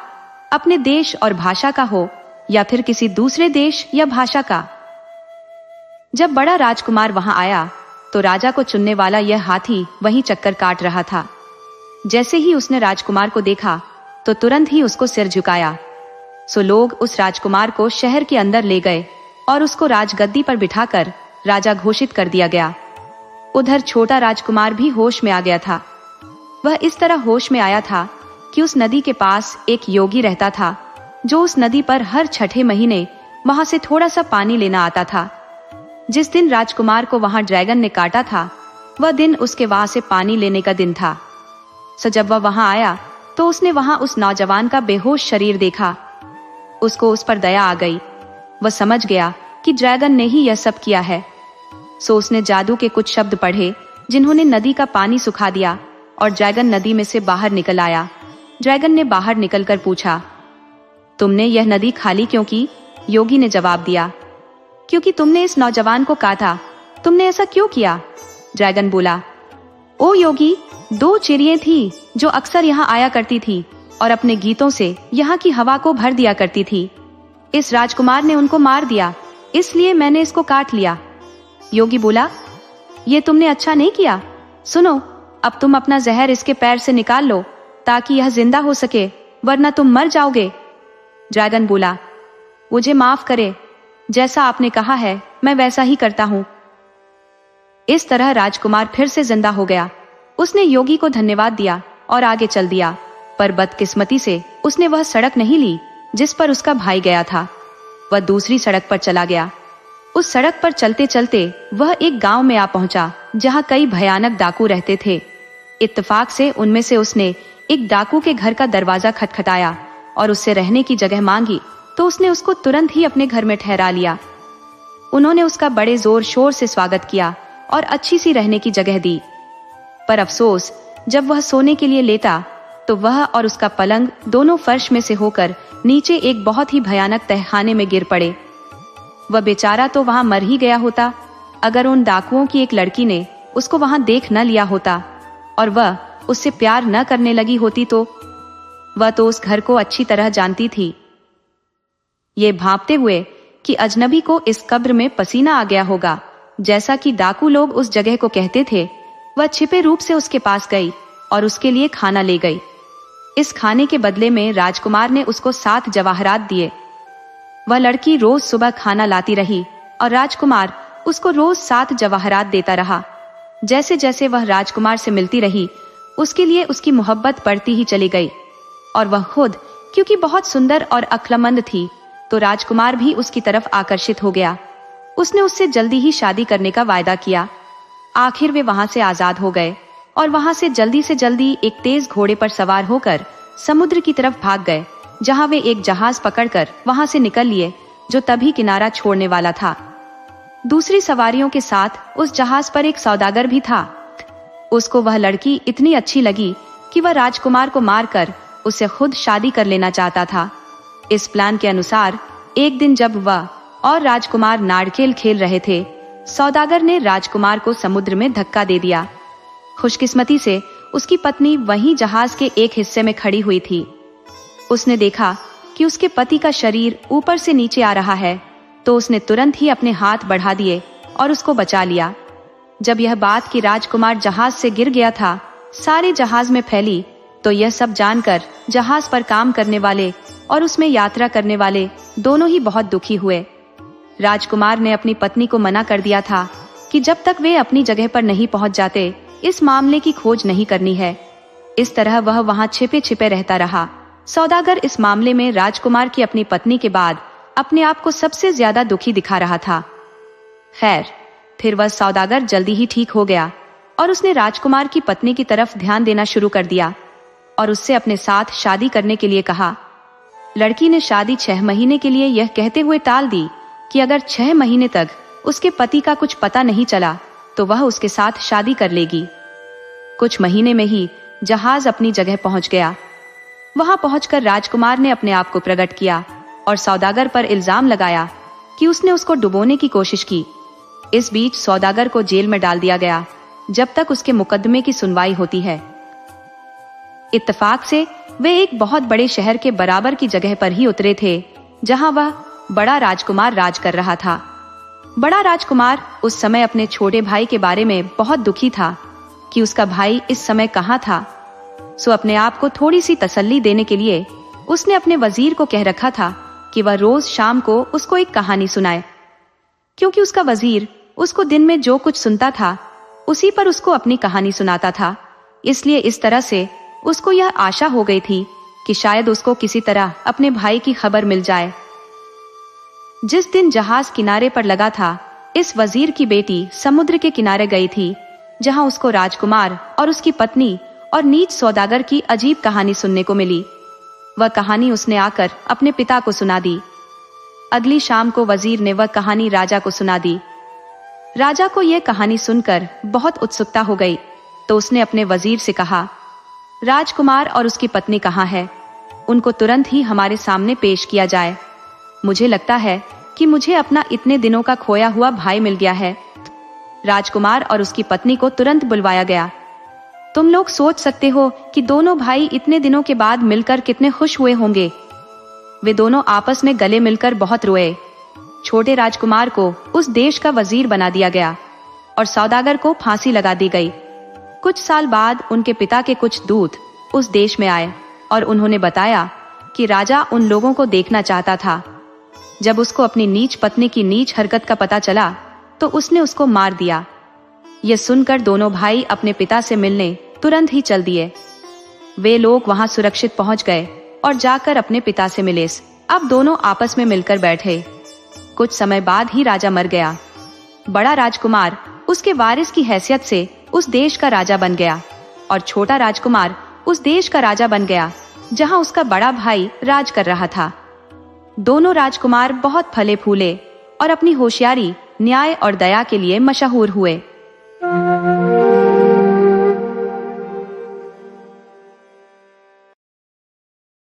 अपने देश और भाषा का हो या फिर किसी दूसरे देश या भाषा का। जब बड़ा राजकुमार वहां आया तो राजा को चुनने वाला यह हाथी वहीं चक्कर काट रहा था। जैसे ही उसने राजकुमार को देखा तो तुरंत ही उसको सिर झुकाया। सो लोग उस राजकुमार को शहर के अंदर ले गए और उसको राजगद्दी पर बिठाकर राजा घोषित कर दिया गया। उधर छोटा राजकुमार भी होश में आ गया था। वह इस तरह होश में आया था कि उस नदी के पास एक योगी रहता था, जो उस नदी पर हर छठे महीने वहां से थोड़ा सा पानी लेना आता था। जिस दिन राजकुमार को वहां ड्रैगन ने काटा था, वह दिन उसके वहां से पानी लेने का दिन था। सो जब वह वहां आया तो उसने वहां उस नौजवान का बेहोश शरीर देखा। उसको उस पर दया आ गई। वह समझ गया कि ड्रैगन ने ही यह सब किया है। सो उसने जादू के कुछ शब्द पढ़े, जिन्होंने नदी का पानी सुखा दिया और ड्रैगन नदी में से बाहर निकल आया। ड्रैगन ने बाहर निकलकर पूछा, तुमने यह नदी खाली क्यों की? योगी ने जवाब दिया, क्योंकि तुमने इस नौजवान को काटा। तुमने ऐसा क्यों किया? ड्रैगन बोला, ओ योगी, 2 चिड़ियां थी जो अक्सर यहाँ आया करती थी और अपने गीतों से यहाँ की हवा को भर दिया करती थी। इस राजकुमार ने उनको मार दिया, इसलिए मैंने इसको काट लिया। योगी बोला, ये तुमने अच्छा नहीं किया। सुनो, अब तुम अपना जहर इसके पैर से निकाल लो ताकि यह जिंदा हो सके, वरना तुम मर जाओगे। ड्रैगन बोला, मुझे माफ करे, जैसा आपने कहा है मैं वैसा ही करता हूँ। इस तरह राजकुमार फिर से जिंदा हो गया। उसने योगी को धन्यवाद दिया और आगे चल दिया, पर बदकिस्मती से उसने वह सड़क नहीं ली जिस पर उसका भाई गया था। वह दूसरी सड़क पर चला गया। उस सड़क पर चलते चलते वह एक गांव में आ पहुंचा, जहां कई भयानक डाकू रहते थे। इत्तेफाक से उनमें से उसने एक डाकू के घर का दरवाजा खटखटाया और उससे रहने की जगह मांगी, तो उसने उसको तुरंत ही अपने घर में ठहरा लिया। उन्होंने उसका बड़े जोर शोर से स्वागत किया और अच्छी सी रहने की जगह दी। पर अफसोस, जब वह सोने के लिए लेटा तो वह और उसका पलंग दोनों फर्श में से होकर नीचे एक बहुत ही भयानक तहखाने में गिर पड़े। वह बेचारा तो वहां मर ही गया होता, अगर उन डाकुओं की एक लड़की ने उसको वहां देख न लिया होता और वह उससे प्यार न करने लगी होती तो। वह तो उस घर को अच्छी तरह जानती थी, ये भांपते हुए कि अजनबी को इस कब्र में पसीना आ गया होगा, जैसा कि डाकू लोग उस जगह को कहते थे। वह छिपे रूप से उसके पास गई और उसके लिए खाना ले गई। इस खाने के बदले में राजकुमार ने उसको 7 जवाहरात दिए। वह लड़की रोज सुबह खाना लाती रही और राजकुमार उसको रोज 7 जवाहरात देता रहा। जैसे जैसे वह राजकुमार से मिलती रही, उसके लिए उसकी मोहब्बत बढ़ती ही चली गई। और वह खुद क्योंकि बहुत सुंदर और अक्लमंद थी, तो राजकुमार भी उसकी तरफ आकर्षित हो गया। उसने उससे जल्दी ही शादी करने का वायदा किया। आखिर वे वहां से आजाद हो गए और वहां से जल्दी एक तेज घोड़े पर सवार होकर समुद्र की तरफ भाग गए, जहां वे एक जहाज पकड़कर वहां से निकल लिए, जो तभी किनारा छोड़ने वाला था। दूसरी सवारियों के साथ उस जहाज पर एक सौदागर भी था। उसको वह लड़की इतनी अच्छी लगी कि वह राजकुमार को मारकर उससे खुद शादी कर लेना चाहता था। इस प्लान के अनुसार एक दिन जब वह और राजकुमार नारकेल खेल रहे थे, सौदागर ने राजकुमार को समुद्र में धक्का दे दिया। खुशकिस्मती से उसकी पत्नी वहीं जहाज के एक हिस्से में खड़ी हुई थी। उसने देखा कि उसके पति का शरीर ऊपर से नीचे आ रहा है, तो उसने तुरंत ही अपने हाथ बढ़ा दिए और उसको बचा लिया। जब यह बात कि राजकुमार जहाज से गिर गया था सारे जहाज में फैली, तो यह सब जानकर जहाज पर काम करने वाले और उसमें यात्रा करने वाले दोनों ही बहुत दुखी हुए। राजकुमार ने अपनी पत्नी को मना कर दिया था कि जब तक वे अपनी जगह पर नहीं पहुंच जाते, इस मामले की खोज नहीं करनी है। इस तरह वह वहां छिपे छिपे रहता रहा। सौदागर इस मामले में राजकुमार की अपनी पत्नी के बाद अपने आप को सबसे ज्यादा दुखी दिखा रहा था। खैर, फिर वह सौदागर जल्दी ही ठीक हो गया और उसने राजकुमार की पत्नी की तरफ ध्यान देना शुरू कर दिया और उससे अपने साथ शादी करने के लिए कहा। लड़की ने शादी 6 महीने के लिए यह कहते हुए टाल दी कि अगर 6 महीने तक उसके पति का कुछ पता नहीं चला तो वह उसके साथ शादी कर लेगी। कुछ महीने में ही जहाज अपनी जगह पहुंच गया। वहां पहुंचकर राजकुमार ने अपने आप को प्रकट किया और सौदागर पर इल्जाम लगाया कि उसने उसको डुबोने की कोशिश की। इस बीच सौदागर को जेल में डाल दिया गया जब तक उसके मुकदमे की सुनवाई होती है। इत्तेफाक से वे एक बहुत बड़े शहर के बराबर की जगह पर ही उतरे थे, जहां वह बड़ा राजकुमार राज कर रहा था। बड़ा राजकुमार उस समय अपने छोटे भाई के बारे में बहुत दुखी था कि उसका भाई इस समय कहाँ था। सो अपने आप को थोड़ी सी तसल्ली देने के लिए उसने अपने वजीर को कह रखा था कि वह रोज शाम को उसको एक कहानी सुनाए, क्योंकि उसका वजीर उसको दिन में जो कुछ सुनता था उसी पर उसको अपनी कहानी सुनाता था। इसलिए इस तरह से उसको यह आशा हो गई थी कि शायद उसको किसी तरह अपने भाई की खबर मिल जाए। जिस दिन जहाज किनारे पर लगा था, इस वजीर की बेटी समुद्र के किनारे गई थी, जहां उसको राजकुमार और उसकी पत्नी और नीच सौदागर की अजीब कहानी सुनने को मिली। वह कहानी उसने आकर अपने पिता को सुना दी। अगली शाम को वजीर ने वह कहानी राजा को सुना दी। राजा को यह कहानी सुनकर बहुत उत्सुकता हो गई, तो उसने अपने वजीर से कहा, राजकुमार और उसकी पत्नी कहाँ है? उनको तुरंत ही हमारे सामने पेश किया जाए। मुझे लगता है कि मुझे अपना इतने दिनों का खोया हुआ भाई मिल गया है। राजकुमार और उसकी पत्नी को तुरंत बुलवाया गया। तुम लोग सोच सकते हो कि दोनों भाई इतने दिनों के बाद मिलकर कितने खुश हुए होंगे। वे दोनों आपस में गले मिलकर बहुत रोए। छोटे राजकुमार को उस देश का वजीर बना दिया गया और सौदागर को फांसी लगा दी गई। कुछ साल बाद उनके पिता के कुछ दूत उस देश में आए और उन्होंने बताया कि राजा उन लोगों को देखना चाहता था। जब उसको अपनी नीच पत्नी की नीच हरकत का पता चला तो उसने उसको मार दिया। यह सुनकर दोनों भाई अपने पिता से मिलने तुरंत ही चल दिए। वे लोग वहां सुरक्षित पहुंच गए और जाकर अपने पिता से मिले। अब दोनों आपस में मिलकर बैठे। कुछ समय बाद ही राजा मर गया। बड़ा राजकुमार उसके वारिस की हैसियत से उस देश का राजा बन गया और छोटा राजकुमार उस देश का राजा बन गया जहां उसका बड़ा भाई राज कर रहा था। दोनों राजकुमार बहुत फले फूले और अपनी होशियारी, न्याय और दया के लिए मशहूर हुए।